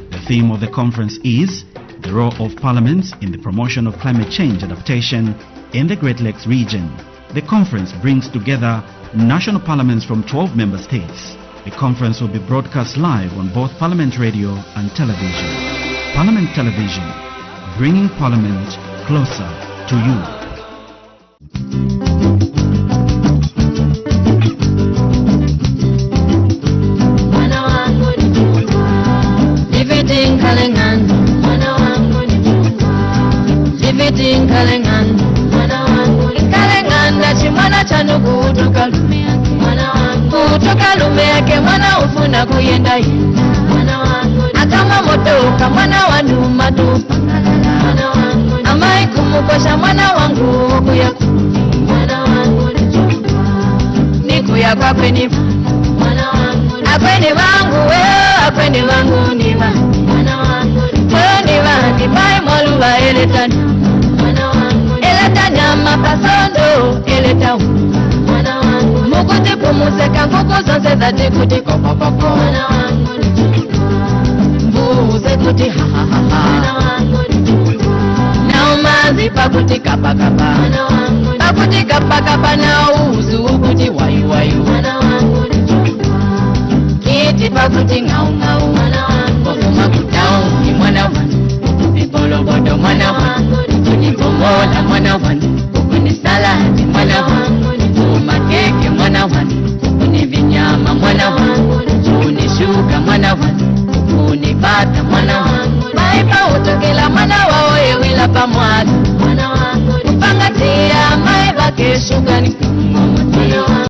F: The theme of the conference is the role of parliaments in the promotion of climate change adaptation in the Great Lakes region. The conference brings together national parliaments from 12 member states. The conference will be broadcast live on both Parliament Radio and television. Parliament Television, bringing Parliament closer to you.
H: Kutoka lume yake mwana ufuna kuyenda akama motoka mwana wa nduma tupa amai kumukosha mwana wangu kuyaku nikuya kwa kweni akweni wangu akweni wangu niva kweni wangi mai moluwa eletani mapasondo eleta mukuti pumuseka nguku zonse zati kuti kokokoko mbuze kuti hahahaha na umazi pakuti kapakapa pakuti kapakapa na uzu kuti wayu kiti pakuti ngau kofuma kutau ni mwana wangu vipolobodo mwana wangu kunipomola mwana wangu kuni saladi mwana wangu makeke mwana wangu kuni vinyama mwana wangu kuni shuka mwana wangu kuni bata mwana wangu maipa utokela mwana wao yewila pamwadu mwana wangu kupangatia maipa keshuka ni